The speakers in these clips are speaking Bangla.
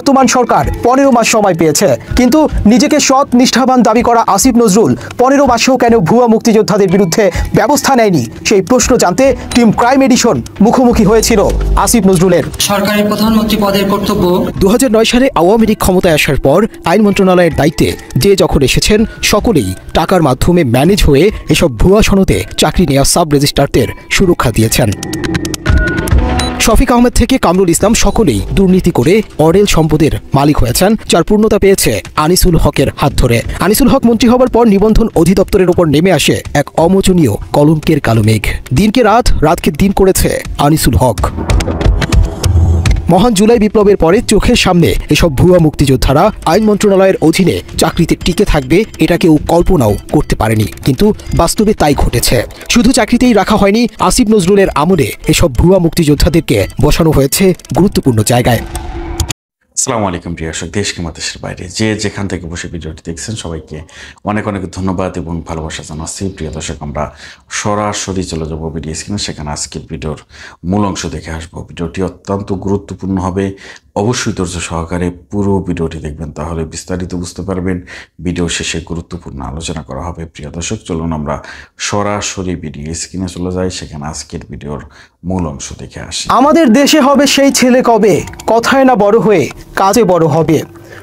বর্তমান সরকার 15 মাস সময় পেয়েছে, কিন্তু নিজেকে সৎ নিষ্ঠাবান দাবি করা আসিফ নজরুল 15 মাসেও কেন ভুয়া মুক্তিযোদ্ধাদের বিরুদ্ধে ব্যবস্থা নেয়নি, সেই প্রশ্ন জানতে টিম ক্রাইম এডিশন মুখোমুখি হয়েছিল আসিফ নজরুলের। সরকারের প্রধানমন্ত্রী পদের কর্তব্য। 2009 সালে আওয়ামী লীগ ক্ষমতায় আসার পর আইন মন্ত্রণালয়ের দায়িত্বে যে যখন এসেছেন সকলেই টাকার মাধ্যমে ম্যানেজ হয়ে এসব ভুয়া সনদে চাকরি নেওয়া সাব রেজিস্ট্রারদের সুরক্ষা দিয়েছেন। শফিক আহমেদ থেকে কামরুল ইসলাম সকলেই দুর্নীতি করে অরেল সম্পদের মালিক হয়েছেন, যার পূর্ণতা পেয়েছে আনিসুল হকের হাত ধরে। আনিসুল হক মন্ত্রী হবার পর নিবন্ধন অধিদপ্তরের উপর নেমে আসে এক অমোচনীয় কলঙ্কের কালো মেঘ। দিনকে রাত, রাতকে দিন করেছে আনিসুল হক। মহান জুলাই বিপ্লবের পরে চোখের সামনে এসব ভুয়া মুক্তিযোদ্ধারা আইন মন্ত্রণালয়ের অধীনে চাকরিতে টিকে থাকবে এটা কেউ কল্পনাও করতে পারেনি, কিন্তু বাস্তবে তাই ঘটেছে। শুধু চাকরিতেই রাখা হয়নি, আসিফ নজরুলের আমলে এসব ভুয়া মুক্তিযোদ্ধাদেরকে বসানো হয়েছে গুরুত্বপূর্ণ জায়গায়। আসসালামু আলাইকুম প্রিয় দর্শক, দেশ কিংবা দেশের বাইরে যে যেখান থেকে বসে ভিডিওটি দেখছেন সবাইকে অনেক অনেক ধন্যবাদ এবং ভালোবাসা জানাচ্ছি। প্রিয় দর্শক, আমরা সরাসরি চলে যাবো ভিডিও স্ক্রিনে, সেখানে আজকের ভিডিওর মূল অংশ দেখে আসবো। ভিডিওটি অত্যন্ত গুরুত্বপূর্ণ হবে, অবশ্যই ধৈর্য সহকারে পুরো ভিডিওটি দেখবেন, তাহলে বিস্তারিত বুঝতে পারবেন। ভিডিও শেষে গুরুত্বপূর্ণ আলোচনা করা হবে। প্রিয় দর্শক, চলুন আমরা সরাসরি ভিডিও স্ক্রিনে চলে যাই, সেখানে আজকের ভিডিওর মূল অংশ দেখে আসি। আমাদের দেশে হবে সেই ছেলে কবে, কথায় না বড় হয়ে কাজে বড় হবে।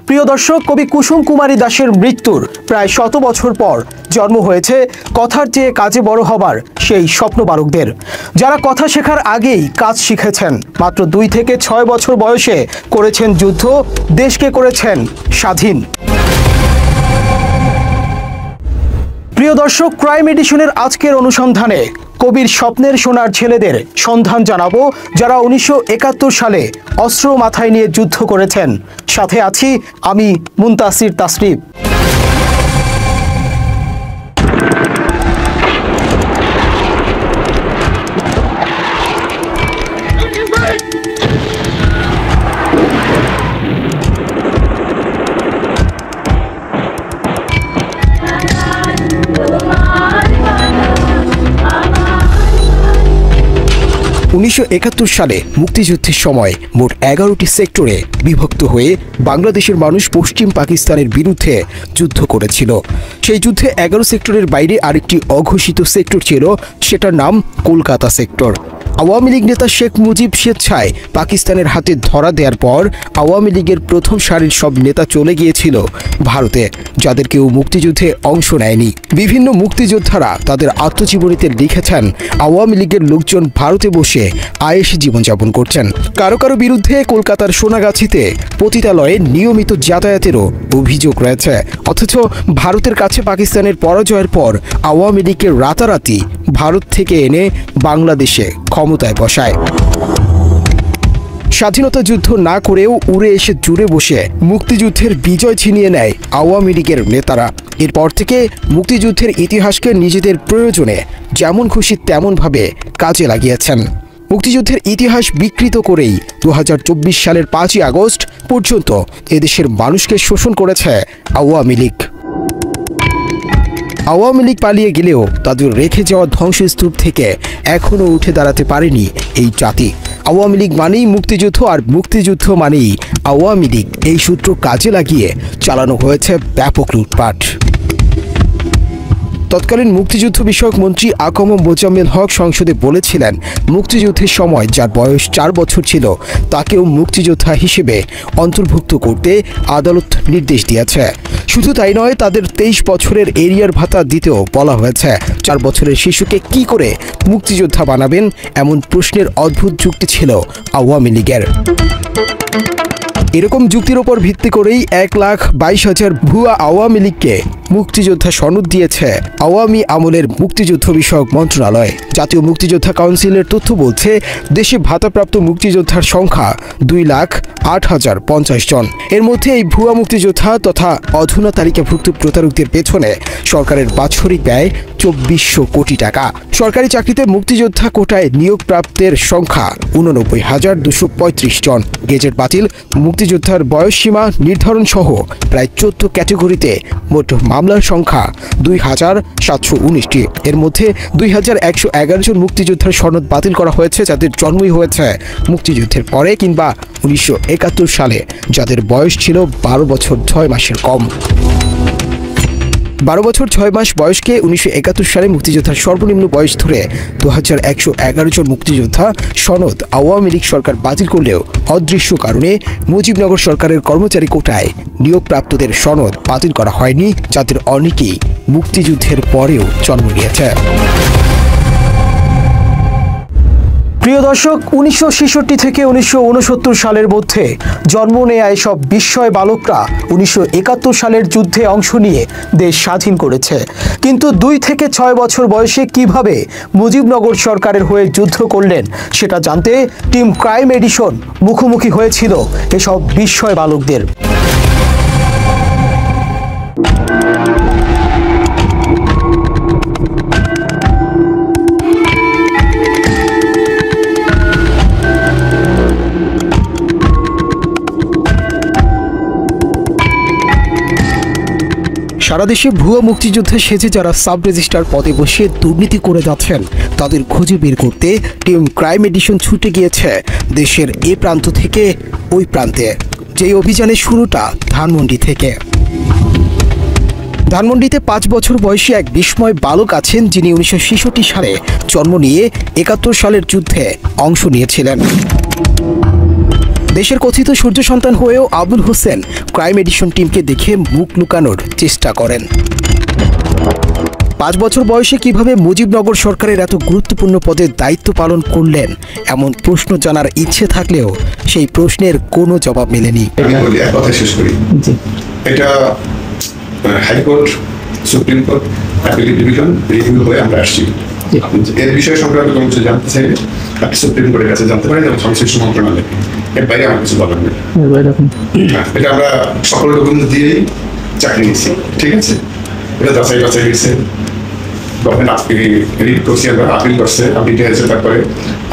প্রিয় দর্শক, কবি কুসুম কুমারী দাশের মৃত্যুর প্রায় 100 বছর পর জন্ম হয়েছে কথার চেয়ে কাজে বড় হবার সেই স্বপ্নবালকদের, যারা কথা শেখার আগেই কাজ শিখেছেন। মাত্র 2 থেকে 6 বছর বয়সে করেছেন যুদ্ধ, দেশকে করেছেন স্বাধীন। প্রিয় দর্শক, ক্রাইম এডিশনের আজকের অনুসন্ধানে কবির স্বপ্নের সোনার ছেলেদের সন্ধান জানাবো, যারা 1971 সালে অস্ত্র মাথায় নিয়ে যুদ্ধ করেছেন। সাথে আছি আমি মুনতাসির তাসরিফ। 1971 সালে মুক্তিযুদ্ধের সময় মোট 11টি সেক্টরে বিভক্ত হয়ে বাংলাদেশের মানুষ পশ্চিম পাকিস্তানের বিরুদ্ধে যুদ্ধ করেছিল। সেই যুদ্ধে 11 সেক্টরের বাইরে আরেকটি অঘোষিত সেক্টর ছিল, সেটার নাম কলকাতা সেক্টর। আওয়ামী লীগ নেতা শেখ মুজিব স্বেচ্ছায় পাকিস্তানের হাতে ধরা দেওয়ার পর আওয়ামী লীগের প্রথম সারির সব নেতা চলে গিয়েছিল ভারতে, যাদের কেউ মুক্তিযুদ্ধে অংশ নেয়নি। বিভিন্ন মুক্তিযোদ্ধারা তাদের আত্মজীবনীতে লিখেছেন আওয়ামী লীগের লোকজন ভারতে বসে আয়েশি জীবনযাপন করছেন। কারো কারো বিরুদ্ধে কলকাতার সোনাগাছিতে পতিতালয়ে নিয়মিত যাতায়াতেরও অভিযোগ রয়েছে। অথচ ভারতের কাছে পাকিস্তানের পরাজয়ের পর আওয়ামী লীগকে রাতারাতি ভারত থেকে এনে বাংলাদেশে ক্ষমতায় বসায়। স্বাধীনতা যুদ্ধ না করেও উড়ে এসে জুড়ে বসে মুক্তিযুদ্ধের বিজয় ছিনিয়ে নেয় আওয়ামী লীগের নেতারা। এরপর থেকে মুক্তিযুদ্ধের ইতিহাসকে নিজেদের প্রয়োজনে যেমন খুশি তেমনভাবে কাজে লাগিয়েছেন। মুক্তিযুদ্ধের ইতিহাস বিকৃত করেই 2024 সালের 5ই আগস্ট পর্যন্ত এদেশের মানুষকে শোষণ করেছে আওয়ামী লীগ। আওয়ামী লীগ পালিয়ে গেলেও তাদের রেখে যাওয়া ধ্বংসস্তূপ থেকে এখনও উঠে দাঁড়াতে পারেনি এই জাতি। আওয়ামী লীগ মানেই মুক্তিযুদ্ধ, আর মুক্তিযুদ্ধ মানেই আওয়ামী লীগ। এই সূত্র কাজে লাগিয়ে চালানো হয়েছে ব্যাপক লুটপাট। তৎকালীন মুক্তিযুদ্ধ বিষয়ক মন্ত্রী আকম মোজাম্মেল হক সংসদে বলেছিলেন, মুক্তিযুদ্ধের সময় যার বয়স 4 বছর ছিল তাকেও মুক্তিযোদ্ধা হিসেবে অন্তর্ভুক্ত করতে আদালত নির্দেশ দিয়েছে। শুধু তাই নয়, তাদের 23 বছরের এরিয়ার ভাতা দিতেও বলা হয়েছে। 4 বছরের শিশুকে কি করে মুক্তিযোদ্ধা বানাবেন, এমন প্রশ্নের অদ্ভুত যুক্তি ছিল আওয়ামী লীগের। এরকম যুক্তির ওপর ভিত্তি করেই 1,22,000 ভুয়া আওয়ামী লীগকে মুক্তিযোদ্ধা সনদ দিয়েছে আওয়ামী আমলের মুক্তিযুদ্ধ বিষয়ক মন্ত্রণালয়। জাতীয় মুক্তিযোদ্ধা কাউন্সিলের তথ্য বলছে, দেশে ভাতাপ্রাপ্ত মুক্তিযোদ্ধার সংখ্যা 2,08,050 জন। এর মধ্যে এই ভুয়া মুক্তিযোদ্ধা তথা অধুনা তালিকাভুক্ত প্রতারকদের পেছনে সরকারের বাৎসরিক ব্যয় 2400 কোটি টাকা। সরকারি চাকরিতে মুক্তিযোদ্ধা কোটায় নিয়োগপ্রাপ্তের সংখ্যা 89,235 জন। গেজেট বাতিল, মুক্তিযোদ্ধার বয়সসীমা নির্ধারণ সহ প্রায় 14 ক্যাটেগরিতে মোট মামলার সংখ্যা ২,৭১৯টি। এর মধ্যে ২,১১১ জন মুক্তিযোদ্ধার সনদ বাতিল করা হয়েছে যাদের জন্মই হয়েছে মুক্তিযুদ্ধের পরে কিংবা ১৯৭১ সালে, যাদের বয়স ছিল ১২ বছর ৬ মাসের কম। ১২ বছর ৬ মাস বয়সকে ১৯৭১ সালে মুক্তিযোদ্ধার সর্বনিম্ন বয়স ধরে ২,১১১ জন মুক্তিযোদ্ধা সনদ আওয়ামী লীগ সরকার বাতিল করলেও অদৃশ্য কারণে মুজিবনগর সরকারের কর্মচারী কোটায় নিয়োগপ্রাপ্তদের সনদ বাতিল করা হয়নি, যাদের অনেকেই মুক্তিযুদ্ধের পরেও জন্ম নিয়েছে। প্রিয় দর্শক, ১৯৬৬ থেকে ১৯৬৯ সালের মধ্যে জন্ম নেয়া এসব বিস্ময় বালকরা ১৯৭১ সালের যুদ্ধে অংশ নিয়ে দেশ স্বাধীন করেছে। কিন্তু ২ থেকে ৬ বছর বয়সে কিভাবে মুজিবনগর সরকারের হয়ে যুদ্ধ করলেন সেটা জানতে টিম ক্রাইম এডিশন মুখোমুখি হয়েছিল এসব বিস্ময় বালকদের। সারা দেশে ভুয়া মুক্তিযোদ্ধা সেজে যারা সাব রেজিস্ট্রার পদে বসে দুর্নীতি করে যাচ্ছেন তাদের খুঁজে বের করতে টিম ক্রাইম এডিশন ছুটে গিয়েছে দেশের এ প্রান্ত থেকে ওই প্রান্তে। যেই অভিযানের শুরুটা ধানমন্ডি থেকে। ধানমন্ডিতে ৫ বছর বয়সী এক বিস্ময় বালক আছেন যিনি ১৯৬৬ সালে জন্ম নিয়ে ৭১ সালের যুদ্ধে অংশ নিয়েছিলেন। দেশের কথিত সূর্য সন্তান হয়েও আবুল হোসেন ক্রাইম এডিশন টিমকে দেখে মুখ লুকানোর চেষ্টা করেন। ৫ বছর বয়সে কিভাবে মুজিবনগর সরকারের এত গুরুত্বপূর্ণ পদে দায়িত্ব পালন করলেন এমন প্রশ্ন জানার ইচ্ছে থাকলেও সেই প্রশ্নের কোনো জবাব মেলেনি। এটা high court, supreme court, appellate division review হয়ে আমরা আসছি। এর বিষয়ে সংক্রান্ত কোনো কিছু জানতে চাইলে আপনি সুপ্রিম কোর্টের কাছে জানতে পারেন এবং সংশ্লিষ্ট মন্ত্রণালয়। এর বাইরে আমার কিছু বলার নেই। এটা আমরা সকল ডকুমেন্ট দিয়েই চাকরি নিচ্ছি, ঠিক আছে? এটা যাচাই বাছাই হয়েছে, গভর্নমেন্ট রিট করছি, আমরা আপিল করছে, আপিল হয়েছে, তারপরে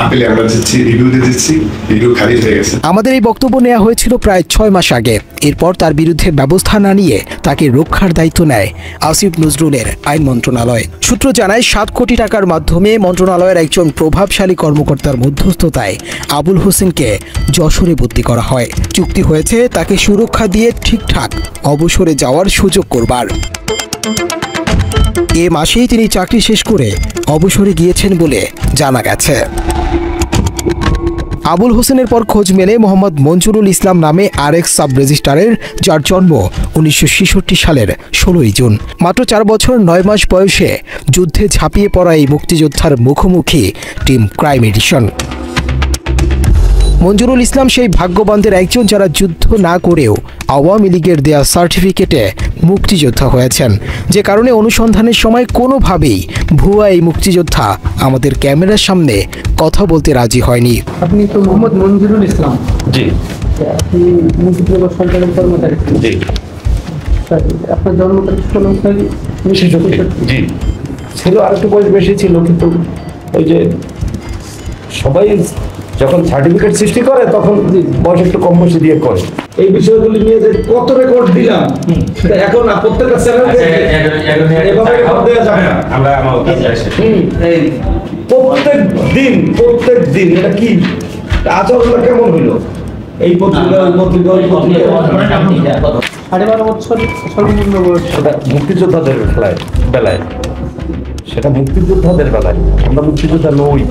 আপিলে আমরা দিচ্ছি, রিভিউ দিয়ে দিচ্ছি, রিভিউ খারিজ হয়ে গেছে। আমাদের এই বক্তব্য নেওয়া হয়েছিল প্রায় ৬ মাস আগে। এরপর তার বিরুদ্ধে ব্যবস্থা না নিয়ে তাকে রক্ষার দায়িত্ব নেয় আসিফ নজরুলের আইন মন্ত্রণালয়। সূত্র জানায় ৭ কোটি টাকার মাধ্যমে মন্ত্রণালয়ের একজন প্রভাবশালী কর্মকর্তার মধ্যস্থতায় আবুল হোসেনকে যশোরে বদলি করা হয়। চুক্তি হয়েছে তাকে সুরক্ষা দিয়ে ঠিকঠাক অবসরে যাওয়ার সুযোগ করবার। এ মাসেই তিনি চাকরি শেষ করে অবসরে গিয়েছেন বলে জানা গেছে। আবুল হোসেনের পর খোঁজ মেলে মোহাম্মদ মঞ্জুরুল ইসলাম নামে আরেক সাব রেজিস্ট্রারের, যার জন্ম ১৯৬৬ সালের ১৬ই জুন। মাত্র ৪ বছর ৯ মাস বয়সে যুদ্ধে ঝাঁপিয়ে পড়া এই মুক্তিযোদ্ধার মুখোমুখি টিম ক্রাইম এডিশন। মঞ্জুরুল ইসলাম সেই ভাগ্যবানদের একজন যারা যুদ্ধ না করেও আওয়ামী লীগের দেয়া সার্টিফিকেটে মুক্তিযোদ্ধা হয়েছেন, যে কারণে অনুসন্ধানের সময় কোনোভাবেই ভুয়া এই মুক্তিযোদ্ধা আমাদের ক্যামেরার সামনে কথা বলতে রাজি হয়নি। আপনি তো মোহাম্মদ মঞ্জুরুল ইসলাম? জি। আপনি মুজিবনগর সরকারের কর্মচারী? জি। আপনার জন্ম তারিখ 16 জি। ছিল, আর একটু বয়স বেশি ছিল, কিন্তু ওই যে সবাই যখন সার্টিফিকেট সৃষ্টি করে তখন বয়স একটু কম বেশি দিয়ে করে। এই বিষয়গুলি নিয়ে যে কত রেকর্ড দিলাম সেটা এখন প্রত্যেকটা চ্যানেলে এভাবে রেকর্ড দেওয়া যাবে না। প্রত্যেক দিন এটা কি আচরণটা কেমন হইলো? এই পত্রিকা ওই পত্রিকা ওই পত্রিকা 12.5 বছর সর্বনিম্ন বয়স। সেটা মুক্তিযোদ্ধাদের বেলায়, সেটা মুক্তিযোদ্ধাদের বেলায়। আমরা মুক্তিযোদ্ধা নই,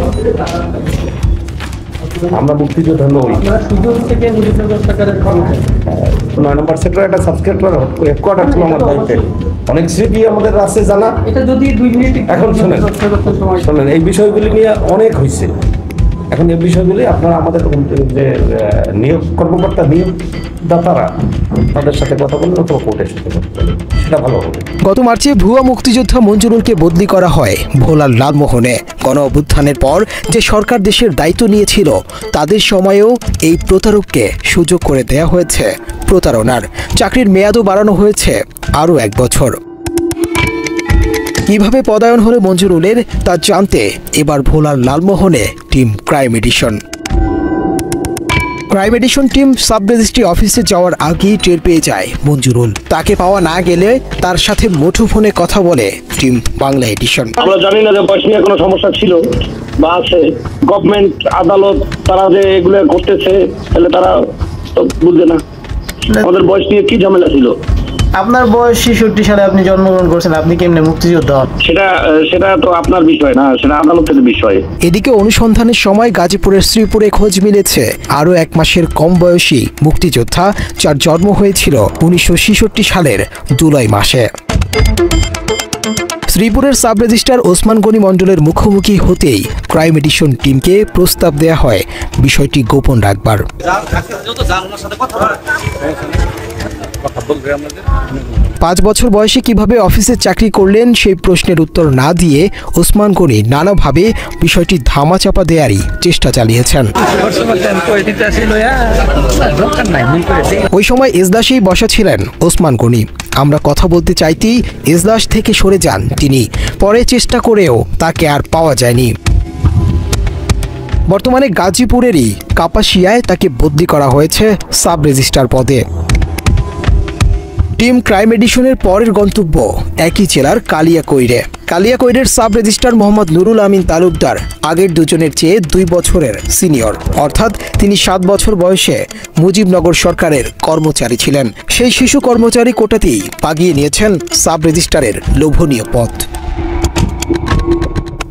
আমরা মুক্তিযোদ্ধা নই। সুযোগ থেকে মুজিবনগর সরকারের কর্মচারী 9 নম্বর সেক্টর একটা সাবস্ক্রাইব করা হেডকোয়ার্টার ছিল আমার দায়িত্বে। অনেক স্মৃতি আমাদের আছে জানা। এটা যদি 2 মিনিট এখন শোনেন, এই বিষয়গুলি নিয়ে অনেক হয়েছে। এখন এই বিষয়গুলি আপনারা আমাদের যে নিয়োগ কর্মকর্তা, নিয়োগদাতারা, তাদের সাথে কথা বললে অথবা কোর্টের সাথে কথা বললে সেটা ভালো হবে। গত মার্চে ভুয়া মুক্তিযোদ্ধা মঞ্জুরুলকে বদলি করা হয় ভোলার লালমোহনে। গণ অভ্যুত্থানের পর যে সরকার দেশের দায়িত্ব নিয়েছিল তাদের সময়েও এই প্রতারককে সুযোগ করে দেয়া হয়েছে প্রতারণার। চাকরির মেয়াদও বাড়ানো হয়েছে আরও 1 বছর। কিভাবে পদায়ন হলো মঞ্জুরুলের তা জানতে এবার ভোলার লালমোহনে team crime edition. Crime edition team sub registry অফিসে যাওয়ার আগেই টের পেয়ে যায় মঞ্জুরুল। তাকে পাওয়া না গেলে তার সাথে মুঠোফোনে কথা বলে টিম বাংলা এডিশন। আমরা জানি না যে বয়স নিয়ে কোনো সমস্যা ছিল বা আছে। গভর্নমেন্ট আদালত তারা যে এগুলো করতেছে তাহলে তারা তো বুঝবে না আমাদের বয়স নিয়ে কি ঝামেলা ছিল। আপনার বয়স 66 সালে আপনি জন্মগ্রহণ করেছেন, আপনি কেমনে মুক্তিযোদ্ধা হন? সেটা তো আপনার বিষয় না, সেটা আদালতের বিষয়। এদিকে অনুসন্ধানের সময় গাজীপুরের শ্রীপুরে খোঁজ মিলেছে আরও 1 মাসের কম বয়সী মুক্তিযোদ্ধা, যার জন্ম হয়েছিল 1966 সালের জুলাই মাসে। শ্রীপুরের সাব রেজিস্ট্রার ওসমান গনি মণ্ডলের মুখোমুখি হতেই ক্রাইম এডিশন টিমকে প্রস্তাব দেয়া হয় বিষয়টি গোপন রাখবার। 5 বছর বয়সে কিভাবে অফিসে চাকরি করলেন সেই প্রশ্নের উত্তর না দিয়ে ওসমান গনি নানাভাবে বিষয়টি ধামাচাপা দেয়ারই চেষ্টা চালিয়েছেন। ওই সময় এজলাসেই বসা ছিলেন ওসমান গনি। আমরা কথা বলতে চাইতেই এজলাস থেকে সরে যান তিনি। পরে চেষ্টা করেও তাকে আর পাওয়া যায়নি। বর্তমানে গাজীপুরেরই কাপাসিয়ায় তাকে বদলি করা হয়েছে সাব রেজিস্ট্রার পদে। টিম ক্রাইম এডিশনের পরের গন্তব্য একই জেলার কালিয়াকৈরের সাব রেজিস্ট্রার মোহাম্মদ নুরুল আমিন তালুকদার আগের দুজনের চেয়ে 2 বছরের সিনিয়র, অর্থাৎ তিনি 7 বছর বয়সে মুজিবনগর সরকারের কর্মচারী ছিলেন। সেই শিশু কর্মচারী কোটাতেই পাগিয়ে নিয়েছেন সাব রেজিস্ট্রারের লোভনীয় পথ।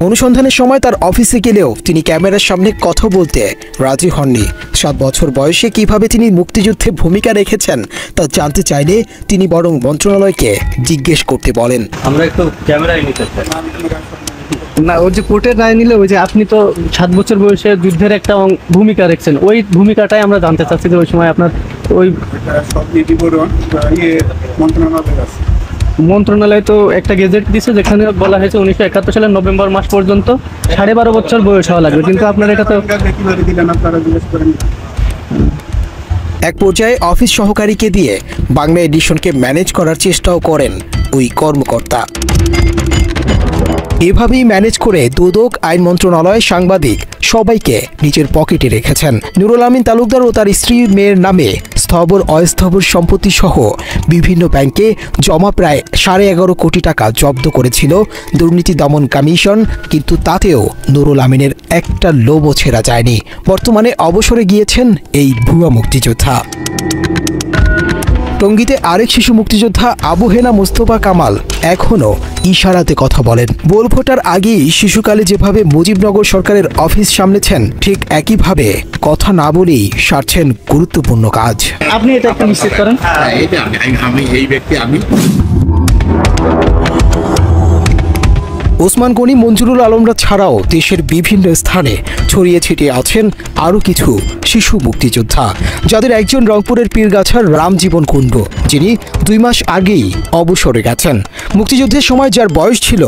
অনুসন্ধানের সময় তার অফিসে গেলেও তিনি ক্যামেরার সামনে কথা বলতে রাজি হননি। 7 বছর বয়সে কিভাবে তিনি মুক্তিযুদ্ধে ভূমিকা রেখেছেন তা জানতে চাইলে তিনি বরং মন্ত্রণালয়কে জিজ্ঞেস করতে বলেন। আমরা একটু ক্যামেরায় নিতে চাই না, ওই যে কোর্টের রায় নিলে ওই যে আপনি তো 7 বছর বয়সে যুদ্ধের একটা ভূমিকা রেখেছেন, ওই ভূমিকাটাই আমরা জানতে চাচ্ছি যে ওই সময় আপনার ওই মন্ত্রণালয় তো একটা গেজেট দিয়েছে যেখানে বলা হয়েছে 1971 সালের নভেম্বর মাস পর্যন্ত 12.5 বছর বয়স হওয়া লাগবে, কিন্তু আপনার এটা তো এক পর্যায়ে অফিস সহকারীকে দিয়ে বাংলা এডিশনকে ম্যানেজ করার চেষ্টাও করেন ওই কর্মকর্তা। এভাবেই ম্যানেজ করে দুদক, আইন মন্ত্রণালয়, সাংবাদিক সবাইকে নিজের পকেটে রেখেছেন। নুরুল আমিন তালুকদার ও তার স্ত্রী মেয়ের নামে স্থবর অস্থাবর সম্পত্তি সহ বিভিন্ন ব্যাংকে জমা প্রায় 11.5 কোটি টাকা জব্দ করেছিল দুর্নীতি দমন কমিশন, কিন্তু তাতেও নুরুল আমিনের একটা লোভও ছেড়া যায়নি। বর্তমানে অবসরে গিয়েছেন এই ভুয়া মুক্তিযোদ্ধা। টঙ্গীতে আরেক শিশু মুক্তিযোদ্ধা আবু হেনা মুস্তফা কামাল এখনও ইশারাতে কথা বলেন। বোল ভোটার আগেই শিশুকালে যেভাবে মুজিবনগর সরকারের অফিস সামলেছেন, ঠিক একইভাবে কথা না বলেই সারছেন গুরুত্বপূর্ণ কাজ। আপনি এটা একটু নিশ্চিত করেন। আমি এই ব্যক্তি আমি ওসমান গনি, মঞ্জুরুল আলমরা ছাড়াও দেশের বিভিন্ন স্থানে ছড়িয়ে ছিটিয়ে আছেন আরও কিছু শিশু মুক্তিযোদ্ধা, যাদের একজন রংপুরের পীরগাছার রামজীবন কুণ্ডু, যিনি 2 মাস আগেই অবসরে গেছেন। মুক্তিযুদ্ধের সময় যার বয়স ছিল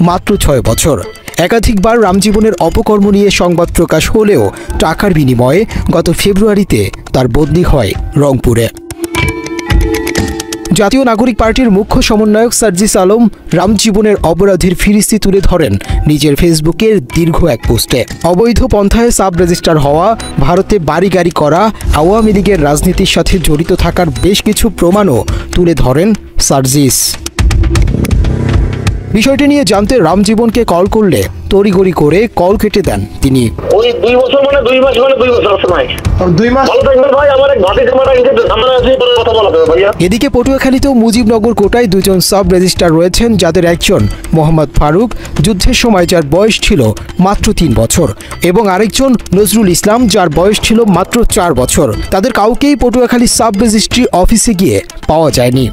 মাত্র 6 বছর। একাধিকবার রামজীবনের অপকর্ম নিয়ে সংবাদ প্রকাশ হলেও টাকার বিনিময়ে গত ফেব্রুয়ারিতে তার বদলি হয় রংপুরে। জাতীয় নাগরিক পার্টির মুখ্য সমন্বয়ক সার্জিস আলম রামজীবনের অপরাধের ফিরিস্তি তুলে ধরেন নিজের ফেসবুকের দীর্ঘ এক পোস্টে। অবৈধ পন্থায় সাব রেজিস্ট্রার হওয়া, ভারতে বাড়ি গাড়ি করা, আওয়ামী লীগের রাজনীতির সাথে জড়িত থাকার বেশ কিছু প্রমাণও তুলে ধরেন সার্জিস। বিষয়টি নিয়ে জানতে রামজীবনকে কল করলে তড়িগড়ি করে কল কেটে দেন তিনি। ওই 2 বছর মানে 2 মাস মানে 2 বছর সময় 2 মাস ভালো থাকবেন ভাই। আমার এক ভাতিজা মারা গেছে, ঝামেলা আছে, পরে কথা বলা যাবে ভাইয়া। এদিকে পটুয়াখালীতেও মুজিবনগর কোটায় 2 জন সাব রেজিস্ট্রার রয়েছেন, যাদের একজন মোহাম্মদ ফারুক, যুদ্ধের সময় যার বয়স ছিল মাত্র 3 বছর, এবং আরেকজন নজরুল ইসলাম, যার বয়স ছিল মাত্র 4 বছর। তাদের কাউকেই পটুয়াখালী সাব রেজিস্ট্রি অফিসে গিয়ে পাওয়া যায়নি।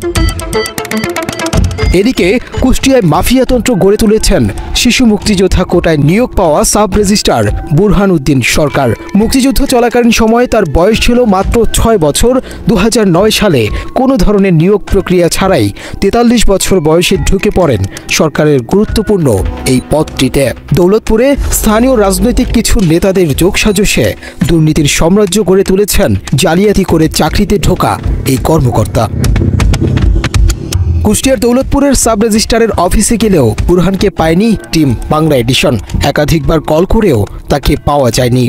এদিকে কুষ্টিয়ায় মাফিয়াতন্ত্র গড়ে তুলেছেন শিশু মুক্তিযোদ্ধা কোটায় নিয়োগ পাওয়া সাব রেজিস্ট্রার বুরহান উদ্দিন সরকার। মুক্তিযুদ্ধ চলাকালীন সময়ে তার বয়স ছিল মাত্র 6 বছর। 2009 সালে কোনো ধরনের নিয়োগ প্রক্রিয়া ছাড়াই 43 বছর বয়সে ঢুকে পড়েন সরকারের গুরুত্বপূর্ণ এই পদটিতে। দৌলতপুরে স্থানীয় রাজনৈতিক কিছু নেতাদের যোগসাজশে দুর্নীতির সাম্রাজ্য গড়ে তুলেছেন জালিয়াতি করে চাকরিতে ঢোকা এই কর্মকর্তা। কুষ্টিয়ার দৌলতপুরের সাব রেজিস্ট্রারের অফিসে গেলেও বুরহানকে পায়নি টিম বাংলা এডিশন। একাধিকবার কল করেও তাকে পাওয়া যায়নি।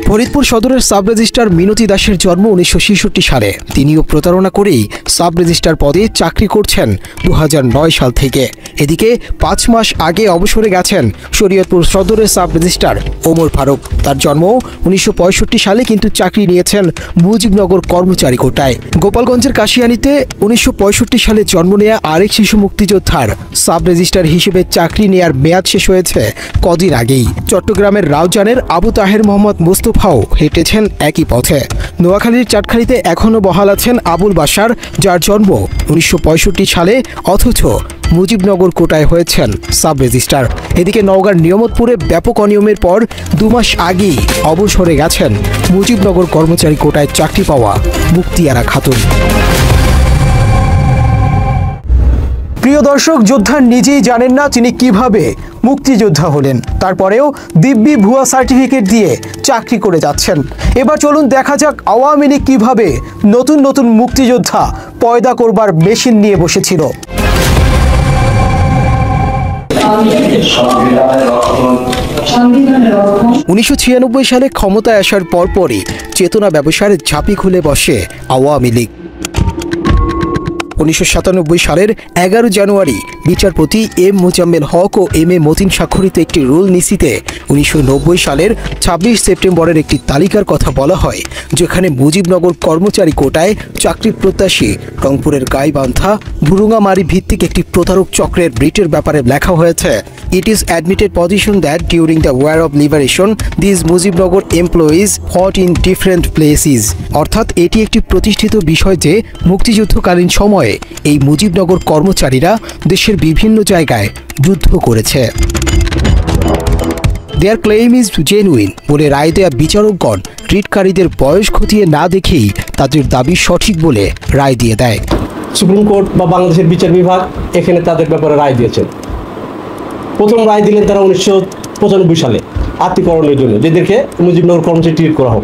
ফরিদপুর সদরের সাব রেজিস্ট্রার মিনতি দাসের জন্ম 1966 সালে। তিনিও প্রতারণা করেই সাব রেজিস্ট্রার পদে চাকরি করছেন 2009 সাল থেকে। এদিকে 5 মাস আগে অবসরে গেছেন শরীয়তপুর সদরের সাব রেজিস্ট্রার ওমর ফারুক। তার জন্ম 1965 সালে, কিন্তু চাকরি নিয়েছেন মুজিবনগর কর্মচারী কোটায়। গোপালগঞ্জের কাশিয়ানীতে 1965 সালে জন্ম নেয়া আরেক শিশু মুক্তিযোদ্ধার সাব রেজিস্ট্রার হিসেবে চাকরি নেয়ার মেয়াদ শেষ হয়েছে কদিন আগেই। চট্টগ্রামের রাউজানের আবু তাহের মোহাম্মদ মুস্তফাও হেঁটেছেন একই পথে। নোয়াখালীর চাটখালীতে এখনও বহাল আছেন আবুল বাশার, যার জন্ম 1965 সালে, অথচ মুজিবনগর কোটায় হয়েছেন সাব রেজিস্ট্রার। এদিকে নওগাঁর নিয়ামতপুরে ব্যাপক অনিয়মের পর 2 মাস আগেই অবসরে গেছেন মুজিবনগর কর্মচারী কোটায় চাকরি পাওয়া মুক্তিয়ারা খাতুন। প্রিয় দর্শক, যোদ্ধা নিজেই জানেন না তিনি কিভাবে মুক্তিযোদ্ধা হলেন। তারপরেও দিব্যি ভুয়া সার্টিফিকেট দিয়ে চাকরি করে যাচ্ছেন। এবার চলুন দেখা যাক আওয়ামী লীগ কিভাবে নতুন নতুন মুক্তিযোদ্ধা পয়দা করবার মেশিন নিয়ে বসেছিল। 1996 সালে ক্ষমতায় আসার পরপরই চেতনা ব্যবসার ঝাঁপি খুলে বসে আওয়ামী লীগ। 1997 সালের 11 জানুয়ারি বিচারপতি M Mozammel Haque O M A Matin স্বাক্ষরিত একটি রুল নিসিতে 1990 সালের 26 সেপ্টেম্বরের একটি তালিকার কথা বলা হয়, যেখানে মুজিবনগর কর্মচারী কোটায় চাকরি প্রত্যাশী রংপুরের গাইবান্ধা বুরুঙ্গামারি ভিত্তিক একটি প্রতারক চক্রের ব্রিটের ব্যাপারে লেখা হয়েছে, it is admitted position that during the war of liberation this Mujibnagar employees fought in different places. অর্থাৎ এটি একটি প্রতিষ্ঠিত বিষয় যে মুক্তিযুদ্ধকালীন সময়ে এই মুজিবনগর কর্মচারীরা দেশের বিভিন্ন জায়গায় যুদ্ধ করেছে। দেয়ার ক্লেইম ইজ জেনুইন বলে রায় দেয়া বিচারকগণ রিটকারীদের বয়স খতিয়ে না দেখেই তাদের দাবি সঠিক বলে রায় দিয়ে দেয়। সুপ্রিম কোর্ট বা বাংলাদেশের বিচার বিভাগ এখানে তাদের ব্যাপারে রায় দিয়েছেন। প্রথম রায় দিলেন তারা 1995 সালে আত্মীকরণের জন্য, যাদেরকে মুজিবনগর কর্মচারী ট্রিট করা হোক,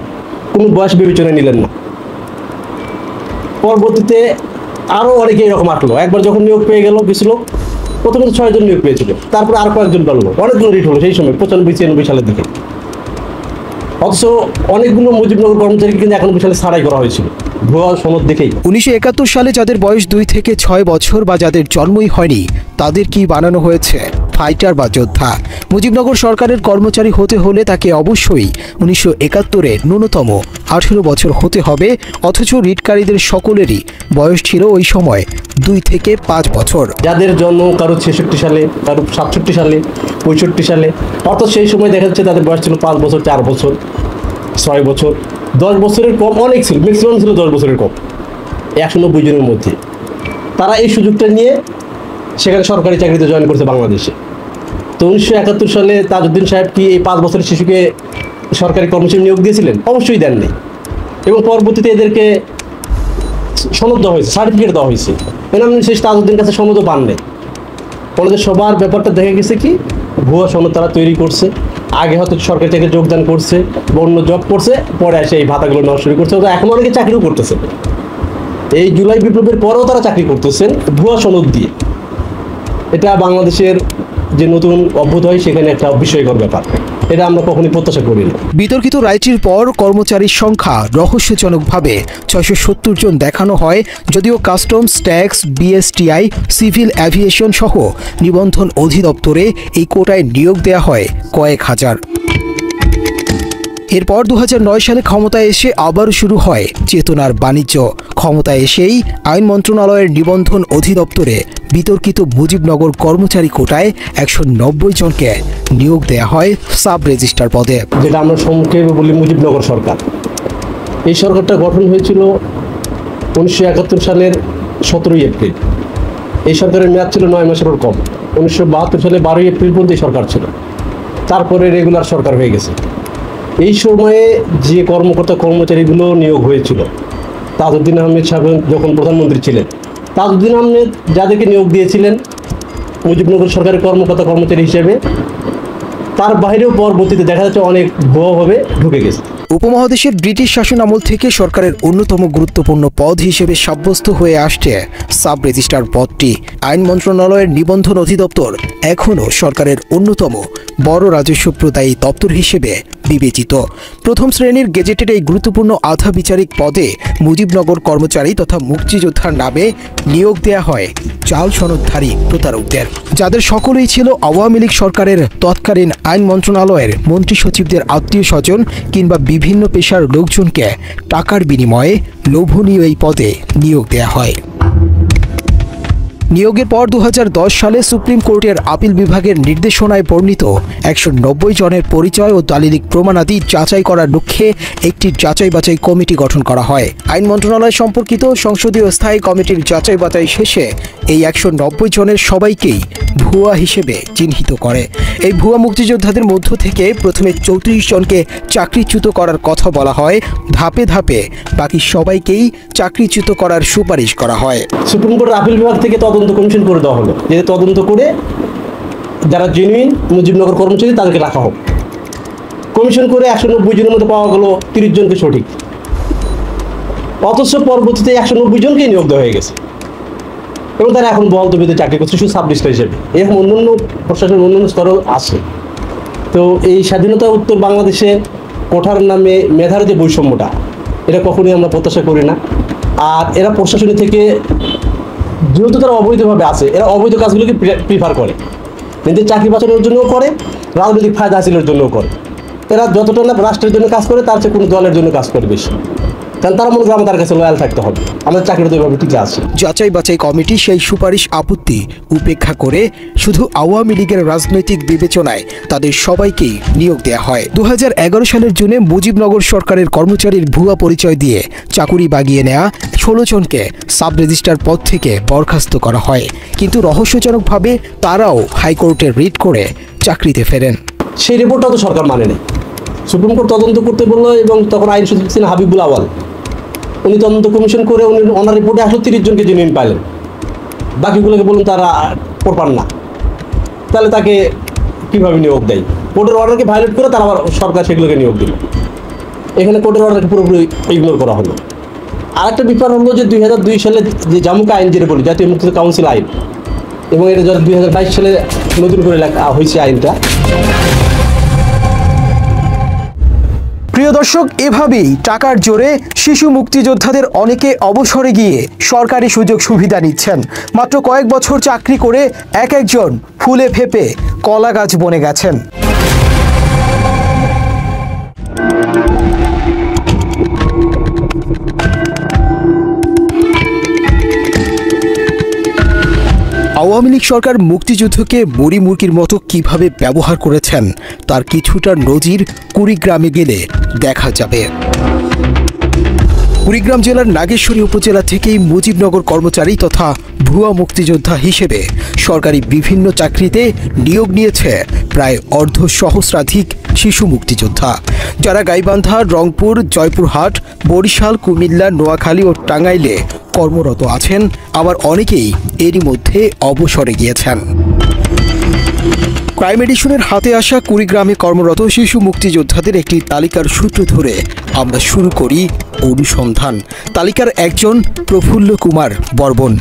কোনো বয়স বিবেচনায় নিলেন না। পরবর্তীতে আরও অনেকে এরকম আটলো। একবার যখন নিয়োগ পেয়ে গেল কিছু লোক, প্রথমে 6 জন নিয়োগ পেয়েছিল, তারপরে আর কয়েকজন বাড়লো, অনেকগুলো রিট হলো সেই সময় 95-96 সালের দিকে। অথচ অনেকগুলো মুজিবনগর কর্মচারীকে কিন্তু 91 সালে ছাড়াই করা হয়েছিল ভুয়া সনদ দেখেই। 1971 সালে যাদের বয়স 2 থেকে 6 বছর বা যাদের জন্মই হয়নি তাদের কি বানানো হয়েছে ফাইটার বা যোদ্ধা। মুজিবনগর সরকারের কর্মচারী হতে হলে তাকে অবশ্যই 1971-এ ন্যূনতম 18 বছর হতে হবে, অথচ রিটকারীদের সকলেরই বয়স ছিল ওই সময় 2 থেকে 5 বছর। যাদের জন্ম কারো 66 সালে, কারো 67 সালে, 65 সালে, অর্থাৎ সেই সময় দেখা যাচ্ছে তাদের বয়স ছিল 5 বছর, 4 বছর, 6 বছর, 10 বছরের কম অনেক ছিল, ম্যাক্সিমাম ছিল 10 বছরের কম, 190 জনের মধ্যে। তারা এই সুযোগটা নিয়ে সেখানে সরকারি চাকরিতে জয়েন করছে বাংলাদেশে। তো 1971 সালে তাজউদ্দিন সাহেব কি এই 5 বছরের শিশুকে সরকারি কর্মচারী নিয়োগ দিয়েছিলেন? অবশ্যই দেননি। এবং পরবর্তীতে এদেরকে সনদ দেওয়া হয়েছে, সার্টিফিকেট দেওয়া হয়েছে, এনাম শেষ তাজউদ্দিন কাছে সনদও পান নেই। ওনাদের সবার ব্যাপারটা দেখা গেছে কি ভুয়া সনদ তারা তৈরি করছে। আগে হয়তো সরকারি চাকরি যোগদান করছে বা অন্য জব করছে, পরে এসে এই ভাতাগুলো নেওয়া শুরু করছে। এখন অনেকে চাকরিও করতেছে, এই জুলাই বিপ্লবের পরেও তারা চাকরি করতেছেন ভুয়া সনদ দিয়ে। এটা বাংলাদেশের যে নতুন অভ্যুদয় সেখানে একটা বিস্ময়কর ব্যাপার, এটা আমরা কখনোই প্রত্যাশা করি না। বিতর্কিত রায়টির পর কর্মচারীর সংখ্যা রহস্যজনকভাবে 670 জন দেখানো হয়, যদিও customs, tax, BSTI, civil aviation সহ নিবন্ধন অধিদপ্তরে এই কোটায় নিয়োগ দেওয়া হয় কয়েক হাজার। এরপর 2009 সালে ক্ষমতায় এসে আবারও শুরু হয় চেতনার বাণিজ্য। ক্ষমতায় এসেই আইন মন্ত্রণালয়ের নিবন্ধন অধিদপ্তরে বিতর্কিত মুজিবনগর কর্মচারী কোটায় 190 জনকে নিয়োগ দেওয়া হয় সাব রেজিস্ট্রার পদে। যেটা আমরা সংক্ষেপে বলি মুজিবনগর সরকার। এই সরকারটা গঠন হয়েছিল 1971 সালের 17 এপ্রিল। এই সরকারের মেয়াদ ছিল 9 মাসেরও কম। 1972 সালে 12 এপ্রিল পর্যন্ত এই সরকার ছিল, তারপরে রেগুলার সরকার হয়ে গেছে। এই সময়ে যে কর্মকর্তা কর্মচারীগুলো নিয়োগ হয়েছিল, তাজউদ্দিন আহমেদ সাহেব যখন প্রধানমন্ত্রী ছিলেন, তাজউদ্দিন আহমেদ যাদেরকে নিয়োগ দিয়েছিলেন মুজিবনগর সরকারের কর্মকর্তা কর্মচারী হিসেবে, তার বাইরেও পরবর্তীতে দেখা যাচ্ছে অনেক ভুয়াভাবে ঢুকে গেছে। উপমহাদেশের ব্রিটিশ শাসন আমল থেকে সরকারের অন্যতম গুরুত্বপূর্ণ পদ হিসেবে সাব্যস্ত হয়ে আসছে সাব রেজিস্ট্রার পদটি। আইন মন্ত্রণালয়ের নিবন্ধন অধিদপ্তর এখনও সরকারের অন্যতম বড় রাজস্ব প্রদায়ী দপ্তর হিসেবে বিবেচিত। প্রথম শ্রেণীর গেজেটের এই গুরুত্বপূর্ণ আধা বিচারিক পদে মুজিবনগর কর্মচারী তথা মুক্তিযোদ্ধার নামে নিয়োগ দেয়া হয় জাল সনদধারী প্রতারকদের, যাদের সকলেই ছিল আওয়ামী লীগ সরকারের তৎকালীন আইন মন্ত্রণালয়ের মন্ত্রী সচিবদের আত্মীয় স্বজন কিংবা বিভিন্ন পেশার লোকজনকে টাকার বিনিময়ে লোভনীয় এই পদে নিয়োগ দেয়া হয়। নিয়োগের পর 2010 সালে সুপ্রিম কোর্টের আপিল বিভাগের নির্দেশনায় বর্ণিত 190 জনের পরিচয় ও দালিলিক প্রমাণাদি যাচাই করার লক্ষ্যে একটি যাচাই বাছাই কমিটি গঠন করা হয়। আইন মন্ত্রণালয় সম্পর্কিত সংসদীয় স্থায়ী কমিটির যাচাই বাছাই শেষে এই 190 জনের সবাইকেই ভুয়া হিসেবে চিহ্নিত করে। এই ভুয়া মুক্তিযোদ্ধাদের মধ্য থেকে প্রথমে 34 জনকে চাকরিচ্যুত করার কথা বলা হয়, ধাপে ধাপে বাকি সবাইকেই চাকরিচ্যুত করার সুপারিশ করা হয়। সুপ্রিম কোর্টের আপিল বিভাগ থেকে তদন্ত কমিশন করে দেওয়া হলো, যে তদন্ত করে যারা জেনুইন মুজিবনগর কর্মচারী তাদেরকে রাখা হোক। কমিশন করে 190 জনের মধ্যে পাওয়া গেল 30 জনকে সঠিক, অথচ পরবর্তীতে 190 জনকেই নিয়োগ দেওয়া হয়ে গেছে এবং তারা এখন বহাল তবিয়তে চাকরি করছে শুধু সাব রেজিস্ট্রার হিসেবে। এরকম অন্যান্য প্রশাসনের অন্যান্য স্তরেও আছে। তো এই স্বাধীনতা উত্তর বাংলাদেশে কোঠার নামে মেধার যে বৈষম্যটা, এটা কখনোই আমরা প্রত্যাশা করি না। আর এরা প্রশাসনী থেকে যেহেতু তারা অবৈধভাবে আছে, এরা অবৈধ কাজগুলোকে প্রিফার করে, নিজের চাকরি বাঁচানোর জন্যও করে, রাজনৈতিক ফায়দা হাসিলের জন্যও করে। এরা যতটা না রাষ্ট্রের জন্য কাজ করে তার চেয়ে কোনো দলের জন্য কাজ করে বেশি, কারণ তারা মনে করে আমার তার কাছে লয়াল থাকতে হবে, আমাদের চাকরিটা তো এভাবে টিকে আছে। যাচাই বাছাই কমিটি সেই সুপারিশ আপত্তি উপেক্ষা করে শুধু আওয়ামী লীগের রাজনৈতিক বিবেচনায় তাদের সবাইকেই নিয়োগ দেওয়া হয়। 2011 সালের জুনে মুজিবনগর সরকারের কর্মচারীর ভুয়া পরিচয় দিয়ে চাকুরি বাগিয়ে নেওয়া 16 জনকে সাব রেজিস্ট্রার পদ থেকে বরখাস্ত করা হয়, কিন্তু রহস্যজনকভাবে তারাও হাইকোর্টে রিট করে চাকরিতে ফেরেন। সেই রিপোর্টটা তো সরকার মানে নেই। সুপ্রিম কোর্ট তদন্ত করতে বললো এবং তখন আইন সচিব ছিলেন হাবিবুল আওয়াল, উনি তদন্ত কমিশন করে উনি ওনার রিপোর্টে আসলে 30 জনকে জেনুইন পাইলেন, বাকিগুলোকে বলুন তারা প্রপার না, তাহলে তাকে কীভাবে নিয়োগ দেয়? কোর্টের অর্ডারকে ভায়োলেট করে তারা আবার সরকার সেগুলোকে নিয়োগ দিল। এখানে কোর্টের অর্ডারকে পুরোপুরি ইগনোর করা হলো। আর একটা ব্যাপার হলো যে 2002 সালে যে জামুকা আইন যেটা বলি, জাতীয় মুক্তিযুদ্ধ কাউন্সিল আইন, এবং এটা 2022 সালে নতুন করে লেখা হয়েছে আইনটা। প্রিয় দর্শক, এভাবেই টাকার জোরে শিশু মুক্তিযোদ্ধাদের অনেকে অবসরে গিয়ে সরকারি সুযোগ সুবিধা নিচ্ছেন। মাত্র কয়েক বছর চাকরি করে এক একজন ফুলে ফেপে কলা গাছ বনে গেছেন। আওয়ামী লীগ সরকার মুক্তিযুদ্ধকে মুড়ি মুরগির মতো কিভাবে ব্যবহার করেছেন তার কিছুটা নজির কুড়িগ্রামে গেলে দেখা যাবে। কুড়িগ্রাম জেলার নাগেশ্বরী উপজেলা থেকেই মুজিবনগর কর্মচারী তথা ভুয়া মুক্তিযোদ্ধা হিসেবে সরকারি বিভিন্ন চাকরিতে নিয়োগ নিয়েছে প্রায় অর্ধসহস্রাধিক শিশু মুক্তিযোদ্ধা, যারা গাইবান্ধা, রংপুর, জয়পুরহাট, বরিশাল, কুমিল্লা, নোয়াখালী ও টাঙ্গাইলে কর্মরত আছেন। আবার অনেকেই এরই মধ্যে অবসরে গিয়েছেন। ক্রাইম এডিশনের হাতে আসা কুড়িগ্রামে কর্মরত শিশু মুক্তিযোদ্ধাদের একটি তালিকার সূত্র ধরে আমরা শুরু করি অনুসন্ধান। তালিকার একজন প্রফুল্ল কুমার বর্মন।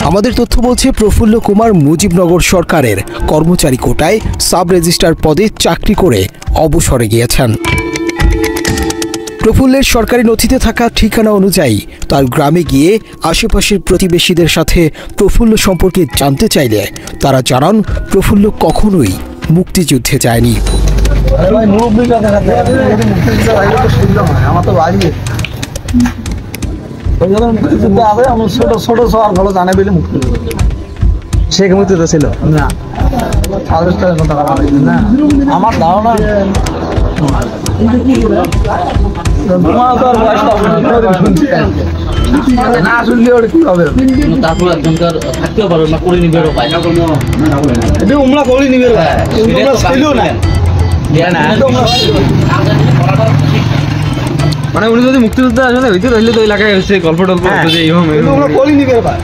আমাদের তথ্য বলছে প্রফুল্ল কুমার মুজিবনগর সরকারের কর্মচারী কোটায় সাব রেজিস্ট্রার পদে চাকরি করে অবসরে গিয়েছেন। প্রফুল্লের সরকারি নথিতে থাকা ঠিকানা অনুযায়ী তার গ্রামে গিয়ে আশেপাশের প্রতিবেশীদের সাথে প্রফুল্ল সম্পর্কে জানতে চাইলে তারা জানান প্রফুল্ল কখনোই মুক্তিযুদ্ধে যায়নি। শেখ মুক্তিযোদ্ধা ছিল না, আমার ধারণা না শুনলে ওটা কি হবে, তারপর একজনকার থাকতেও পারবে না, করে নিবেরও পায় না, উমরা করে নিবে মানে উনি যদি মুক্তিযোদ্ধা আসলে হইতে রইলে তো এলাকায় হচ্ছে গল্প টল্প হতো যে এইভাবে করে নিবে পায়।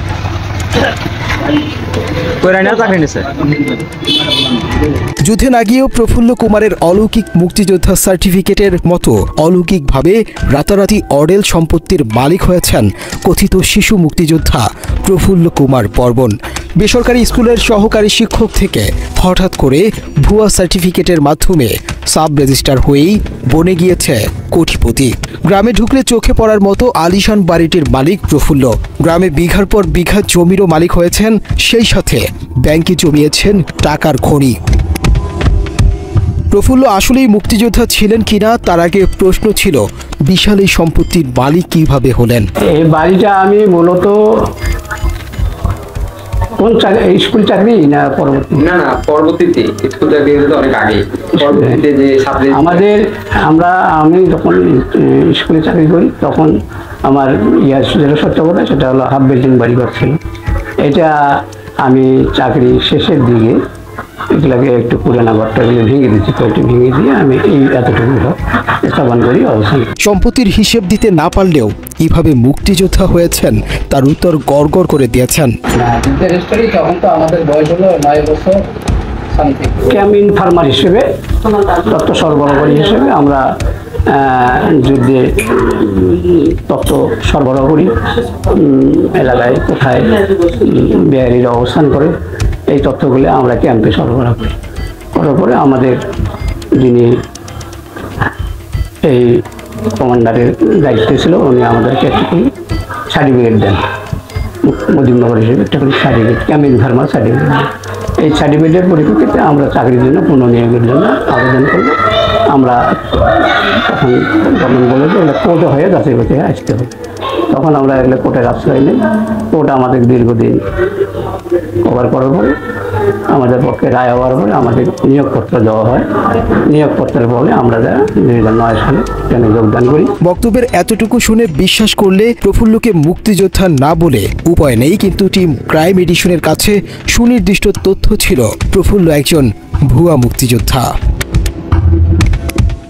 যুদ্ধে না গিয়েও প্রফুল্ল কুমারের অলৌকিক মুক্তিযোদ্ধা সার্টিফিকেটের মতো অলৌকিকভাবে রাতারাতি অডেল সম্পত্তির মালিক হয়েছেন কথিত শিশু মুক্তিযোদ্ধা প্রফুল্ল কুমার বর্মন। বেসরকারি স্কুলের সহকারী শিক্ষক থেকে হঠাৎ করে ভুয়া সার্টিফিকেটের মাধ্যমে সাব রেজিস্ট্রার হয়েই বনে গিয়েছে কোটিপতি। গ্রামে ঢুকলে চোখে পড়ার মতো আলিশান বাড়িটির মালিক প্রফুল্ল। গ্রামে বিঘার পর বিঘা জমিরও মালিক হয়েছেন, সেই সাথে ব্যাংকে জমিয়েছেন টাকার খনি। প্রফুল্ল আসলেই মুক্তিযোদ্ধা ছিলেন কিনা তার আগে প্রশ্ন ছিল বিশাল এই সম্পত্তির মালিক কিভাবে হলেন। এই বাড়িটা আমি মূলত কোন স্কুল চাকরি না পরবর্তী? না পরবর্তীতে স্কুল চাকরি অনেক আগে। পরবর্তীতে যে আমি যখন স্কুলে চাকরি করি তখন আমার যেটা সত্য কথা সেটা হলো হাফ বিল্ডিং বাড়ি ঘর ছিল। এটা আমি চাকরি শেষের দিকে এগুলাকে একটু পুরানা ঘরটাগুলো ভেঙে দিচ্ছি, তো একটু ভেঙে দিয়ে আমি এই এতটুকু স্থাপন করি অবস্থান। সম্পত্তির হিসেব দিতে না পারলেও কিভাবে মুক্তিযোদ্ধা হয়েছেন তার উত্তর গড়গড় করে দিয়েছেন। তখন তো আমাদের বয়স হলো 9 বছর। ক্যামিন ফার্মার হিসেবে, তথ্য সরবরাহকারী হিসেবে আমরা যুদ্ধে তথ্য সরবরাহ করি। এলাকায় কোথায় বিহারিরা অবস্থান করে এই তথ্যগুলো আমরা ক্যাম্পে সরবরাহ করি। করার পরে আমাদের যিনি এই কমান্ডারের দায়িত্বে ছিল উনি আমাদেরকে একটা করে সার্টিফিকেট দেন, মুজিবনগর হিসেবে একটা করে সার্টিফিকেট, ক্যাম্পিং ফার্মার সার্টিফিকেট। এই সার্টিফিকেটের পরিপ্রেক্ষিতে আমরা চাকরির জন্য পুনর্নিয়োগের জন্য আবেদন করলে আমরা তখন গভর্নমেন্ট বলে যে এগুলো কোর্টে হয়ে যাচাই বাছাই আসতে হবে। তখন আমরা এগুলো কোর্টের আশ্রয় নিই। কোর্ট আমাদের দীর্ঘদিন কভার করার পরে আমাদের পক্ষে রায় হওয়ার পরে আমাদের নিয়োগপত্র দেওয়া হয়। নিয়োগপত্রের ফলে আমরা 2009 সালে এখানে যোগদান করি। বক্তব্যের এতটুকু শুনে বিশ্বাস করলে প্রফুল্লকে মুক্তিযোদ্ধা না বলে উপায় নেই, কিন্তু টিম ক্রাইম এডিশনের কাছে সুনির্দিষ্ট তথ্য ছিল প্রফুল্ল একজন ভুয়া মুক্তিযোদ্ধা।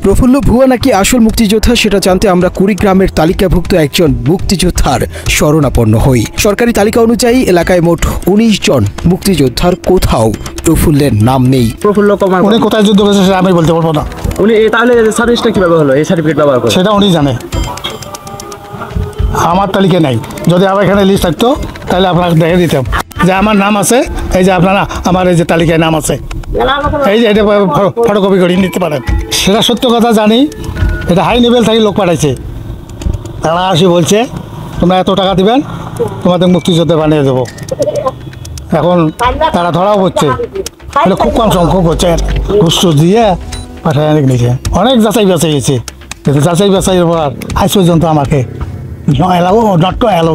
প্রফুল্ল ভুয়া নাকি আসল মুক্তিযোদ্ধা সেটা জানতে আমরা কুড়িগ্রামের তালিকাভুক্ত একজন মুক্তিযোদ্ধার শরণাপন্ন হই। সরকারি তালিকা অনুযায়ী এলাকায় মোট 19 জন মুক্তিযোদ্ধার কোথাও প্রফুল্লের নাম নেই। প্রফুল্ল উনি কোথায় যুদ্ধ করেছে সেটা আমি বলতে পারবো না। উনি তাহলে সার্ভিসটা কিভাবে হলো, এই সার্টিফিকেট ব্যবহার করে সেটা উনি জানে, আমার তালিকা নাই। যদি আমার এখানে লিস্ট থাকতো তাহলে আপনাকে দেখে দিতাম যে আমার নাম আছে, এই যে আপনারা আমার এই যে তালিকায় নাম আছে, এই যে এটা ফটোকপি করে নিতে পারেন। সেটা সত্য কথা জানি, এটা হাই লেভেল থেকে লোক পাঠাইছে। তারা আসি বলছে তোমরা এত টাকা দিবেন, তোমাদের মুক্তিযোদ্ধা বানিয়ে দেবো। এখন তারা ধরাও হচ্ছে, এটা খুব কম সংখ্যক হচ্ছে, ঘুষ দিয়ে পাঠায় নিয়েছে। অনেক যাচাই বাছাই হয়েছে, কিন্তু যাচাই বাছাইয়ের পর আজ পর্যন্ত আমাকে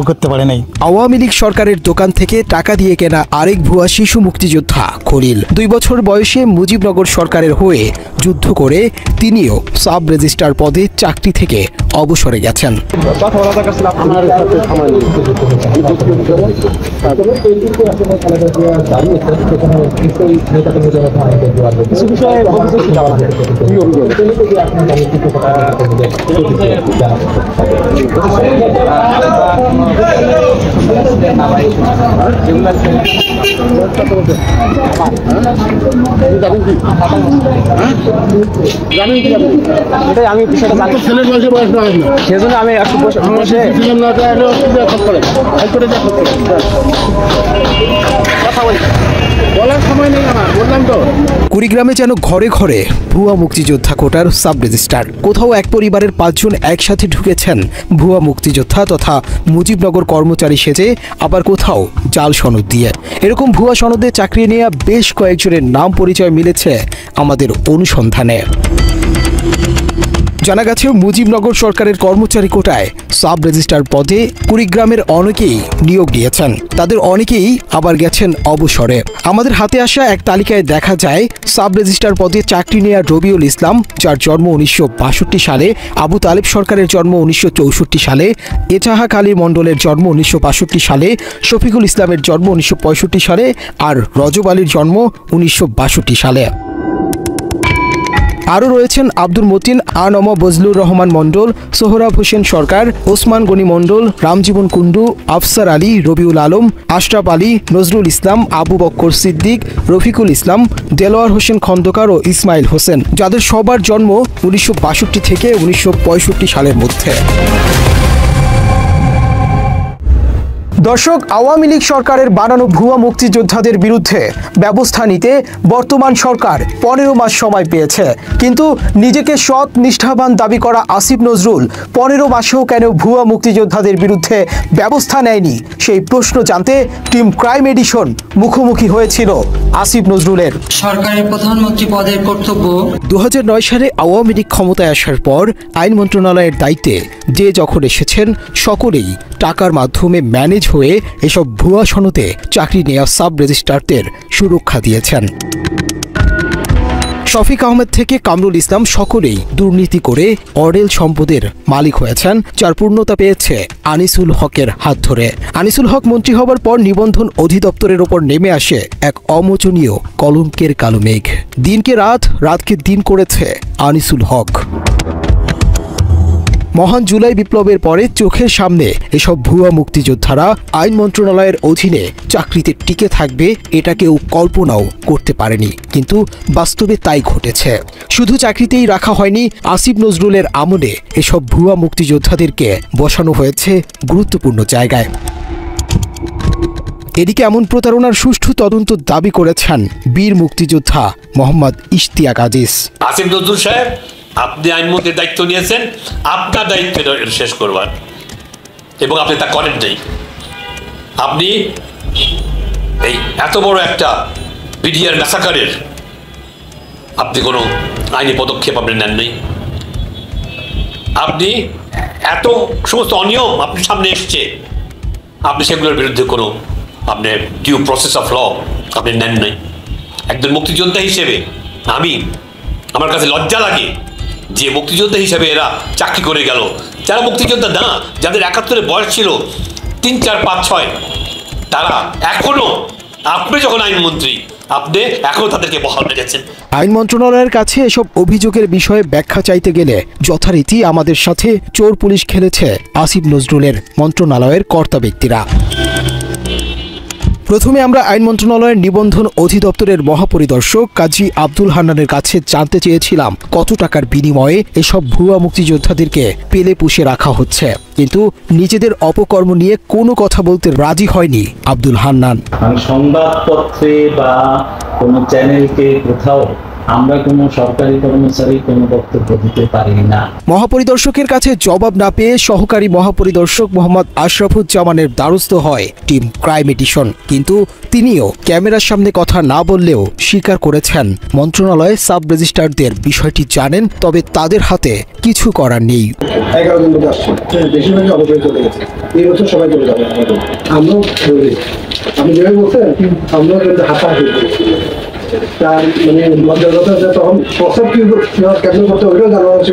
করতে পারে নাই। আওয়ামী লীগ সরকারের দোকান থেকে টাকা দিয়ে কেনা আরেক ভুয়া শিশু মুক্তিযোদ্ধা খলিল 2 বছর বয়সে মুজিবনগর সরকারের হয়ে যুদ্ধ করে তিনিও সাব রেজিস্ট্রার পদে চাকরি থেকে অবসরে গেছেন। আমি সেজন্য আমি কুড়িগ্রামে যেন ঘরে ঘরে ভুয়া মুক্তিযোদ্ধা কোটার সাব রেজিস্ট্রার। কোথাও এক পরিবারের 5 জন একসাথে ঢুকেছেন ভুয়া মুক্তিযোদ্ধা তথা মুজিবনগর কর্মচারী সেজে, আবার কোথাও জাল সনদ দিয়ে। এরকম ভুয়া সনদে চাকরি নেওয়া বেশ কয়েকজনের নাম পরিচয় মিলেছে আমাদের অনুসন্ধানে। জানা গেছে মুজিবনগর সরকারের কর্মচারী কোটায় সাব রেজিস্ট্রার পদে কুড়িগ্রামের অনেকেই নিয়োগ দিয়েছেন, তাদের অনেকেই আবার গেছেন অবসরে। আমাদের হাতে আসা এক তালিকায় দেখা যায় সাব রেজিস্ট্রার পদে চাকরি নেওয়া রবিউল ইসলাম, যার জন্ম 1962 সালে, আবু তালেব সরকারের জন্ম 1964 সালে, এজাহাক আলী মণ্ডলের জন্ম 1962 সালে, শফিকুল ইসলামের জন্ম 1965 সালে আর রজব আলীর জন্ম 1962 সালে। আরও রয়েছেন আব্দুল মতিন, আনম বজলুর রহমান মণ্ডল, সোহরাব হোসেন সরকার, ওসমান গনি মণ্ডল, রামজীবন কুণ্ডু, আফসার আলী, রবিউল আলম, আশরাফ আলী, নজরুল ইসলাম, আবু বক্কর সিদ্দিক, রফিকুল ইসলাম, দেলোয়ার হোসেন খন্দকার ও ইসমাইল হোসেন, যাদের সবার জন্ম 1962 থেকে 1965 সালের মধ্যে। দর্শক, আওয়ামী লীগ সরকারের বানানো ভুয়া মুক্তিযোদ্ধাদের বিরুদ্ধে ব্যবস্থা নিতে বর্তমান সরকার 15 মাস সময় পেয়েছে, কিন্তু নিজেকে সৎ নিষ্ঠাবান দাবি করা আসিফ নজরুল 15 মাসেও কেন ভুয়া মুক্তিযোদ্ধাদের বিরুদ্ধে ব্যবস্থা নেয়নি সেই প্রশ্ন জানতে টিম ক্রাইম এডিশন মুখোমুখি হয়েছিল আসিফ নজরুলের। সরকারের প্রধানমন্ত্রী পদের কর্তব্য। 2009 সালে আওয়ামী লীগ ক্ষমতায় আসার পর আইন মন্ত্রণালয়ের দায়িত্বে যে যখন এসেছেন সকলেই টাকার মাধ্যমে ম্যানেজ হয়ে এসব ভুয়া সনদে চাকরি নেওয়া সাব রেজিস্ট্রারদের সুরক্ষা দিয়েছেন। শফিক আহমেদ থেকে কামরুল ইসলাম সকলেই দুর্নীতি করে অডেল সম্পদের মালিক হয়েছেন, যার পূর্ণতা পেয়েছে আনিসুল হকের হাত ধরে। আনিসুল হক মন্ত্রী হবার পর নিবন্ধন অধিদপ্তরের ওপর নেমে আসে এক অমোচনীয় কলঙ্কের কালো মেঘ। দিনকে রাত, রাতকে দিন করেছে আনিসুল হক। মহান জুলাই বিপ্লবের পরে চোখের সামনে এসব ভুয়া মুক্তিযোদ্ধারা আইন মন্ত্রণালয়ের অধীনে চাকরিতে টিকে থাকবে এটা কেউ কল্পনাও করতে পারেনি, কিন্তু বাস্তবে তাই ঘটেছে। শুধু চাকরিতেই রাখা হয়নি, আসিফ নজরুলের আমলে এসব ভুয়া মুক্তিযোদ্ধাদেরকে বসানো হয়েছে গুরুত্বপূর্ণ জায়গায়। এদিকে এমন প্রতারণার সুষ্ঠু তদন্ত দাবি করেছেন বীর মুক্তিযোদ্ধা মোহাম্মদ ইশতিয়াক আজিজ। আসিফ নজরুল সাহেব, আপনি আইনমন্ত্রীর দায়িত্ব নিয়েছেন, আপনার দায়িত্ব শেষ করবার, এবং আপনি তা করেন নাই। আপনি এই এত বড় একটা বিডিআর ম্যাসাকারের আপনি কোনো আইনি পদক্ষেপ আপনি নেন নাই। আপনি এত সমস্ত অনিয়ম আপনার সামনে এসছে, আপনি সেগুলোর বিরুদ্ধে কোনো আপনি ডিউ প্রসেস অফ ল আপনি নেন নাই। একজন মুক্তিযোদ্ধা হিসেবে আমার কাছে লজ্জা লাগে যে মুক্তিযোদ্ধা হিসেবে এরা চাকরি করে গেল, যারা মুক্তিযোদ্ধা না, যাদের 71 বয়স ছিল 3, 4, 5, 6, তারা এখনো, আপনি যখন আইনমন্ত্রী, আপনি এখনো তাদেরকে বহাল রেখেছেন। আইন মন্ত্রণালয়ের কাছে এসব অভিযোগের বিষয়ে ব্যাখ্যা চাইতে গেলে যথারীতি আমাদের সাথে চোর পুলিশ খেলেছে আসিফ নজরুলের মন্ত্রণালয়ের কর্তা ব্যক্তিরা। প্রথমে আমরা আইন মন্ত্রণালয়ের নিবন্ধন অধিদপ্তরের মহাপরিদর্শক কাজী আব্দুল হান্নানের কাছে জানতে চেয়েছিলাম কত টাকার বিনিময়ে এসব ভুয়া মুক্তিযোদ্ধাদেরকে পেলে পুষে রাখা হচ্ছে, কিন্তু নিজেদের অপকর্ম নিয়ে কোনো কথা বলতে রাজি হয়নি আব্দুল হান্নান। সংবাদপত্রে বা কোনো চ্যানেলকে কোথাও আমরা কোনো সরকারি কর্মচারী কোনো বক্তব্য দিতে পারি না। মহাপরিদর্শকের কাছে জবাব না পেয়ে সহকারী মহাপরিদর্শক মোহাম্মদ আশরাফুজ্জামানের দ্বারস্থ হয় টিম ক্রাইম এডিশন, কিন্তু তিনিও ক্যামেরার সামনে কথা না বললেও স্বীকার করেছেন মন্ত্রণালয়ে সাব রেজিস্ট্রারদের বিষয়টি জানেন, তবে তাদের হাতে কিছু করার নেই। 11 জন লোক আসছে, বেশিরভাগই অবসরে চলে গেছে, এই বছর সবাই চলে যাবে। আমরাও বলি, আপনি যেভাবে বলছেন আমরা কিন্তু হাতাহাতি করেছি, তার মানে লজ্জার কথা তখন প্রস্তাব কেমন করতে ওইটাও জানা হচ্ছে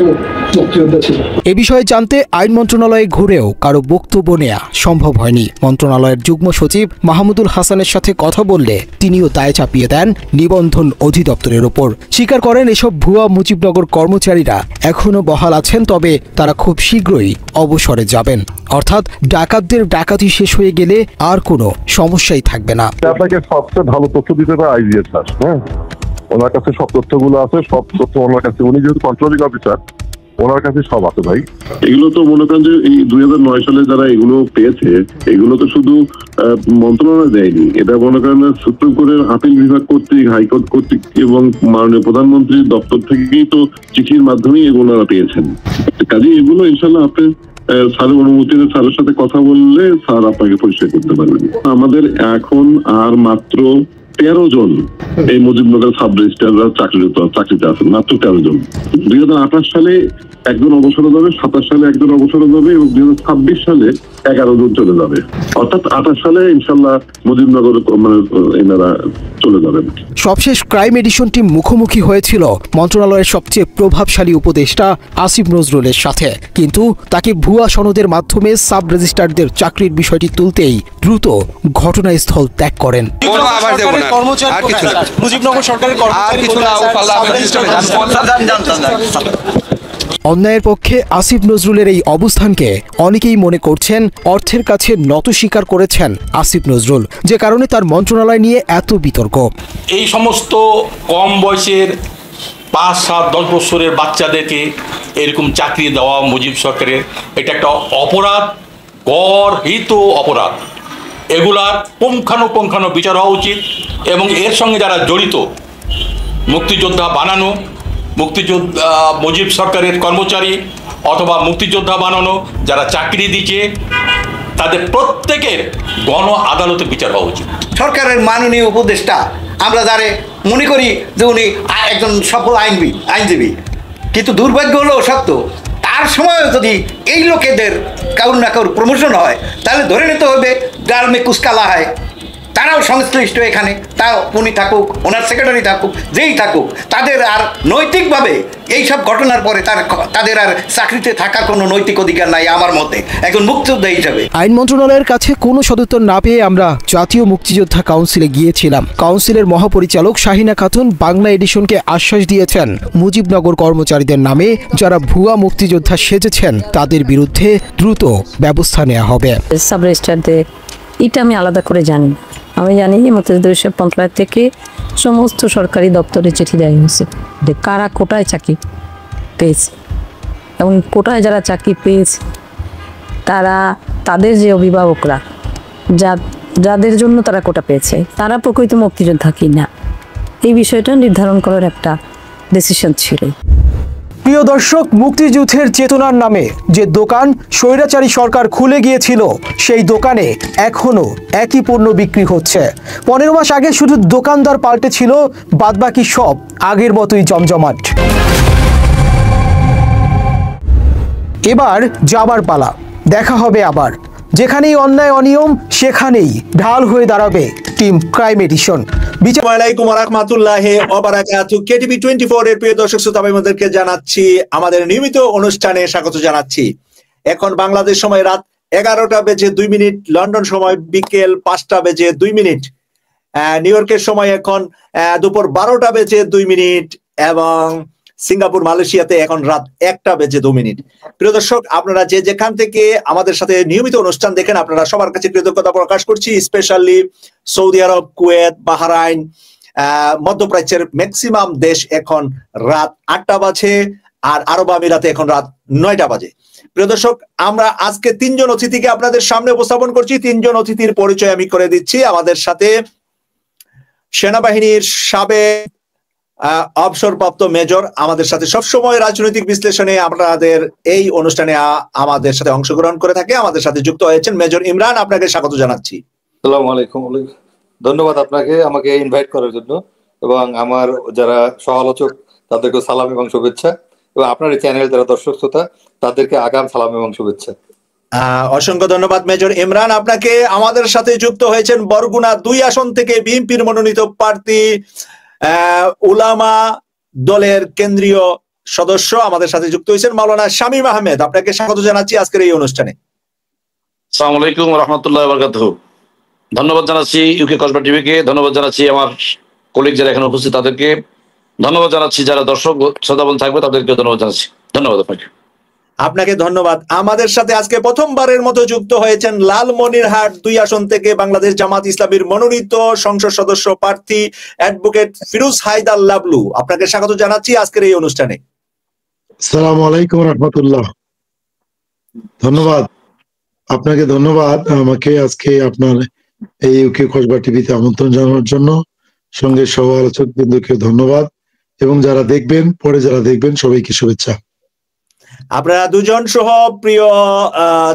মুক্তিযোদ্ধা ছিল। এ বিষয়ে জানতে আইন মন্ত্রণালয়ে ঘুরেও কারো বক্তব্য নেওয়া সম্ভব হয়নি। মন্ত্রণালয়ের যুগ্ম সচিব মাহমুদুল হাসানের সাথে কথা বললে তিনিও দায় চাপিয়ে দেন নিবন্ধন অধিদপ্তরের ওপর। স্বীকার করেন এসব ভুয়া মুজিবনগর কর্মচারীরা এখনো বহাল আছেন, তবে তারা খুব শীঘ্রই অবসরে যাবেন, অর্থাৎ ডাকাতদের ডাকাতি শেষ হয়ে গেলে আর কোনো সমস্যাই থাকবে না। আপনাকে সবচেয়ে ভালো তথ্য দিতে পারে আইজিএস স্যার, হ্যাঁ, ওনার কাছে সব তথ্যগুলো আছে, সব তথ্য ওনার কাছে, উনি যেহেতু কন্ট্রোলিং অফিসার, ওনার কাছে সব আছে ভাই। এগুলো তো মনে করেন যে এই 2009 সালে যারা এগুলো পেয়েছে, এগুলো তো শুধু মন্ত্রণালয় দেয়নি, এটা মনে করেন সুপ্রিম কোর্টের আপিল বিভাগ কর্তৃক, হাইকোর্ট কর্তৃক এবং মাননীয় প্রধানমন্ত্রীর দপ্তর থেকেই তো চিঠির মাধ্যমেই এগুলো পেয়েছেন। কাজে এগুলো ইনশাল্লাহ আপনি স্যারের অনুমতিতে স্যারের সাথে কথা বললে স্যার আপনাকে পরিচয় করতে পারবেন। আমাদের এখন আর মাত্র 13 জন এই মুজিবনগর সাব রেজিস্ট্রাররা চাকরিতে আছেন, মাত্র 13 জন। 2028 সালে একজন অবসরে যাবে, 27 সালে একজন অবসরে যাবে এবং 2026 সালে 11 জন চলে যাবে। অর্থাৎ 28 সালে ইনশাল্লাহ মুজিবনগর মানে এনারা চলে যাবেন। সবশেষ ক্রাইম এডিশন টিম মুখোমুখি হয়েছিল মন্ত্রণালয়ের সবচেয়ে প্রভাবশালী উপদেষ্টা আসিফ নজরুলের সাথে, কিন্তু তাকে ভুয়া সনদের মাধ্যমে সাব রেজিস্ট্রারদের চাকরির বিষয়টি তুলতেই দ্রুত ঘটনাস্থল ত্যাগ করেন। অন্যায়ের পক্ষে আসিফ নজরুলের এই অবস্থানকে অনেকেই মনে করছেন অর্থের কাছে নত স্বীকার করেছেন আসিফ নজরুল, যে কারণে তার মন্ত্রণালয় নিয়ে এত বিতর্ক। এই সমস্ত কম বয়সের 5, 7, 10 বছরের বাচ্চাদেরকে এরকম চাকরি দেওয়া মুজিব সরকারের এটা একটা অপরাধ, গর্হিত অপরাধ। এগুলার পুঙ্খানুপুঙ্খানু বিচার হওয়া উচিত এবং এর সঙ্গে যারা জড়িত, মুক্তিযোদ্ধা বানানো, মুক্তিযোদ্ধা মুজিব সরকারের কর্মচারী অথবা মুক্তিযোদ্ধা বানানো যারা চাকরি দিচ্ছে, তাদের প্রত্যেকের গণ আদালতে বিচার হওয়া উচিত। সরকারের মাননীয় উপদেষ্টা আমরা যারা মনে করি যে উনি একজন সফল আইনজীবী, কিন্তু দুর্ভাগ্য হলো সত্য, তার সময় যদি এই লোকেদের কারোর না কারোর প্রমোশন হয় তাহলে ধরে নিতে হবে ডালমে কুচকালা হয়, তারাও সংশ্লিষ্ট এখানে, তা উনি থাকুক, ওনার সেক্রেটারি থাকুক, যেই থাকুক, তাদের আর নৈতিকভাবে এইসব ঘটনার পরে তাদের আর চাকরিতে থাকার কোনো নৈতিক অধিকার নাই আমার মতে একজন মুক্তিযোদ্ধা হিসাবে। আইন মন্ত্রণালয়ের কাছে কোনো সদুত্তর না পেয়ে আমরা জাতীয় মুক্তিযোদ্ধা কাউন্সিলে গিয়েছিলাম। কাউন্সিলের মহাপরিচালক শাহিনা খাতুন বাংলা এডিশনকে আশ্বাস দিয়েছেন মুজিবনগর কর্মচারীদের নামে যারা ভুয়া মুক্তিযোদ্ধা সেজেছেন তাদের বিরুদ্ধে দ্রুত ব্যবস্থা নেওয়া হবে। সাব রেজিস্ট্রারদের এটা আমি আলাদা করে জানি, আমি জানি যে মুক্তিযোদ্ধা মন্ত্রণালয় থেকে সমস্ত সরকারি দপ্তরে চিঠি দেওয়া হয়েছে যে কারা কোটায় চাকরি পেয়েছে এবং কোটায় যারা চাকরি পেয়েছে তারা তাদের যে অভিভাবকরা যাদের জন্য তারা কোটা পেয়েছে তারা প্রকৃত মুক্তিযোদ্ধা কি না, এই বিষয়টা নির্ধারণ করার একটা ডিসিশন ছিল। প্রিয় দর্শক, মুক্তিযুদ্ধের চেতনার নামে যে দোকান স্বৈরাচারী সরকার খুলে গিয়েছিল সেই দোকানে এখনো একই পণ্য বিক্রি হচ্ছে। 15 মাস আগে শুধু দোকানদার পাল্টে ছিল, বাদবাকি সব আগের মতোই জমজমাট। এবার যাবার পালা, দেখা হবে আবার। যেখানেই অন্যায় অনিয়ম সেখানেই ঢাল হয়ে দাঁড়াবে টিম ক্রাইম এডিশন। আসসালামু আলাইকুম ওয়া রাহমাতুল্লাহি ওয়া বারাকাতুহু। কেটিভি 24 এর প্রিয় দর্শক শ্রোতা ভাইদেরকে জানাচ্ছি আমাদের নিয়মিত অনুষ্ঠানে স্বাগত জানাচ্ছি। এখন বাংলাদেশ সময় রাত 11টা বেজে 2 মিনিট, লন্ডন সময় বিকেল 5টা বেজে 2 মিনিট, নিউ ইয়র্কের সময় এখন দুপুর 12টা বেজে 2 মিনিট এবং সিঙ্গাপুর মালয়েশিয়াতে এখন রাত 1টা বেজে 2 মিনিট। প্রিয় দর্শক, আপনারা যে যেখান থেকে আমাদের সাথে নিয়মিত অনুষ্ঠান দেখেন আপনারা সবার কাছে কৃতজ্ঞতা প্রকাশ করছি। স্পেশালি সৌদি আরব, কুয়েত, বাহরাইন, মধ্যপ্রাচ্যের ম্যাক্সিমাম দেশ এখন রাত 8টা বাজে আর আরব আমিরাতে এখন রাত 9টা বাজে। প্রিয় দর্শক, আমরা আজকে 3 জন অতিথিকে আপনাদের সামনে উপস্থাপন করছি। 3 জন অতিথির পরিচয় আমি করে দিচ্ছি। আমাদের সাথে সেনাবাহিনীর সাবেক অবসরপ্রাপ্ত মেজর, আমাদের সাথে সবসময় রাজনৈতিক বিশ্লেষণে আপনাদের এই অনুষ্ঠানে আমাদের সাথে অংশগ্রহণ করে থাকে। আমাদের সাথে যুক্ত হয়েছেন মেজর ইমরান, আপনাকে স্বাগত জানাচ্ছি। আসসালামু আলাইকুম। ধন্যবাদ আপনাকে আমাকে ইনভাইট করার জন্য এবং আমার যারা সহ-আলোচক তাদেরকে সালাম এবং শুভেচ্ছা, এবং আপনার এই চ্যানেল যারা দর্শক শ্রোতা তাদেরকে আগাম সালাম এবং শুভেচ্ছা। অসংখ্য ধন্যবাদ মেজর ইমরান আপনাকে। আমাদের সাথে যুক্ত হয়েছেন বরগুনা 2 আসন থেকে বিএনপির মনোনীত প্রার্থী, উলামা দলের কেন্দ্রীয় সদস্য, আমাদের সাথে যুক্ত হয়েছেন মাওলানা শামীম আহমেদ, আপনাকে স্বাগত জানাচ্ছি আজকের এই অনুষ্ঠানে। আসসালামু আলাইকুম ওয়া রাহমাতুল্লাহি ওয়া বারাকাতুহু। ধন্যবাদ জানাচ্ছি ইউকে কসবা টিভিকে, ধন্যবাদ জানাচ্ছি আমার কলিগ যারা এখানে উপস্থিত তাদেরকে, ধন্যবাদ জানাচ্ছি যারা দর্শক শ্রোতাবল থাকবে তাদেরকে ধন্যবাদ জানাচ্ছি। ধন্যবাদ আপনাকে ধন্যবাদ। আমাদের সাথে আজকে প্রথমবারের মতো যুক্ত হয়েছেন লালমনিরহাট 2 আসন থেকে বাংলাদেশ জামাত ইসলামীর মনোনীত সংসদ সদস্য প্রার্থী অ্যাডভোকেট ফিরোজ হায়দার লাবলু, আপনাকে স্বাগত জানাচ্ছি আজকের এই অনুষ্ঠানে। আসসালামু আলাইকুম রাহমাতুল্লাহ। ধন্যবাদ আপনাকে, ধন্যবাদ আমাকে আজকে আপনার এই ইউকে কসবা টিভিতে আমন্ত্রণ জানানোর জন্য। সঙ্গে সহ আলোচক বিন্দুকে ধন্যবাদ এবং যারা দেখবেন পরে যারা দেখবেন সবাইকে শুভেচ্ছা। আপনারা দুজন সহ প্রিয়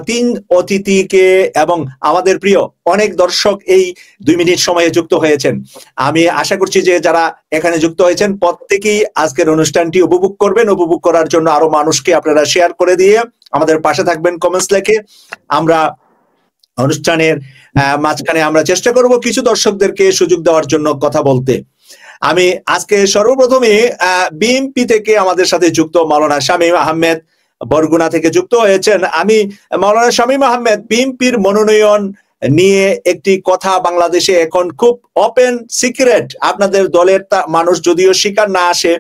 3 অতিথিকে এবং আমাদের প্রিয় অনেক দর্শক এই 2 মিনিট সময়ে যুক্ত হয়েছেন। আমি আশা করছি যে যারা এখানে যুক্ত হয়েছেন প্রত্যেকেই আজকের অনুষ্ঠানটি উপভোগ করবেন। উপভোগ করার জন্য আরো মানুষকে আপনারা শেয়ার করে দিয়ে আমাদের পাশে থাকবেন কমেন্টস লিখে। আমরা অনুষ্ঠানের মাঝখানে আমরা চেষ্টা করব কিছু দর্শকদেরকে সুযোগ দেওয়ার জন্য কথা বলতে। আমি আজকে সর্বপ্রথমে বিএনপি থেকে আমাদের সাথে যুক্ত মাওলানা শামীম আহমেদ বরগুনা থেকে যুক্ত হয়েছেন। আমি মাওলানা শামীম আহমেদ, বিএনপির মনোনয়ন নিয়ে একটি কথা বাংলাদেশে এখন খুব ওপেন সিক্রেট, আপনাদের দলের মানুষ যদিও স্বীকার না আসে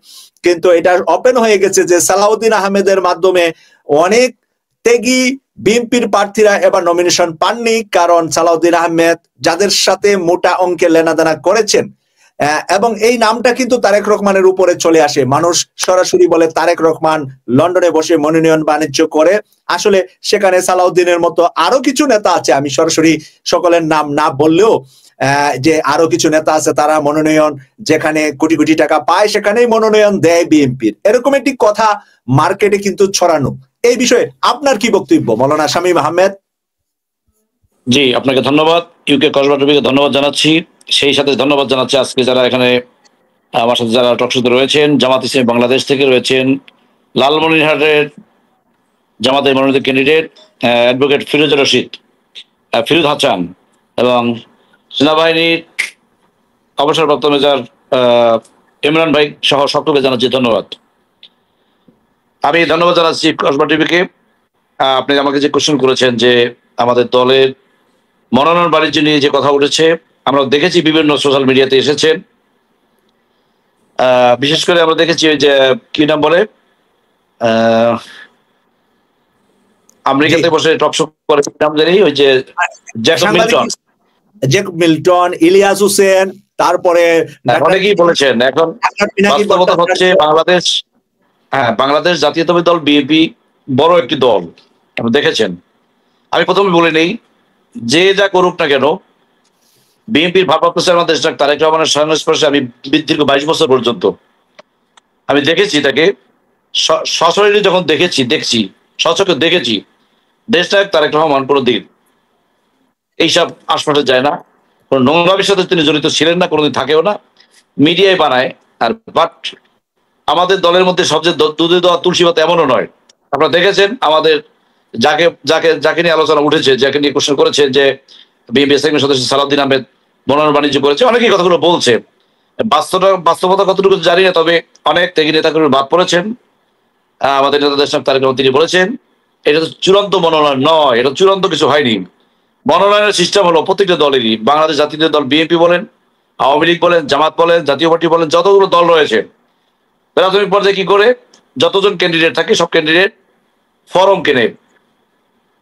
কিন্তু এটা ওপেন হয়ে গেছে যে সালাউদ্দিন আহমেদের মাধ্যমে অনেক ত্যাগী বিএনপির প্রার্থীরা এবার নমিনেশন পাননি, কারণ সালাউদ্দিন আহমেদ যাদের সাথে মোটা অঙ্কের লেনাদেনা করেছেন এবং এই নামটা কিন্তু তারেক রহমানের উপরে চলে আসে। মানুষ সরাসরি বলে তারেক রহমান লন্ডনে বসে মনোনয়ন বাণিজ্য করে, আসলে সেখানে সালাউদ্দিনের মতো আরো কিছু নেতা আছে, আমি সরাসরি সকলের নাম না বললেও যে আরো কিছু নেতা আছে তারা মনোনয়ন যেখানে কোটি কোটি টাকা পায় সেখানেই মনোনয়ন দেয় বিএনপির, এরকম একটি কথা মার্কেটে কিন্তু ছড়ানো। এই বিষয়ে আপনার কি বক্তব্য মাওলানা শামীম আহমেদ? জি, আপনাকে ধন্যবাদ, ইউকে কসবা টিভিকে ধন্যবাদ জানাচ্ছি। সেই সাথে ধন্যবাদ জানাচ্ছি আজকে যারা এখানে আমার সাথে যারা টকশোতে রয়েছেন। জামাত ইসলামী বাংলাদেশ থেকে রয়েছেন লালমনিরহাটের জামাতের মনোনীত ক্যান্ডিডেট অ্যাডভোকেট ফিরোজুর রশিদ, ফিরোজ হাসান এবং সেনাবাহিনীর অবসরপ্রাপ্ত মেজর ইমরান ভাই সহ সকলকে জানাচ্ছি ধন্যবাদ। আমি ধন্যবাদ জানাচ্ছি কসবা টিভিকে। আপনি আমাকে যে কোশ্চেন করেছেন যে আমাদের দলের মনোনয়ন বাণিজ্য নিয়ে যে কথা উঠেছে, আমরা দেখেছি বিভিন্ন সোশ্যাল মিডিয়াতে এসেছেন। বিশেষ করে আমরা দেখেছি ওই যে কি নাম বলে আমেরিকাতে বসে টকশো করে নাম জানি, ওই যে জ্যাকব মিল্টন, ইলিয়াস হোসেন, তারপরে অনেকেই বলেছেন। এখন বাস্তবতা হচ্ছে বাংলাদেশ জাতীয়তাবাদী দল বিএনপি বড় একটি দল, আপনি দেখেছেন। আমি প্রথমে বলে নেই, যে যা করুক না কেন বিএনপির ভারপ্রাপ্ত চেয়ারম্যান দেশ তারেক রহমানের সংস্পর্শে আমি দীর্ঘ 22 বছর পর্যন্ত আমি দেখেছি তাকে সশরীরে, যখন দেখছি সচক্ষে দেখেছি দেশনায়ক তারেক রহমান কোনোদিন এইসব আশপাশে যায় না, কোনো নোংরামির সাথে তিনি জড়িত ছিলেন না, কোনোদিন থাকেও না, মিডিয়ায় বানায়। আর বাট আমাদের দলের মধ্যে সবচেয়ে দুধে দেওয়া তুলসী পাতা এমনও নয়। আপনারা দেখেছেন আমাদের যাকে যাকে যাকে নিয়ে আলোচনা উঠেছে, যাকে নিয়ে কোশ্চেন করেছেন যে বিএনপি স্থায়ী সদস্য সালাউদ্দিন আহমেদ মনোনয়ন বাণিজ্য করেছে, অনেকেই কথাগুলো বলছে। বাস্তবতা কতটুকু জানি না, তবে অনেক ত্যাগী নেতাকর্মী বাদ পড়েছেন। আমাদের নেতা দেশ তারেক রহমান তিনি বলেছেন এটা তো চূড়ান্ত মনোনয়ন নয়, এটা চূড়ান্ত কিছু হয়নি। মনোনয়নের সিস্টেম হলো প্রত্যেকটা দলেরই, বাংলাদেশ জাতীয় দল বিএনপি বলেন, আওয়ামী লীগ বলেন, জামাত বলেন, জাতীয় পার্টি বলেন, যতগুলো দল রয়েছে প্রাথমিক পর্যায়ে কি করে যতজন ক্যান্ডিডেট থাকে সব ক্যান্ডিডেট ফর্ম কেনে,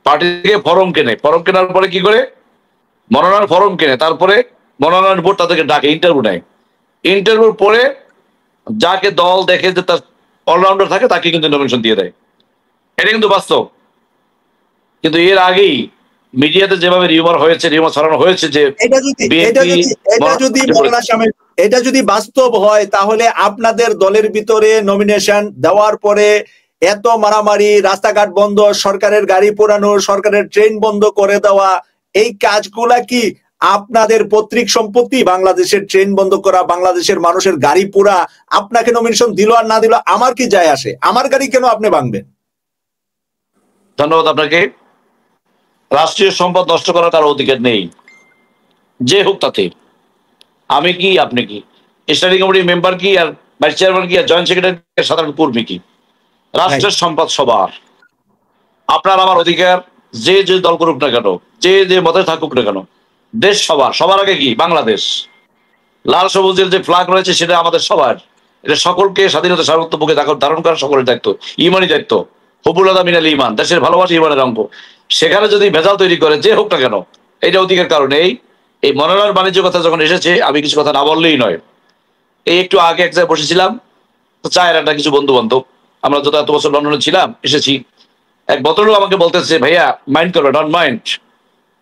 পার্টি থেকে ফর্ম কেনার পরে কি করে মনোনয়ন ফর্ম কেনে, তারপরে মনোনয়ন বোর্ড তাদেরকে ডাকে, ইন্টারভিউ নেয়। ইন্টারভিউর পরে যাকে দল দেখে যে তার অলরাউন্ডার থাকে তাকে কিন্তু নমিনেশন দিয়ে দেয়। এটা কিন্তু বাস্তব। কিন্তু এর আগেই মিডিয়াতে যেভাবে রিউমার ছড়ানো হয়েছে যে এটা যদি বাস্তব হয় তাহলে আপনাদের দলের ভিতরে নমিনেশন দেওয়ার পরে এত মারামারি, রাস্তাঘাট বন্ধ, সরকারের গাড়ি পোড়ানো, সরকারের ট্রেন বন্ধ করে দেওয়া, এই কাজগুলা কি আপনাদের পৈতৃক সম্পত্তি? বাংলাদেশের ট্রেন বন্ধ করা, বাংলাদেশের মানুষের গাড়ি পোড়া, আপনাকে নমিনেশন দিল আর না দিল আমার কি যায় আসে? আমার গাড়ি কেন আপনি ভাঙবেন? ধন্যবাদ আপনাকে। রাষ্ট্রীয় সম্পদ নষ্ট করার কারো অধিকার নেই, যে হোক তাতে। আমি কি, আপনি কি, স্ট্যান্ডিং কমিটির মেম্বার কি, আর ভাইস চেয়ারম্যান কি, আর জয়েন্ট সেক্রেটারি, সাধারণ কর্মী কি, রাষ্ট্রের সম্পদ সবার। আপনার আমার অধিকার, যে যে দল করুক না কেন, যে যে মতে থাকুক না কেন, দেশ সবার। সবার আগে কি বাংলাদেশ, লাল সবুজের যে ফ্ল্যাগ রয়েছে সেটা আমাদের সবার। এটা সকলকে স্বাধীনতা সার্বভৌমত্বকে ধারণ করা সকলের দায়িত্ব, ইমানি দায়িত্ব। হুবুল আদা মিনাল ইমান, দেশের ভালোবাসা ইমানের অঙ্গ। সেখানে যদি ভেজাল তৈরি করে যে হোক না কেন, এইটা অধিকার কারণে এই মনোনয়ন বাণিজ্য কথা যখন এসেছে আমি কিছু কথা না বললেই নয়। এই একটু আগে এক জায়গায় বসেছিলাম, চায়ের একটা কিছু বন্ধু বান্ধব, আমরা যত এত বছর লন্ডনে ছিলাম এসেছি, এক ভদ্রলোক আমাকে বলতেছে, ভাইয়া মাইন্ড করবে, ডন্ট মাইন্ড,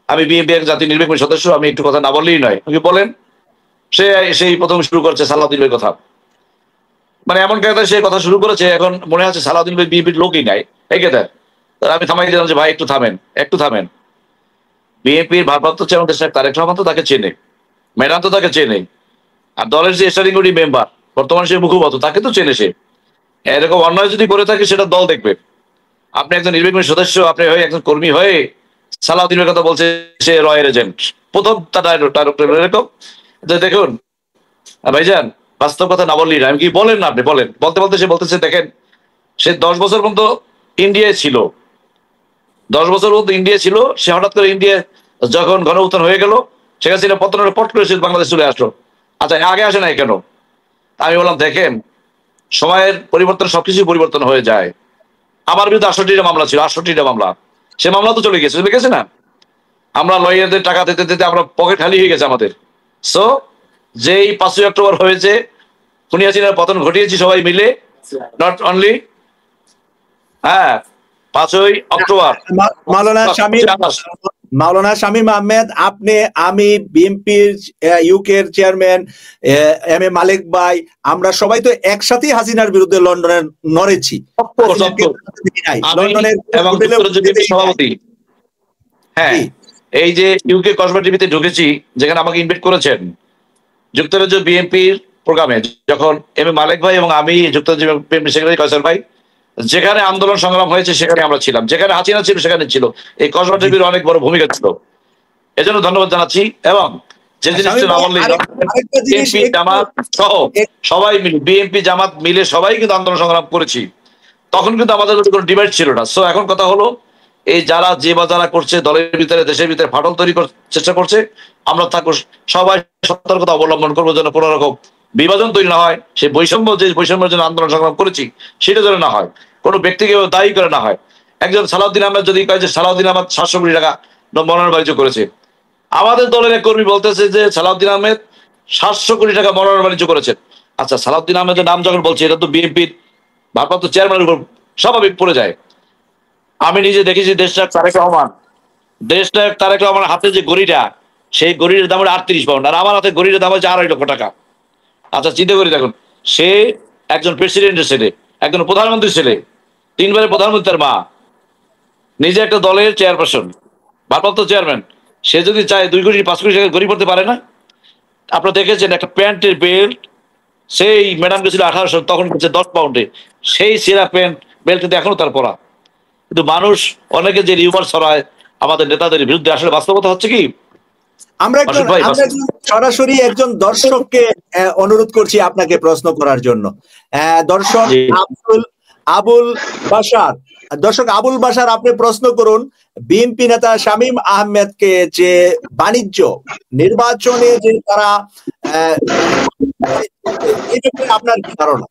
আমি বিএনপি এক জাতীয় নির্বাহী সদস্য, আমি একটু কথা না বললেই নয়। আপনি বলেন। সেই প্রথম শুরু করছে সালাউদ্দিন ভাইয়ের কথা, মানে এমন কথা সে কথা শুরু করেছে, এখন মনে হচ্ছে সালাউদ্দিন ভাই বিএনপির লোকই নাই, একে দেন। আমি থামাই দিলাম যে ভাই একটু থামেন। বিএনপির ভারপ্রাপ্ত চেয়ারম্যান দেশ তারেক রহমান তো তাকে চেনে, ম্যাডাম তো তাকে চেনে, আর দলের যে স্টারিং কমিটি মেম্বার বর্তমানে সে মুখপাত্র তাকে তো চেনে। সে এরকম অন্যায় যদি করে থাকে সেটা দল দেখবে। আপনি একজন নির্বাচনী সদস্য, আপনি হয়ে একজন কর্মী হয়ে সালাউদ্দিনের কথা বলছে সে রয়ের এজেন্ট, প্রথম ডাইরেক্টর এরকম। দেখুন ভাইজান, বাস্তব কথা না বললি না, আমি কি বলেন না, আপনি বলেন। বলতে সে বলতেছে দেখেন সে 10 বছর পর্যন্ত ইন্ডিয়ায় ছিল, 10 বছর পর্যন্ত ইন্ডিয়া ছিল। সে হঠাৎ করে ইন্ডিয়া যখন গণউত্থান হয়ে গেল, শেখ হাসিনা পতনের পট করে সে বাংলাদেশ চলে আসলো। আচ্ছা, আগে আসে নাই কেন? আমি বললাম দেখেন সময়ের পরিবর্তন সবকিছু পরিবর্তন হয়ে যায়। আমার বিরুদ্ধে 68টা মামলা ছিল, 68টা মামলা। সে মামলা তো চলে গেছে না। আমরা লয়ারদের টাকা দিতে দিতে আমরা পকেট খালি হয়ে গেছে আমাদের। সো যেই 5ই অক্টোবর হয়েছে, খুনি হাসিনার পতন ঘটিয়েছি সবাই মিলে, নট অনলি 5ই অক্টোবর। মাওলানা শামীম আহমেদ, আমি বিএনপির ইউকের চেয়ারম্যান এম এ মালিক ভাই, আমরা সবাই তো একসাথেই হাসিনার বিরুদ্ধে লন্ডনে নড়েছি। সভাপতি, হ্যাঁ, এই যে ইউকে কসবা টিভিতে ঢুকেছি, যেখানে আমাকে ইনভাইট করেছেন যুক্তরাজ্য বিএনপির প্রোগ্রামে, যখন এম এ মালিক ভাই এবং আমি যুক্তরাজ্য বিএনপি সেক্রেটারি কয়সার ভাই, যেখানে আন্দোলন সংগ্রাম হয়েছে সেখানে আমরা ছিলাম, যেখানে হাসিনা ছিল সেখানে ছিল। এই কসবা টিভির অনেক বড় ভূমিকা ছিল, এজন্য ধন্যবাদ জানাচ্ছি। এবং যে জিনিসটা বিএনপি জামাত সহ সবাই মিলে, বিএনপি জামাত মিলে সবাই কিন্তু আন্দোলন সংগ্রাম করেছি, তখন কিন্তু আমাদের কোনো ডিবেট ছিল না। সো এখন কথা হলো, এই যারা যে বা যারা করছে দলের ভিতরে দেশের ভিতরে ফাটল তৈরি চেষ্টা করছে, আমরা থাকবো সবাই সতর্কতা অবলম্বন করবো যেন কোনো রকম বিভাজন তৈরি না হয়। সেই বৈষম্যের জন্য আন্দোলন সংগ্রাম করেছি সেটা যেন না হয়, কোনো ব্যক্তিকে দায়ী করে না হয়। একজন সালাউদ্দিন আহমেদ যদি কয় যে সালাউদ্দিন আহমেদ 700 কোটি টাকা মনোনয়ন বাণিজ্য করেছে, আমাদের দলের এক কর্মী বলতেছে যে সালাউদ্দিন আহমেদ 700 কোটি টাকা মনোনয়ন বাণিজ্য করেছেন। আচ্ছা, সালাউদ্দিন আহমেদের নাম যখন বলছে, এটা তো বিএনপির ভারপ্রাপ্ত চেয়ারম্যানের উপর স্বাভাবিক পড়ে যায়। আমি নিজে দেখেছি দেশনায়ক তারেক রহমানের হাতে যে গড়িটা, সেই গড়ির দাম 38 পাউন্ড, আর আমার হাতে গড়ির দাম হচ্ছে 2.5 লক্ষ টাকা। আচ্ছা চিন্তা করে দেখুন, সে একজন প্রেসিডেন্টের ছেলে, একজন প্রধানমন্ত্রীর ছেলে, 3 বারের প্রধানমন্ত্রীর মা, নিজে একটা দলের চেয়ারপারসন, ভারপ্রাপ্ত চেয়ারম্যান, সে যদি চায় 2 কোটি 5 কোটি টাকা গড়ি পড়তে পারে না? আপনারা দেখেছেন একটা প্যান্টের বেল্ট, সেই ম্যাডাম গেছিল 1800, তখন গেছে 10 পাউন্ডে, সেই সেরা প্যান্ট বেল্ট কিন্তু এখনো তার পরা। কিন্তু মানুষ অনেকে যে রিউমার ছড়ায় আমাদের নেতাদের বিরুদ্ধে, আসলে বাস্তবতা হচ্ছে কি, আমরা সরাসরি একজন দর্শককে অনুরোধ করছি আপনাকে প্রশ্ন করার জন্য। দর্শক আবুল বাশার, আপনি প্রশ্ন করুন বিএনপি নেতা শামীম আহমেদকে, যে বাণিজ্য নির্বাচনে যে তারা, এই ব্যাপারে আপনার কি ধারণা?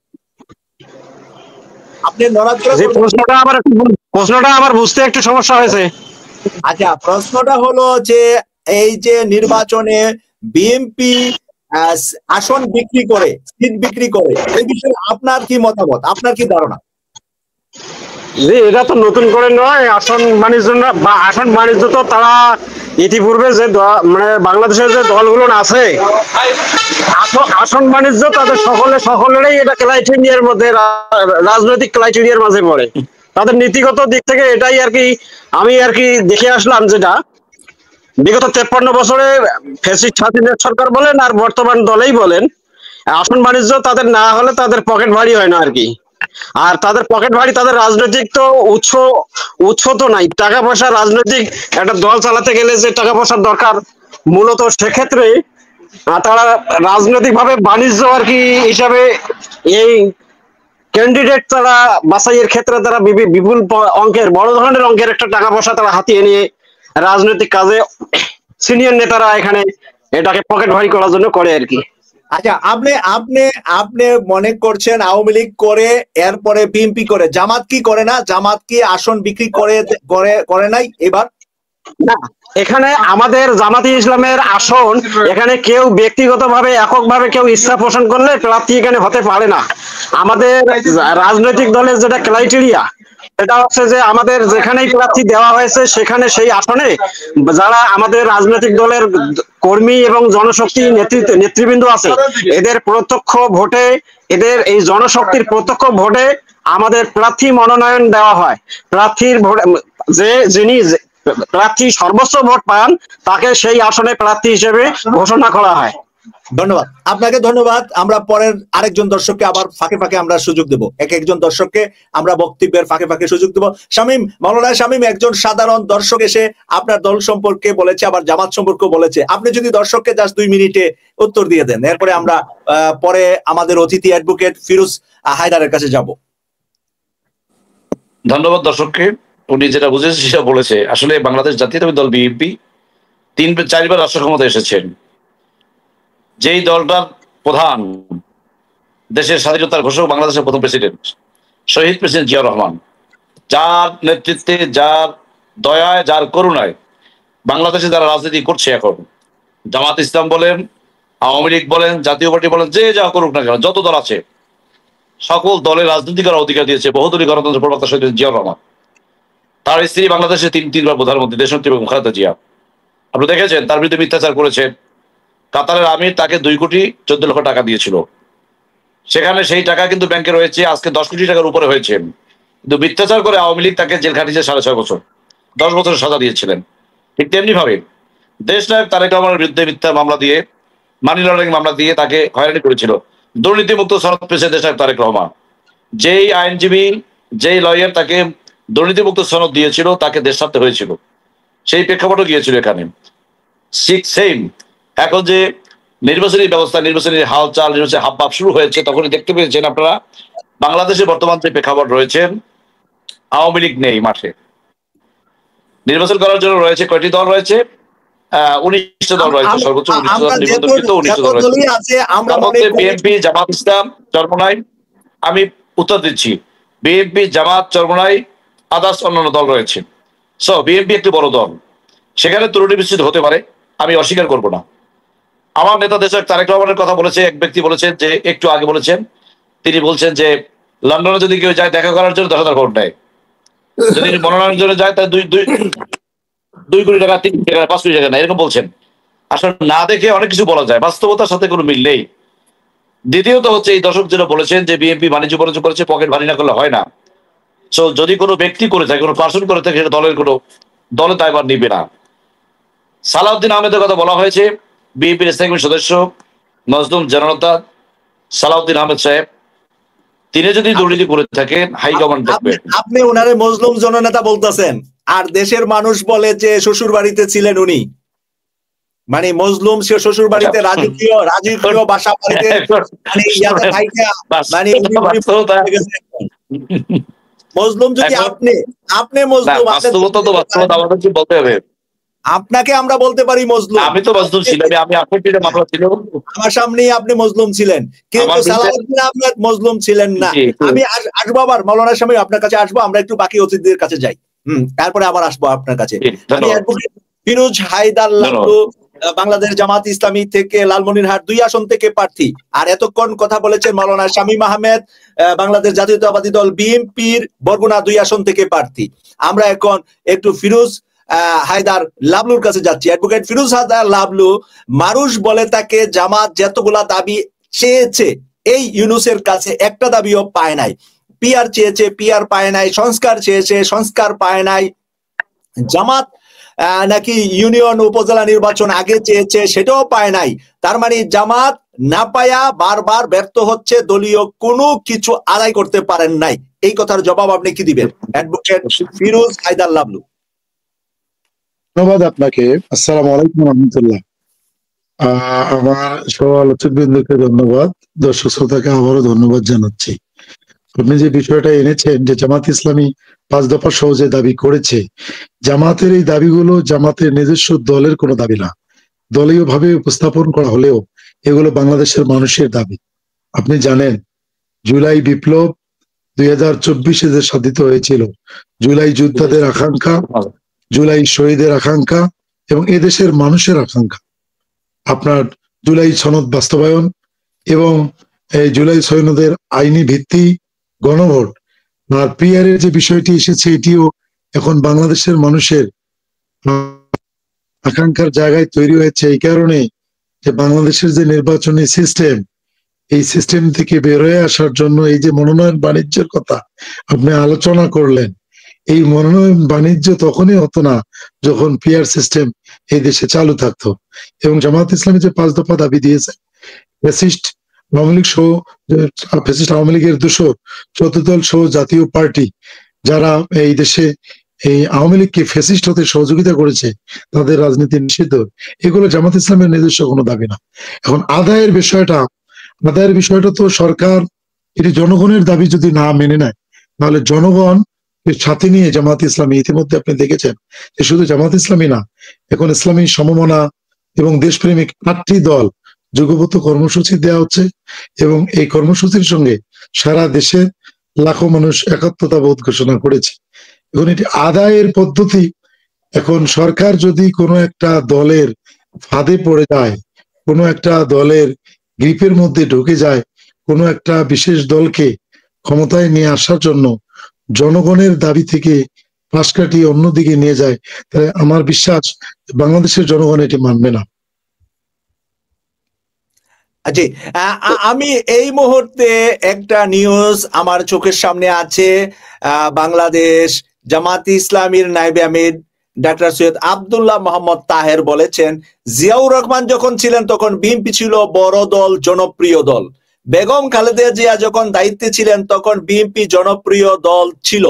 আপনি প্রশ্নটা আমার বুঝতে একটু সমস্যা হয়েছে। আচ্ছা, প্রশ্নটা হলো যে এই যে নির্বাচনে বিএনপি আসন বিক্রি করে, সিট বিক্রি করে, এই বিষয়ে আপনার কি মতামত, আপনার কি ধারণা? জি, এটা তো নতুন করে নয়। আসন বাণিজ্য তো তারা ইতিপূর্বে যে মানে বাংলাদেশের যে দলগুলো আছে, আসন বাণিজ্য তাদের সকলেরই এটা ক্রাইটেরিয়ার মধ্যে, রাজনৈতিক ক্রাইটেরিয়ার মাঝে পড়ে। তাদের নীতিগত দিক থেকে এটাই আর কি আমি দেখে আসলাম, যেটা বিগত 53 বছরে ফ্যাসিস্ট হাসিনা সরকার বলেন আর বর্তমান দলেই বলেন, আসন বাণিজ্য তাদের না হলে তাদের পকেট ভারী হয় না আর কি। আর তাদের পকেট ভারী, তাদের রাজনৈতিক তো উৎস তো নাই, টাকা পয়সা। রাজনৈতিক একটা দল চালাতে গেলে যে টাকা পয়সার দরকার, মূলত সেক্ষেত্রে তারা রাজনৈতিক ভাবে বাণিজ্য আর কি হিসাবে এই ক্যান্ডিডেট তারা বাছাইয়ের ক্ষেত্রে তারা বিপুল অঙ্কের, বড় ধরনের অঙ্কের একটা টাকা পয়সা তারা হাতিয়ে নিয়ে রাজনৈতিক কাজে সিনিয়র নেতারা এখানে এটাকে পকেট ভারী করার জন্য করে আর কি। আচ্ছা, আপনি মনে করছেন আওয়ামী লীগ করে, এরপরে বিএনপি করে, জামাত কি করে না? জামাত কি আসন বিক্রি করে নাই এবার? না, এখানে আমাদের জামাতি ইসলামের আসন, এখানে কেউ ব্যক্তিগতভাবে এককভাবে কেউ ইচ্ছা পোষণ করলে প্রার্থী এখানে হতে পারে না। আমাদের রাজনৈতিক দলের যেটা ক্রাইটেরিয়া, এটা হচ্ছে যে আমাদের যেখানেই প্রার্থী দেওয়া হয়েছে সেখানে সেই আসনে যারা আমাদের রাজনৈতিক দলের কর্মী এবং জনশক্তি নেতৃবৃন্দ আছে, এদের প্রত্যক্ষ ভোটে, এদের এই জনশক্তির প্রত্যক্ষ ভোটে আমাদের প্রার্থী মনোনয়ন দেওয়া হয়। প্রার্থীর ভোট যিনি প্রার্থী সর্বোচ্চ ভোট পান তাকে সেই আসনে প্রার্থী হিসেবে ঘোষণা করা হয়। ধন্যবাদ আপনাকে, ধন্যবাদ। আমরা পরের আরেকজন দর্শককে আবার ফাঁকে ফাঁকে আমরা সুযোগ দেব, একজন দর্শককে আমরা বক্তব্যের ফাঁকে ফাঁকে সুযোগ দেব। শামীম, মাওলানা শামীম একজন সাধারণ দর্শক এসে আপনার দল সম্পর্কে বলেছে, আবার জামাত সম্পর্কে বলেছে। আপনি যদি দর্শককে জাস্ট 2 মিনিটে উত্তর দিয়ে দেন, এরপরে আমরা পরে আমাদের অতিথি অ্যাডভোকেট ফিরোজ হায়দারের কাছে যাব। ধন্যবাদ দর্শককে। উনি যেটা বুঝেছে সেটা বলেছে। আসলে বাংলাদেশ জাতীয়তাবাদী দল বিএনপি 3-4বার রাষ্ট্র ক্ষমতায় এসেছেন। যেই দলটার প্রধান দেশের স্বাধীনতার ঘোষক, বাংলাদেশের প্রথম প্রেসিডেন্ট শহীদ প্রেসিডেন্ট জিয়াউর রহমান, যার নেতৃত্বে, যার দয়ায়, যার করুণায় বাংলাদেশে যারা রাজনীতি করছে এখন, জামাত ইসলাম বলেন, আওয়ামী লীগ বলেন, জাতীয় পার্টি বলেন, যে যা করুক না কেন, যত দল আছে সকল দলের রাজনীতি করার অধিকার দিয়েছে বহুদলীয় গণতন্ত্র প্রবক্তা শহীদ জিয়াউর রহমান। তার স্ত্রী বাংলাদেশে 3বার প্রধানমন্ত্রী দেশনেত্রী এবং খালেদা জিয়া। আপনি দেখেছেন তার বিরুদ্ধে মিথ্যাচার করেছেন। কাতারের আমির তাকে 2,14,00,000 টাকা দিয়েছিল, সেখানে সেই টাকা কিন্তু ব্যাংকে রয়েছে, আজকে 10 কোটি টাকার উপরে হয়েছে। কিন্তু মিথ্যাচার করে আওয়ামী লীগ তাকে জেল খাটিয়েছে 6.5 বছর, 10 বছরের সাজা দিয়েছিলেন। ঠিক তেমনি ভাবে দেশ নায়ক তারেক রহমানের বিরুদ্ধে মিথ্যা মামলা দিয়ে, মানি লন্ডারিং মামলা দিয়ে তাকে হয়রানি করেছিল। দুর্নীতিমুক্ত সনদ পেয়েছে দেশ নায়ক তারেক রহমান। যেই আইনজীবী, যেই লয়ার তাকে দুর্নীতিমুক্ত সনদ দিয়েছিল তাকে দেশ ছাড়তে হয়েছিল, সেই প্রেক্ষাপটও গিয়েছিল এখানে। সেম এখন যে নির্বাচনী ব্যবস্থা, নির্বাচনী হালচাল, নির্বাচনী হাবভাব শুরু হয়েছে, তখনই দেখতে পেয়েছেন আপনারা বাংলাদেশে বর্তমান যে প্রেক্ষাপট রয়েছেন, আওয়ামী লীগ নেই মাঠে। নির্বাচন করার জন্য রয়েছে কয়টি দল রয়েছে? 19টা দল রয়েছে, সর্বোচ্চ 19টা দল নিবন্ধিত 19টা দল রয়েছে। বিএনপি, জামাত ইসলাম, চরমোনাই, আমি উত্তর দিচ্ছি, বিএনপি, জামাত, চরমোনাই, আদার্স অন্যান্য দল রয়েছে। সো বিএনপি একটি বড় দল, সেখানে ত্রুটি বিচ্যুতি হতে পারে, আমি অস্বীকার করব না। আমার নেতা দেশের তারেক রহমানের কথা বলেছে এক ব্যক্তি, বলেছেন যে একটু আগে বলেছেন, তিনি বলছেন যে লন্ডনে যদি কেউ যায় দেখা করার জন্য 10,000 ভোট নেয়, যদি মনোনয়নের জন্য যায় তাই 2 কোটি টাকা, 3 কোটি টাকা, 5 কোটি টাকা নেয়, এরকম বলছেন। আসলে না দেখে অনেক কিছু বলা যায়, বাস্তবতার সাথে কোনো মিল নেই। দ্বিতীয়ত হচ্ছে এই দর্শক যেটা বলেছেন যে বিএনপি বাণিজ্য বাণিজ্য করেছে, পকেট ভারী না করলে হয় না। সো যদি কোনো ব্যক্তি করে থাকে, কোনো পার্সন করে থাকে, সেটা দলের দায়ভার নিবে না। সালাউদ্দিন আহমেদের কথা বলা হয়েছে, বিএনপির স্থায়ী কমিটির সদস্য মজলুম জননেতা সালাউদ্দিন আহমেদ সাহেব, তিনি যদি দুর্নীতি করে থাকেন হাইকমান্ড দেখবে। আপনি ওনারে মজলুম জননেতা বলতেছেন, আর দেশের মানুষ বলে যে শ্বশুর বাড়িতে ছিলেন উনি, মানে মজলুম সে শ্বশুর বাড়িতে রাজকীয় বাসা বাড়িতে, মানে মজলুম যদি আপনি মজলুম, বাস্তবতা তো বাস্তবতা, আমাদের বলতে হবে। আপনাকে আমরা বলতে পারি মজলুম, আমি তো মজলুম ছিলাম, আমি 68টা মামলা ছিল, আমার সামনেই আপনি মজলুম ছিলেন, কিন্তু সালাউদ্দিন আহমেদ মজলুম ছিলেন না। আমি আসবো আবার মৌলানা শামীম আপনার কাছে আসবো, আমরা একটু বাকি অতিথিদের কাছে যাই, তারপরে আবার আসবো আপনার কাছে। আমি অ্যাডভোকেট ফিরোজ হায়দার লালু, বাংলাদেশ জামাত ইসলামী থেকে লালমনিরহাট 2 আসন থেকে প্রার্থী, আর এতক্ষণ কথা বলেছেন মাওলানা শামীম আহমেদ, বাংলাদেশ জাতীয়তাবাদী দল বিএনপির বরগুনা 2 আসন থেকে প্রার্থী। আমরা এখন একটু ফিরোজ হায়দার লাবলুর কাছে যাচ্ছি। অ্যাডভোকেট ফিরোজ হায়দার লাবলু, মানুষ বলে তাকে জামাত যতগুলা দাবি চেয়েছে এই ইউনূসের কাছে একটা দাবিও পায় নাই। পিআর চেয়েছে, পিআর পায় নাই, সংস্কার চেয়েছে, সংস্কার পায় নাই। জামাত নাকি ইউনিয়ন উপজেলা নির্বাচন আগে চেয়েছে, সেটাও পায় নাই। তার মানে জামাত না পায়া বারবার ব্যর্থ হচ্ছে, দলীয় কোনো কিছু আদায় করতে পারেন নাই। এই কথার জবাব আপনি কি দিবেন অ্যাডভোকেট ফিরোজ হায়দার লাবলু? ধন্যবাদ আপনাকে। আসসালামু আলাইকুম রহমতুল্লাহ। আমার সহ-আলোচক বৃন্দকে ধন্যবাদ, দর্শক শ্রোতাকে আবারও ধন্যবাদ জানাচ্ছি। আপনি যে বিষয়টা এনেছেন যে জামাত ইসলামী 5 দফা সহ যে দাবি করেছে, জামাতের এই দাবিগুলো জামাতের নিজস্ব দলের কোনো দাবি না, দলীয় ভাবে উপস্থাপন করা হলেও এগুলো বাংলাদেশের মানুষের দাবি। আপনি জানেন জুলাই বিপ্লব 2024-এ যে সাধিত হয়েছিল, জুলাই যোদ্ধাদের আকাঙ্ক্ষা, জুলাই শহীদের আকাঙ্ক্ষা এবং এদেশের মানুষের আকাঙ্ক্ষা, আপনার জুলাই সনদ বাস্তবায়ন এবং এই জুলাই সনদের আইনি ভিত্তি, গণভোট আর পিআর এর যে বিষয়টি এসেছে, এটিও এখন বাংলাদেশের মানুষের আকাঙ্ক্ষার জায়গায় তৈরি হয়েছে। এই কারণে যে বাংলাদেশের যে নির্বাচনী সিস্টেম, এই সিস্টেম থেকে বের হয়ে আসার জন্য এই যে মনোনয়ন বাণিজ্যের কথা আপনি আলোচনা করলেন, এই মনোনয়ন বাণিজ্য তখনই হতো না যখন পিআর সিস্টেম এই দেশে চালু থাকতো। এবং জামায়াত ইসলামী যে 5 দফা দাবি দিয়েছে, ফ্যাসিস্ট আওয়ামী লীগ সহ, ফ্যাসিস্ট আওয়ামী লীগের 214 দল সহ জাতীয় পার্টি যারা এই দেশে এই আওয়ামী লীগকে ফ্যাসিস্ট হতে সহযোগিতা করেছে, তাদের রাজনীতি নিষিদ্ধ, এগুলো জামাত ইসলামের নিজস্ব কোনো দাবি না। এখন আদায়ের বিষয়টা তো সরকার, এটি জনগণের দাবি যদি না মেনে নেয়, তাহলে জনগণ সাথে নিয়ে জামাত ইসলামী, ইতিমধ্যে আপনি দেখেছেন যে শুধু জামাত ইসলামী না, এখন ইসলামী সমমনা এবং দেশপ্রেমিক 8টি দল যুগপত কর্মসূচি দেওয়া হচ্ছে এবং এই কর্মসূচির সঙ্গে সারা দেশে লাখো মানুষ একাত্মতা বোধ ঘোষণা করেছে। এখন এটি আদায়ের পদ্ধতি, এখন সরকার যদি কোনো একটা দলের ফাঁদে পড়ে যায়, কোনো একটা দলের গ্রিপের মধ্যে ঢুকে যায়, কোনো একটা বিশেষ দলকে ক্ষমতায় নিয়ে আসার জন্য জনগণের দাবি থেকে পাশ কাটিয়ে অন্যদিকে নিয়ে যায়, তাহলে আমার বিশ্বাস বাংলাদেশের জনগণ এটি মানবে না। জি, আমি এই মুহূর্তে একটা নিউজ আমার চোখের সামনে আছে। বাংলাদেশ জামাত ইসলামীর নায়েবে আমির ডাক্তার সৈয়দ আব্দুল্লাহ মোহাম্মদ তাহের বলেছেন, জিয়াউর রহমান যখন ছিলেন তখন বিএনপি ছিল বড় দল, জনপ্রিয় দল। বেগম খালেদা জিয়া যখন দায়িত্বে ছিলেন তখন বিএনপি জনপ্রিয় দল ছিল।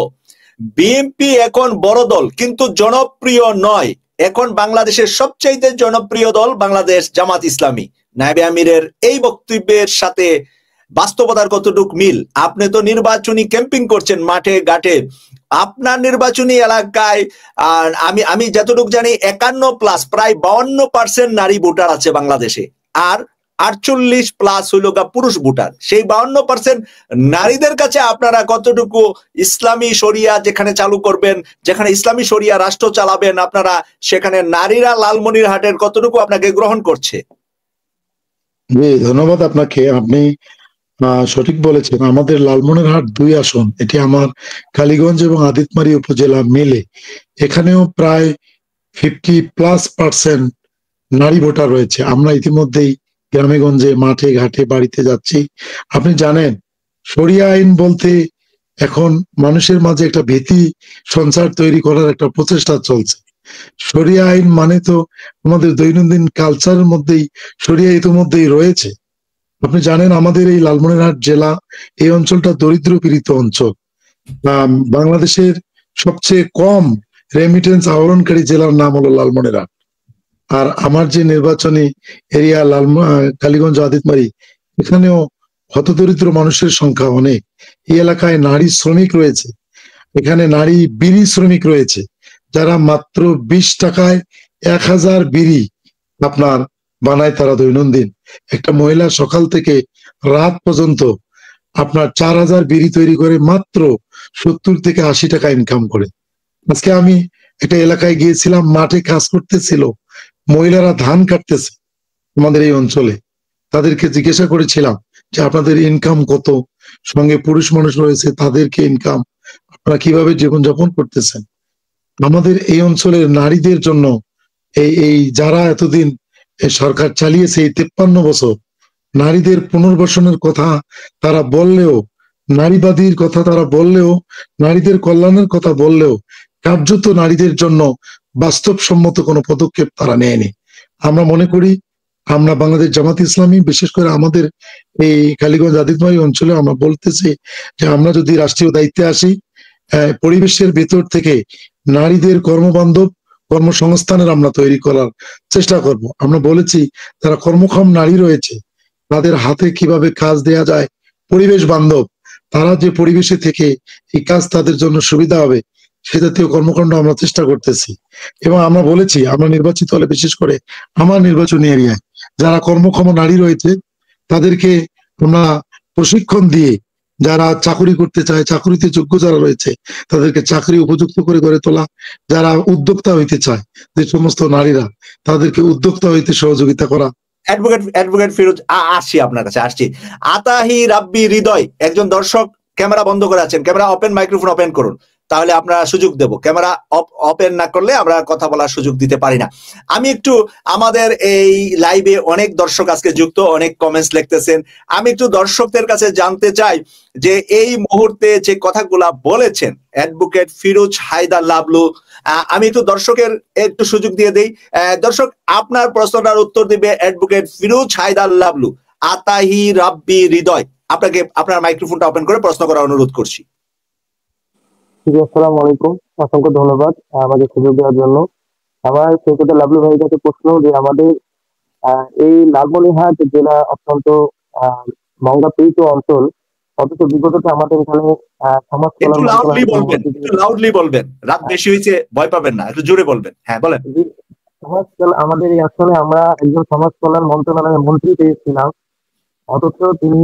বিএনপি এখন বড় দল কিন্তু জনপ্রিয় নয়। এখন বাংলাদেশের সবচাইতে জনপ্রিয় দল বাংলাদেশ জামাত ইসলামী। নায়েবে আমিরের এই বক্তব্যের সাথে বাস্তবতার কতটুক মিল? আপনি তো নির্বাচনী ক্যাম্পিং করছেন মাঠে ঘাটে, আপনার নির্বাচনী এলাকায় আমি যতটুকু জানি 51+ প্রায় 52% নারী ভোটার আছে বাংলাদেশে, আর 48+ হইল পুরুষ ভোটার। সেই 52% নারীদের কাছে আপনারা কতটুকু ইসলামী শরিয়া যেখানে চালু করবেন, যেখানে ইসলামী শরিয়া রাষ্ট্র চালাবেন আপনারা, সেখানে নারীরা লালমনিরহাটের কতটুকু আপনাকে গ্রহণ করছে? জি, ধন্যবাদ আপনাকে। আপনি সঠিক বলেছেন। আমাদের লালমনিরহাট 2 আসন, এটি আমার কালীগঞ্জ এবং আদিতমারি উপজেলা মিলে, এখানেও প্রায় 50+% নারী ভোটার রয়েছে। আমরা ইতিমধ্যেই গ্রামে গঞ্জে, মাঠে ঘাটে, বাড়িতে যাচ্ছি। আপনি জানেন, শরিয়া আইন বলতে এখন মানুষের মাঝে একটা ভীতি সঞ্চার তৈরি করার একটা প্রচেষ্টা চলছে। শরিয়া আইন মানে তো আমাদের দৈনন্দিন কালচারের মধ্যেই শরিয়া ইতিমধ্যেই রয়েছে। আপনি জানেন আমাদের এই লালমনিরহাট জেলা, এই অঞ্চলটা দরিদ্র পীড়িত অঞ্চল। বাংলাদেশের সবচেয়ে কম রেমিটেন্স আহরণকারী জেলার নাম হলো লালমনিরহাট। আর আমার যে নির্বাচনী এরিয়া কালীগঞ্জ আদিতমারি, এখানেও হতদরিদ্র মানুষের সংখ্যা অনেক। এই এলাকায় নারী শ্রমিক রয়েছে, এখানে নারী বিড়ি শ্রমিক রয়েছে, যারা মাত্র 20 টাকায় 1000 বিড়ি আপনার বানায় তারা দৈনন্দিন। একটা মহিলা সকাল থেকে রাত পর্যন্ত আপনার 4000 বিড়ি তৈরি করে মাত্র 70 থেকে 80 টাকা ইনকাম করে। আজকে আমি একটা এলাকায় গিয়েছিলাম, মাঠে কাজ করতেছিল মহিলারা, ধান কাটতেছে আমাদের এই অঞ্চলে। তাদেরকে জিজ্ঞাসা করেছিলাম যে আপনাদের ইনকাম কত, সঙ্গে পুরুষ মানুষ রয়েছে, তাদেরকে ইনকাম, আপনারা কিভাবে জীবনযাপন করতেছেন। আমাদের এই অঞ্চলের নারীদের জন্য এই যারা এতদিন সরকার চালিয়েছে, এই 53 বছর, নারীদের পুনর্বাসনের কথা তারা বললেও, নারীবাদীর কথা তারা বললেও, নারীদের কল্যাণের কথা বললেও কার্যত নারীদের জন্য বাস্তবসম্মত কোনো পদক্ষেপ তারা নেয়নি। আমরা মনে করি, আমরা বাংলাদেশ জামাত ইসলামী, বিশেষ করে আমাদের এই কালীগঞ্জ আদিতমারি অঞ্চলে আমরা বলতেছি যে আমরা যদি রাষ্ট্রীয় দায়িত্বে আসি, পরিবেশের ভেতর থেকে নারীদের কর্মবান্ধব কর্মসংস্থানের আমরা তৈরি করার চেষ্টা করব। আমরা বলেছি যারা কর্মক্ষম নারী রয়েছে তাদের হাতে কিভাবে কাজ দেয়া যায় পরিবেশ বান্ধব, তারা যে পরিবেশে থেকে এই কাজ তাদের জন্য সুবিধা হবে, সে জাতীয় কর্মকাণ্ড আমরা চেষ্টা করতেছি। এবং আমরা বলেছি আমরা নির্বাচিত হলে, বিশেষ করে আমার নির্বাচনী এরিয়ায় যারা কর্মক্ষম নারী রয়েছে তাদেরকে আমরা প্রশিক্ষণ দিয়ে, যারা চাকরি করতে চায়, চাকরিতে যোগ্য যারা রয়েছে তাদেরকে চাকরি উপযুক্ত করে গড়ে তোলা, যারা উদ্যোক্তা হইতে চায় যে সমস্ত নারীরা, তাদেরকে উদ্যোক্তা হইতে সহযোগিতা করা। অ্যাডভোকেট ফিরোজ, আসছি আপনার কাছে, আসছি। আতাহি রাব্বি হৃদয়, একজন দর্শক ক্যামেরা বন্ধ করে আছেন, ক্যামেরা ওপেন, মাইক্রোফোন ওপেন করুন। তাহলে আমরা সুযোগ দেব। ক্যামেরা ওপেন না করলে আমরা কথা বলার সুযোগ দিতে পারি না। আমি একটু আমাদের এই লাইভে অনেক দর্শক আজকে যুক্ত, অনেক কমেন্টস লিখতেছেন। আমি একটু দর্শকদের কাছে জানতে চাই যে এই মুহূর্তে যে কথাগুলা বলেছেন অ্যাডভোকেট ফিরোজ হায়দার লাবলু, আমি একটু দর্শকের একটু সুযোগ দিয়ে দেই। দর্শক, আপনার প্রশ্নটার উত্তর দিবে অ্যাডভোকেট ফিরোজ হায়দার লাবলু। আতাহি রাব্বি হৃদয়, আপনাকে আপনার মাইক্রোফোনটা ওপেন করে প্রশ্ন করার অনুরোধ করছি। আসসালামু আলাইকুম, অসংখ্য ধন্যবাদ আমাকে সুযোগ দেওয়ার জন্য। আমার সৈকত লাবলু ভাইয়ের কাছে প্রশ্ন যে আমাদের এই লালমনিরহাট জেলা অত্যন্ত মঙ্গাপীড়িত অঞ্চল, অথচ বিগততে আমাদের এখানে সমাজ কল্যাণ লাউডলি বলবেন, রাত বেশি হয়েছে, ভয় পাবেন না, একটু জোরে বলবেন। হ্যাঁ বলেন। আমাদের এই অঞ্চলে আমরা একজন সমাজ কল্যাণ মন্ত্রণালয়ের মন্ত্রী পেয়েছিলাম, অথচ তিনি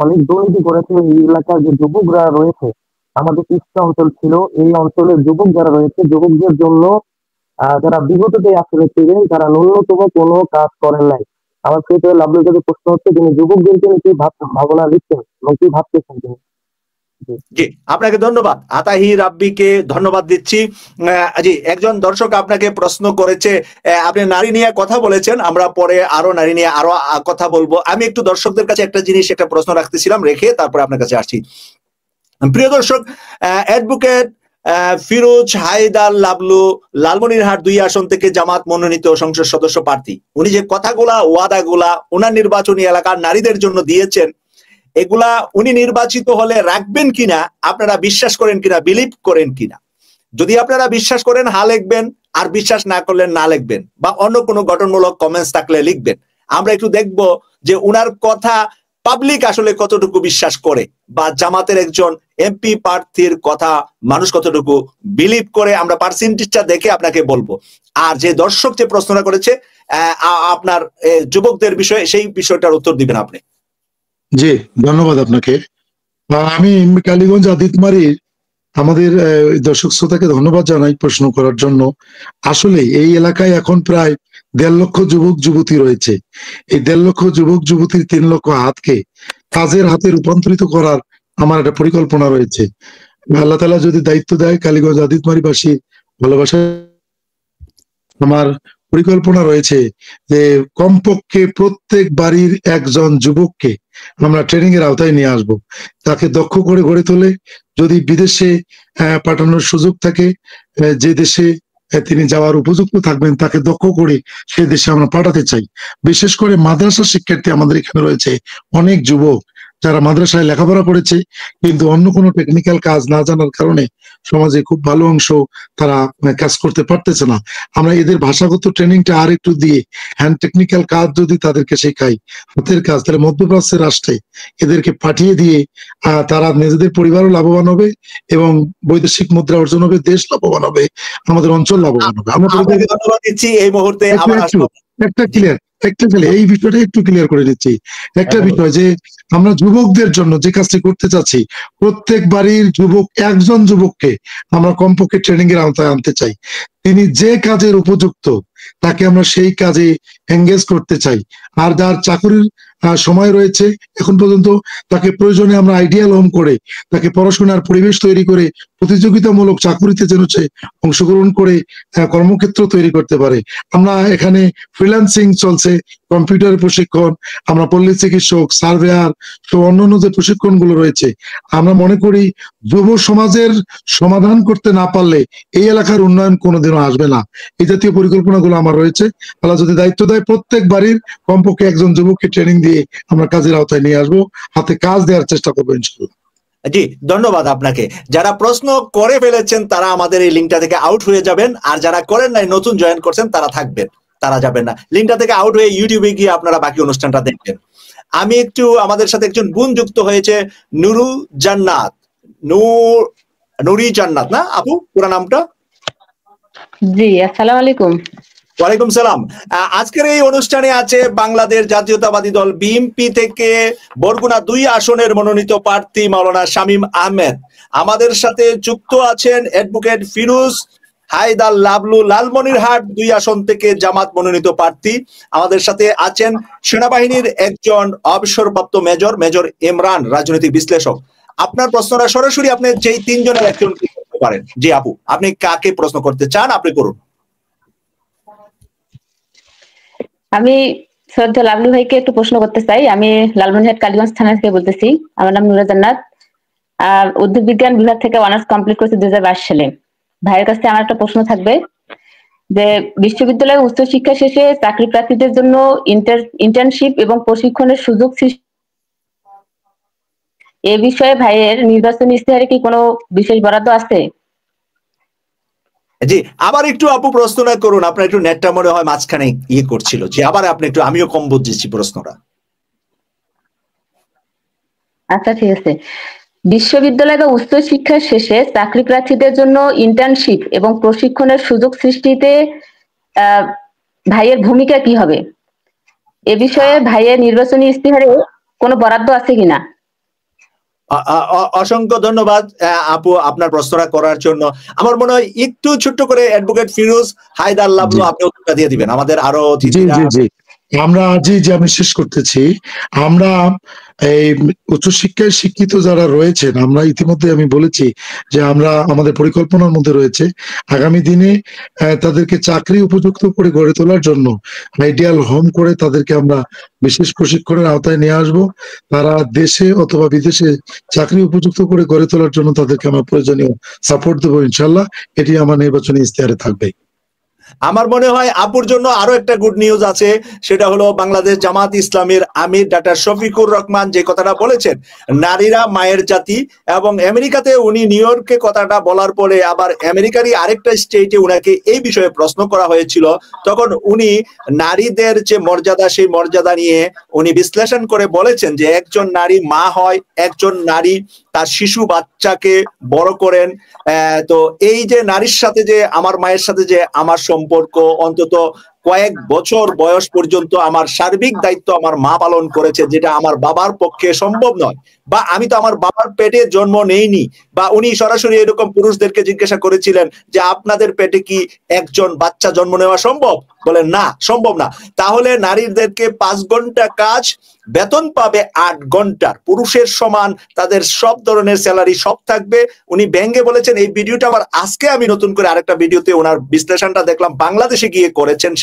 অনেক দুর্নীতি করেছেন। এই এলাকার যে যুবকরা রয়েছে, আমাদের কৃষ্ণ অঞ্চল ছিল, এই অঞ্চলের যুবক যারা রয়েছে, যুবকদের জন্য যারা বিগততে আসলে ছিলেন তারা ন্যূনতম কোনো কাজ করেন নাই। আমার ক্ষেত্রে লাভলুর কাছে প্রশ্ন হচ্ছে তিনি যুবকদেরকে কি ভাবনা দিচ্ছেন এবং কি ভাবতেছেন তিনি? জি, আপনাকে ধন্যবাদ। আতাহি রাব্বিকে ধন্যবাদ দিচ্ছি। জি, একজন দর্শক আপনাকে প্রশ্ন করেছে, আপনি নারী নিয়ে কথা বলেছেন, আমরা পরে আরো নারী নিয়ে আরো কথা বলবো। আমি একটু দর্শকদের কাছে একটা জিনিস, একটা প্রশ্ন রাখতেছিলাম, রেখে তারপরে আপনার কাছে আসছি। প্রিয় দর্শক, অ্যাডভোকেট ফিরোজ হায়দার লাবলু লালমনিরহাট 2 আসন থেকে জামাত মনোনীত সংসদ সদস্য প্রার্থী। উনি যে কথাগুলা, ওয়াদাগুলা ওনার নির্বাচনী এলাকার নারীদের জন্য দিয়েছেন, এগুলা উনি নির্বাচিত হলে রাখবেন কিনা, আপনারা বিশ্বাস করেন কিনা, বিলিভ করেন কিনা? যদি আপনারা বিশ্বাস করেন হা লিখবেন, আর বিশ্বাস না করলেন না লিখবেন, বা অন্য কোনো গঠনমূলক কমেন্টস থাকলে লিখবেন। আমরা একটু দেখব যে উনার কথা পাবলিক আসলে কতটুকু বিশ্বাস করে, বা জামাতের একজন এমপি প্রার্থীর কথা মানুষ কতটুকু বিলিভ করে, আমরা পার্সেন্টেজটা দেখে আপনাকে বলবো। আর যে দর্শক যে প্রশ্নটা করেছে আপনার যুবকদের বিষয়ে, সেই বিষয়টার উত্তর দিবেন আপনি। জি, ধন্যবাদ আপনাকে। আমি কালীগঞ্জ আদিতমারির আমাদের দর্শক শ্রোতাকে ধন্যবাদ জানাই প্রশ্ন করার জন্য। আসলে এই এলাকায় এখন প্রায় 1.5 লক্ষ যুবক যুবতী রয়েছে। এই 1.5 লক্ষ যুবক যুবতীর 3 লক্ষ হাতকে কাজের হাতে রূপান্তরিত করার আমার একটা পরিকল্পনা রয়েছে। আল্লাহ তাআলা যদি দায়িত্ব দেয়, কালীগঞ্জ আদিতমারিবাসী ভালোবাসা, আমার পরিকল্পনা রয়েছে যে কমপক্ষে প্রত্যেক বাড়ির একজন যুবককে আমরা ট্রেনিং এর আওতায় নিয়ে আসব। তাকে দক্ষ করে গড়ে তোলে, যদি বিদেশে পাঠানোর সুযোগ থাকে, যে দেশে তিনি যাওয়ার উপযুক্ত থাকবেন, তাকে দক্ষ করে সে দেশে আমরা পাঠাতে চাই। বিশেষ করে মাদ্রাসা শিক্ষার্থী আমাদের এখানে রয়েছে অনেক যুবক যারা মাদ্রাসায় লেখাপড়া করেছে, কিন্তু অন্য কোনো টেকনিক্যাল কাজ না জানার কারণে সমাজে খুব ভালো অংশ তারা কাজ করতে পারতেছে না। আমরা এদের ভাষাগত ট্রেনিংটা আর একটু দিয়ে হ্যান্ড টেকনিক্যাল কাজ যদি তাদেরকে শেখাই, হাতের কাজ, তাহলে মধ্যপ্রাচ্যের রাষ্ট্রে এদেরকে পাঠিয়ে দিয়ে তারা নিজেদের পরিবারও লাভবান হবে এবং বৈদেশিক মুদ্রা অর্জন হবে, দেশ লাভবান হবে, আমাদের অঞ্চল লাভবান হবে। আমরা ধন্যবাদ দিচ্ছি। এই মুহূর্তে এই বিষয়টা একটু ক্লিয়ার করে দিচ্ছি। একটা বিষয় যে আমরা যুবকদের জন্য যে কাজটি করতে চাচ্ছি, প্রত্যেক বাড়ির যুবক, একজন যুবককে আমরা কমপক্ষে ট্রেনিং এর আওতায় আনতে চাই। তিনি যে কাজের উপযুক্ত তাকে আমরা সেই কাজে এঙ্গেজ করতে চাই। আর যার চাকরির সময় রয়েছে এখন পর্যন্ত, তাকে প্রয়োজনে আমরা আইডিয়াল হোম করে, তাকে পড়াশোনার পরিবেশ তৈরি করে, প্রতিযোগিতামূলক চাকরিতে যেন সে অংশগ্রহণ করে কর্মক্ষেত্র তৈরি করতে পারে। আমরা এখানে ফ্রিল্যান্সিং চলছে, কম্পিউটারের প্রশিক্ষণ, আমরা পল্লী চিকিৎসক, সার্ভেয়ার, তো অন্যান্য যে প্রশিক্ষণগুলো রয়েছে, আমরা মনে করি যুব সমাজের সমাধান করতে না পারলে এই এলাকার উন্নয়ন কোনোদিনও আসবে না। এই জাতীয় পরিকল্পনাগুলো আমার রয়েছে। আল্লাহ যদি দায়িত্ব দেয়, প্রত্যেক বাড়ির কমপক্ষে একজন যুবককে ট্রেনিং দিয়ে আমরা কাজের আওতায় নিয়ে আসবো, হাতে কাজ দেওয়ার চেষ্টা করবো ইনশাল্লাহ। জি, ধন্যবাদ আপনাকে। যারা প্রশ্ন করে ফেলেছেন তারা আমাদের এই লিঙ্কটা থেকে আউট হয়ে যাবেন, আর যারা করেন নাই, নতুন জয়েন করছেন, তারা থাকবেন, তারা যাবেন না। লিঙ্কটা থেকে আউট হয়ে ইউটিউবে গিয়ে আপনারা বাকি অনুষ্ঠানটা দেখবেন। আমি একটু, আমাদের সাথে একজন বোন যুক্ত হয়েছে, নুরু জান্নাত, নুরি জান্নাত না আপু পুরো নামটা? জি, আসসালামু আলাইকুম। ওয়ালাইকুম সালাম। আজকের এই অনুষ্ঠানে আছে বাংলাদেশ জাতীয়তাবাদী দল বিএনপি থেকে বরগুনা 2 আসনের মনোনীত প্রার্থী মাওলানা শামীম আহমেদ। আমাদের সাথে যুক্ত আছেন অ্যাডভোকেট ফিরোজ হায়দার লাবলু লালমনিরহাট 2 আসন থেকে জামাত মনোনীত প্রার্থী। আমাদের সাথে আছেন সেনাবাহিনীর একজন অবসরপ্রাপ্ত মেজর ইমরান, রাজনৈতিক বিশ্লেষক। আপনার প্রশ্নটা সরাসরি আপনি যেই তিনজনের একজন করতে পারেন। জি আপু, আপনি কাকে প্রশ্ন করতে চান আপনি করুন। আমি শ্রদ্ধা লাভলু ভাইকে একটু প্রশ্ন করতে চাই। আমি লালমনিরহাট কালীগঞ্জ থানা থেকে বলতেছি। আমার নাম নুরা জান্নাত। উদ্ভিদ বিজ্ঞান বিভাগ থেকে অনার্স কমপ্লিট করেছি 2022 সালে। ভাইয়ের কাছে আমার একটা প্রশ্ন থাকবে যে বিশ্ববিদ্যালয়ে উচ্চশিক্ষা শেষে চাকরি প্রার্থীদের জন্য ইন্টার্নশিপ এবং প্রশিক্ষণের সুযোগ সৃষ্টি, এ বিষয়ে ভাইয়ের নির্বাচনী ইশতেহারে কি কোনো বিশেষ বরাদ্দ আছে? জি, আবার একটু আপু প্রশ্নটা করুন, আপনার একটু নেটটা মনে হয় মাঝখানে ইয়ে করছিল। জি আবার আপনি একটু, আমিও কম বুঝেছি প্রশ্নটা। আচ্ছা ঠিক আছে। বিশ্ববিদ্যালয় বা উচ্চশিক্ষা শেষে চাকরি প্রার্থীদের জন্য ইন্টার্নশিপ এবং প্রশিক্ষণের সুযোগ সৃষ্টিতে ভাইয়ের ভূমিকা কি হবে? এ বিষয়ে ভাইয়ের নির্বাচনী ইশতেহারে কোনো বরাদ্দ আছে কিনা? অসংখ্য ধন্যবাদ আপু আপনার প্রশ্নটা করার জন্য। আমার মনে হয় একটু ছোট্ট করে অ্যাডভোকেট ফিরোজ হায়দার লাভলু আপনি উত্তরটা দিয়ে দিবেন। আমাদের আরো আমি শেষ করতেছি। আমরা এই উচ্চশিক্ষায় শিক্ষিত যারা রয়েছেন, আমরা ইতিমধ্যে আমি বলেছি যে আমরা আমাদের পরিকল্পনার মধ্যে রয়েছে আগামী দিনে তাদেরকে চাকরি উপযুক্ত করে গড়ে তোলার জন্য আইডিয়াল হোম করে তাদেরকে আমরা বিশেষ প্রশিক্ষণের আওতায় নিয়ে আসব। তারা দেশে অথবা বিদেশে চাকরি উপযুক্ত করে গড়ে তোলার জন্য তাদেরকে আমরা প্রয়োজনীয় সাপোর্ট দেবো ইনশাল্লাহ। এটি আমার নির্বাচনী ইশতেহারে থাকবে। আমার মনে হয় আপুর জন্য আরো একটা গুড নিউজ আছে, সেটা হলো বাংলাদেশ জামাত ইসলামের আমির ডাক্তার শফিকুর রহমান যে কথাটা বলেছেন নারীরা মায়ের জাতি, এবং আমেরিকাতে উনি নিউ ইয়র্কে কথাটা বলার পরে আবার আমেরিকারই আরেকটা স্টেটে উনাকে এই বিষয়ে প্রশ্ন করা হয়েছিল, তখন উনি নারীদের যে মর্যাদা সেই মর্যাদা নিয়ে উনি বিশ্লেষণ করে বলেছেন যে একজন নারী মা হয়, একজন নারী তার শিশু বাচ্চাকে বড় করেন। তো এই যে নারীর সাথে যে আমার মায়ের সাথে যে আমার সম্পর্ক, অন্তত কয়েক বছর বয়স পর্যন্ত আমার সার্বিক দায়িত্ব আমার মা পালন করেছে, যেটা আমার বাবার পক্ষে সম্ভব নয়, বা আমি তো আমার বাবার পেটে জন্ম নেইনি। বা উনি সরাসরি এরকম পুরুষদেরকে জিজ্ঞাসা করেছিলেন যে আপনাদের পেটে কি একজন বাচ্চা জন্ম নেওয়া সম্ভব? বলেন না, সম্ভব না। তাহলে নারীদেরকে 5 ঘন্টা কাজ, বেতন পাবে 8 ঘন্টার, পুরুষের সমান তাদের সব ধরনের স্যালারি সব থাকবে। উনি ব্যঙ্গে বলেছেন, এই ভিডিওটা আবার আজকে আমি নতুন করে আরেকটা ভিডিওতে ওনার বিশ্লেষণটা দেখলাম, বাংলাদেশে গিয়ে করেছেন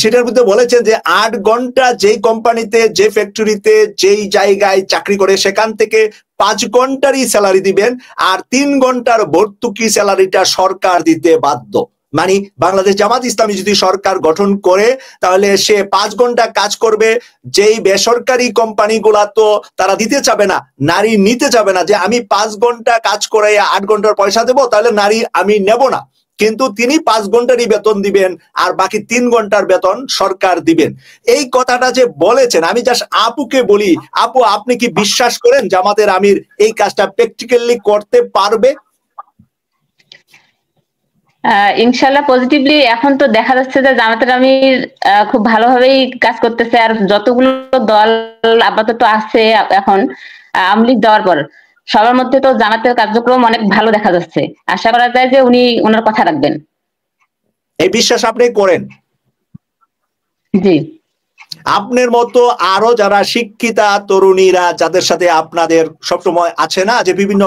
সেটার মধ্যে বলেছেন যে 8 ঘন্টা যেই কোম্পানিতে, যে ফ্যাক্টরিতে, যেই জায়গায় চাকরি করে সেখান থেকে 5 ঘন্টারই স্যালারি দিবেন, আর 3 ঘন্টার ভর্তুকি স্যালারিটা সরকার দিতে বাধ্য। মানে বাংলাদেশ জামাত ইসলামী যদি সরকার গঠন করে তাহলে সে 5 ঘন্টা কাজ করবে, যেই বেসরকারি কোম্পানিগুলা তো তারা দিতে চাবে না, নারী নিতে চাবে না, যে আমি 5 ঘন্টা কাজ করে 8 ঘন্টার পয়সা দেবো, তাহলে নারী আমি নেব না। কিন্তু তিনি 5 ঘন্টারই বেতন দিবেন আর বাকি 3 ঘন্টার বেতন সরকার দিবেন। এই কথাটা যে বলেছেন, আমি জাস্ট আপুকে বলি, আপু আপনি কি বিশ্বাস করেন জামাতের আমির এই কাজটা প্র্যাকটিক্যালি করতে পারবে? ইনশাল্লাহ পজিটিভলি এখন তো দেখা যাচ্ছে যে জামাতের আমির খুব ভালোভাবেই কাজ করতেছে। আর যতগুলো দল আপাতত আছে এখন আওয়ামী লীগ দেওয়ার পর, সবার মধ্যে তো জামাতের কার্যক্রম অনেক ভালো দেখা যাচ্ছে। আশা করা যায় যে উনি ওনার কথা রাখবেন। এই বিশ্বাস আপনি করেন? জি। আপনার মতো আরো যারা শিক্ষিতা তরুণীরা যাদের সাথে আপনাদের সবসময় আছে না, যে বিভিন্ন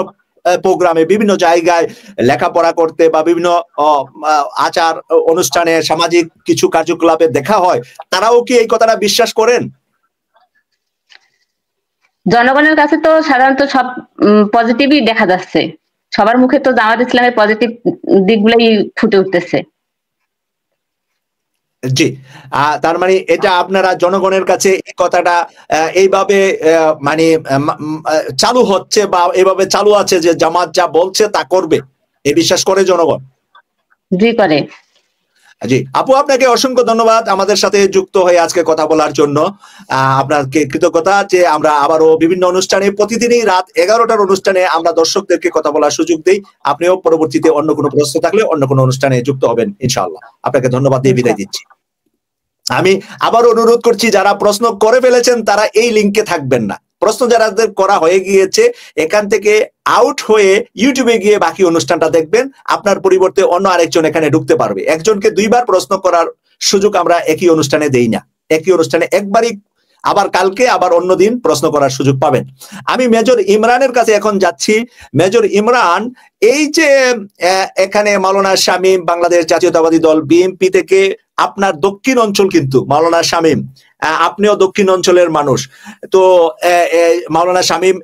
প্রোগ্রামে বিভিন্ন জায়গায় লেখাপড়া করতে বা বিভিন্ন আচার অনুষ্ঠানে সামাজিক কিছু কার্যকলাপে দেখা হয়, তারাও কি এই কথাটা বিশ্বাস করেন? জনগণের কাছে তো সাধারণত সব পজিটিভই দেখা যাচ্ছে, সবার মুখে তো জামাত ইসলামের পজিটিভ দিকগুলোই ফুটে উঠতেছে। জি, তার মানে এটা আপনারা জনগণের কাছে এই কথাটা এইভাবে মানে চালু হচ্ছে বা এইভাবে চালু আছে যে জামাত যা বলছে তা করবে, এই বিশ্বাস করে জনগণ? জি করে। জি আপু, আপনাকে অসংখ্য ধন্যবাদ আমাদের সাথে যুক্ত হয়ে আজকে কথা বলার জন্য। আপনাকে কৃতজ্ঞতা যে আমরা আবারও বিভিন্ন অনুষ্ঠানে, প্রতিদিনই রাত 11টার অনুষ্ঠানে আমরা দর্শকদেরকে কথা বলার সুযোগ দিই। আপনিও পরবর্তীতে অন্য কোনো প্রশ্ন থাকলে অন্য কোনো অনুষ্ঠানে যুক্ত হবেন ইনশাআল্লাহ। আপনাকে ধন্যবাদ দিয়ে বিদায় দিচ্ছি। আমি আবার অনুরোধ করছি, যারা প্রশ্ন করে ফেলেছেন তারা এই লিঙ্কে থাকবেন না। প্রশ্ন যাদের করা হয়ে গিয়েছে এখান থেকে আউট হয়ে ইউটিউবে গিয়ে বাকি অনুষ্ঠানটা দেখবেন। আপনার পরিবর্তে অন্য আরেকজন এখানে ঢুকতে পারবে। একজনকে 2 বার প্রশ্ন করার সুযোগ আমরা একই অনুষ্ঠানে দেই না। একই অনুষ্ঠানে একবারই আবার কালকে আবার অন্যদিন প্রশ্ন করার সুযোগ পাবেন। আমি মেজর ইমরানের কাছে এখন যাচ্ছি। মেজর ইমরান, এই যে এখানে মাওলানা শামীম বাংলাদেশ জাতীয়তাবাদী দল বিএনপি থেকে, আপনার দক্ষিণ অঞ্চল কিন্তু মাওলানা শামীম, আপনিও দক্ষিণ অঞ্চলের মানুষ, তো মাওলানা শামীম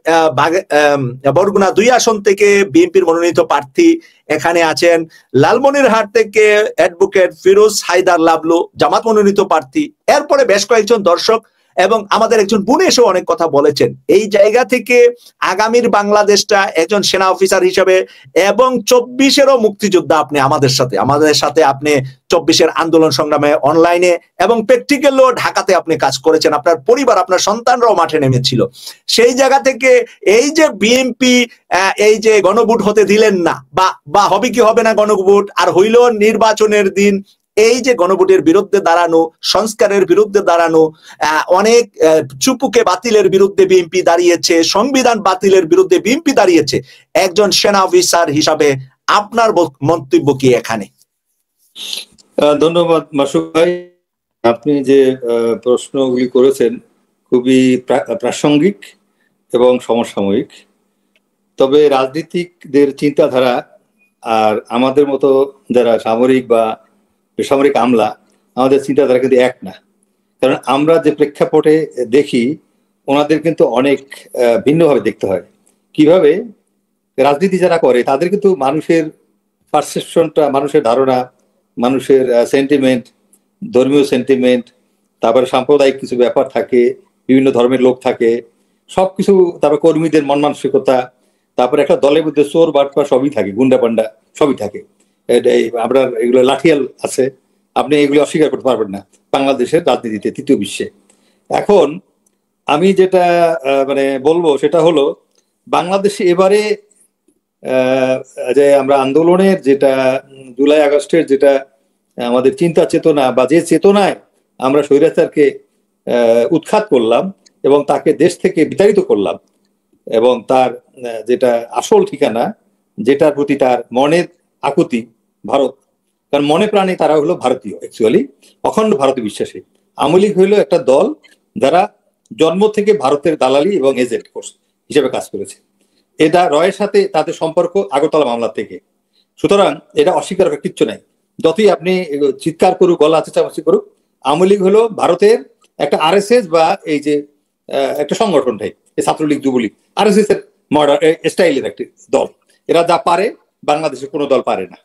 বরগুনা 2 আসন থেকে বিএনপির মনোনীত প্রার্থী এখানে আছেন। লালমনিরহাট থেকে অ্যাডভোকেট ফিরোজ হায়দার লাবলু জামাত মনোনীত প্রার্থী। এরপরে বেশ কয়েকজন দর্শক এবং আমাদের একজন বোন এসেও অনেক কথা বলেছেন। এই জায়গা থেকে আগামীর বাংলাদেশটা একজন সেনা অফিসার হিসেবে এবং 24-এরও মুক্তিযোদ্ধা, আপনি আমাদের সাথে আপনি 24-এর আন্দোলন সংগ্রামে অনলাইনে এবং প্র্যাকটিক্যালও ঢাকাতে আপনি কাজ করেছেন, আপনার পরিবার আপনার সন্তানরাও মাঠে নেমেছিল। সেই জায়গা থেকে এই যে বিএনপি এই যে গণভোট হতে দিলেন না, বা হবে কি হবে না গণভোট, আর হইল নির্বাচনের দিন, এই যে গণভোটের বিরুদ্ধে দাঁড়ানো, সংস্কারের বিরুদ্ধে দাঁড়ানো, অনেক চুপুকে বাতিলের বিরুদ্ধে বিএনপি দাঁড়িয়েছে, সংবিধান বাতিলের বিরুদ্ধে বিএনপি দাঁড়িয়েছে, একজন সেনা অফিসার হিসাবে আপনার মন্তব্য কি এখানে? ধন্যবাদ মাসুক ভাই, আপনি যে প্রশ্নগুলি করেছেন খুবই প্রাসঙ্গিক এবং সমসাময়িক। তবে রাজনীতিকদের চিন্তাধারা আর আমাদের মতো যারা সামরিক বা বেসামরিক আমলা, আমাদের চিন্তাধারা কিন্তু এক না। কারণ আমরা যে প্রেক্ষাপটে দেখি ওনাদের কিন্তু অনেক ভিন্নভাবে দেখতে হয়। কিভাবে রাজনীতি যারা করে তাদের কিন্তু মানুষের পারসেপশনটা, মানুষের ধারণা, মানুষের সেন্টিমেন্ট, ধর্মীয় সেন্টিমেন্ট, তারপরে সাম্প্রদায়িক কিছু ব্যাপার থাকে, বিভিন্ন ধর্মের লোক থাকে, সবকিছু, তারপর কর্মীদের মন মানসিকতা, তারপরে একটা দলের মধ্যে চোর বাটপা সবই থাকে, গুন্ডা পান্ডা সবই থাকে। আপনার এগুলো লাঠিয়াল আছে, আপনি এগুলো অস্বীকার করতে পারবেন না বাংলাদেশের রাজনীতিতে, তৃতীয় বিশ্বে। এখন আমি যেটা বলবো সেটা হলো, বাংলাদেশে এবারে যে আমরা আন্দোলনের যেটা জুলাই আগস্টের যেটা আমাদের চিন্তা চেতনা, বা যে চেতনায় আমরা স্বৈরাচারকে উৎখাত করলাম এবং তাকে দেশ থেকে বিতাড়িত করলাম, এবং তার যেটা আসল ঠিকানা, যেটার প্রতি তার মনের আকুতি ভারত, কারণ মনে প্রাণে তারা হলো ভারতীয়, অ্যাকচুয়ালি অখণ্ড ভারতীয় বিশ্বাসী। আওয়ামী লীগ হইলো একটা দল যারা জন্ম থেকে ভারতের দালালি এবং এজেন্ট হিসেবে কাজ করেছে। এটা রয়ের সাথে তাদের সম্পর্ক আগরতলা মামলা থেকে। সুতরাং এটা অস্বীকার করার কিচ্ছু নাই। যতই আপনি চিৎকার করুক, গলা চেঁচামেচি করুক, আওয়ামী লীগ হলো ভারতের একটা RSS বা এই যে একটা সংগঠনটাই, ছাত্রলীগ, যুবলীগ, RSS এর মডার্ন স্টাইলের একটি দল। এরা যা পারে বাংলাদেশের কোনো দল পারে না।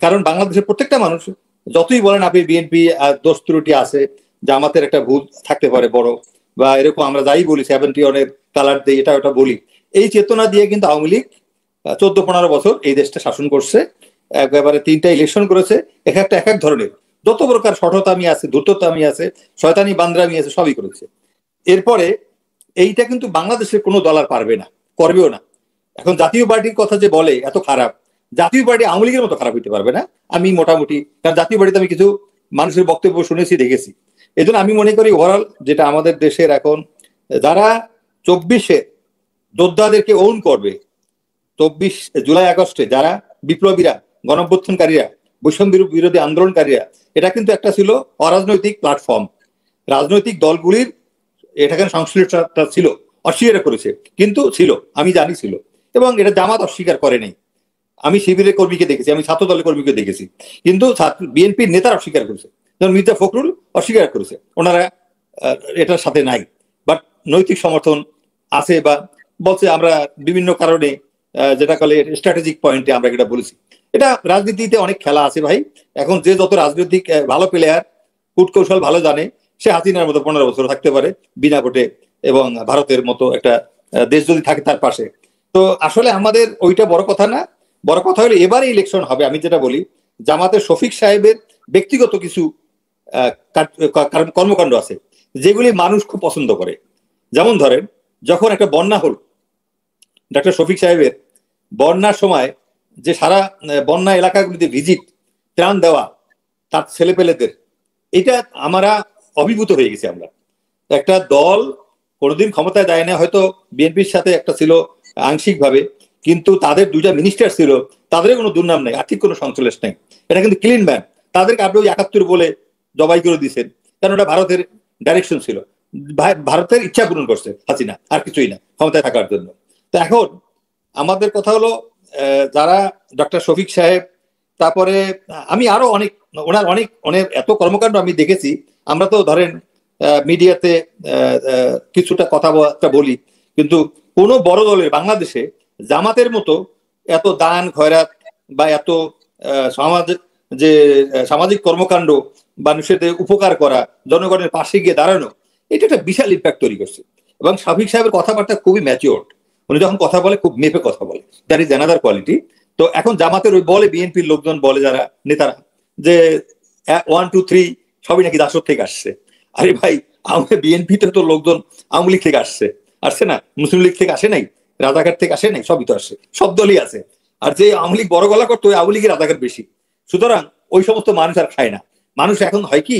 কারণ বাংলাদেশের প্রত্যেকটা মানুষ, যতই বলেন আপনি বিএনপি দোষ ত্রুটি আছে, জামাতের একটা ভুল থাকতে পারে বড়, বা এরকম আমরা যাই বলি 71-এর কালার দিয়ে এটা ওটা বলি, এই চেতনা দিয়ে কিন্তু আওয়ামী লীগ 14-15 বছর এই দেশটা শাসন করছে। একেবারে 3টা ইলেকশন করেছে, এক এক ধরনের, যত প্রকার শঠতামি আছে, ধূর্ততামি আছে, শয়তানি বান্দ্রামি আছে, সবই করেছে। এরপরে এইটা কিন্তু বাংলাদেশের কোনো দল আর পারবে না, করবেও না। এখন জাতীয় পার্টির কথা যে বলে এত খারাপ, জাতীয় পার্টি আওয়ামী লীগের মতো খারাপ হইতে পারবে না আমি মোটামুটি, কারণ জাতীয় পার্টিতে আমি কিছু মানুষের বক্তব্য শুনেছি, দেখেছি। এই জন্য আমি মনে করি ওভারঅল যেটা আমাদের দেশের এখন যারা 24-এ যোদ্ধাদেরকে ওন করবে, 24 জুলাই আগস্টে যারা বিপ্লবীরা, গণঅভ্যুত্থানকারীরা, বৈষম্য বিরোধী আন্দোলনকারীরা, এটা কিন্তু একটা ছিল অরাজনৈতিক প্ল্যাটফর্ম। রাজনৈতিক দলগুলির এটাখানে সংশ্লিষ্টতা ছিল, অস্বীকার করেছে, কিন্তু ছিল, আমি জানি ছিল, এবং এটা জামাত অস্বীকার করে নাই। আমি শিবিরের কর্মীকে দেখেছি, আমি ছাত্র দলের কর্মীকে দেখেছি, কিন্তু বিএনপির নেতারা অস্বীকার করেছে। যেমন মির্জা ফখরুল অস্বীকার করেছে, ওনারা এটার সাথে নাই, বাট নৈতিক সমর্থন আছে, বা বলছে আমরা বিভিন্ন কারণে, যেটা বলে স্ট্র্যাটেজিক পয়েন্টে আমরা এটা বলেছি। এটা রাজনীতিতে অনেক খেলা আছে ভাই। এখন যে যত রাজনৈতিক ভালো প্লেয়ার, কূটকৌশল ভালো জানে, সে হাসিনার মতো 15 বছর থাকতে পারে বিনা ভোটে, এবং ভারতের মতো একটা দেশ যদি থাকে তার পাশে। তো আসলে আমাদের ওইটা বড় কথা না, বড় কথা হলো এবারে ইলেকশন হবে। আমি যেটা বলি, জামাতের শফিক সাহেবের ব্যক্তিগত কিছু কর্মকাণ্ড আছে যেগুলি মানুষ খুব পছন্দ করে। যেমন ধরেন, যখন একটা বন্যা হল, ডক্টর শফিক সাহেবের বন্যার সময় যে সারা বন্যা এলাকাগুলিতে ভিজিট, ত্রাণ দেওয়া তার ছেলেপেলেদের, এটা আমরা অভিভূত হয়ে গেছি। আমরা একটা দল কোনোদিন ক্ষমতায় দেয় না, হয়তো বিএনপির সাথে একটা ছিল আংশিকভাবে, কিন্তু তাদের 2টা মিনিস্টার ছিল, তাদের কোনো দুর্নাম নেই, আর্থিক কোনো সংশ্লেষ নেই, এটা কিন্তু ক্লিন ম্যান। তাদেরকে আপনি ওই 71 বলে জবাই করে দিয়েছেন, কারণ ওটা ভারতের ডাইরেকশন ছিল। ভারতের ইচ্ছা পূরণ করছে হাসিনা, আর কিছুই না, ক্ষমতায় থাকার জন্য। তো এখন আমাদের কথা হলো যারা ডক্টর শফিক সাহেব, তারপরে আমি আরো ওনার অনেক এত কর্মকাণ্ড আমি দেখেছি। আমরা তো ধরেন মিডিয়াতে কিছুটা কথাবার্তা বলি, কিন্তু কোনো বড় দলের বাংলাদেশে জামাতের মতো এত দান খয়রাত বা এত সামাজিক কর্মকাণ্ড, মানুষের উপকার করা, জনগণের পাশে গিয়ে দাঁড়ানো, এটা একটা বিশাল ইম্প্যাক্ট তৈরি করছে। এবং শফিক সাহেবের কথাবার্তা খুবই ম্যাচিওর্ড, উনি যখন কথা বলে খুব মেপে কথা বলে, দ্যাট ইজ অ্যানাদার কোয়ালিটি। তো এখন জামাতের ওই বলে, বিএনপির লোকজন বলে, যারা নেতারা, যে 1, 2, 3 সবই নাকি দাসত্ব থেকে আসছে। আরে ভাই, বিএনপিতে তো লোকজন আওয়ামী লীগ থেকে আসছে না, মুসলিম লীগ থেকে আসে নাই, রাজাঘাট থেকে আসে নাই, সবই তো আসে, সব দলই আছে। আর যে আওয়ামী লীগ বড় গলা করতো, ওই আওয়ামী লীগের রাজাঘাট বেশি। সুতরাং ওই সমস্ত মানুষ আর খায় না। মানুষ এখন হয় কি,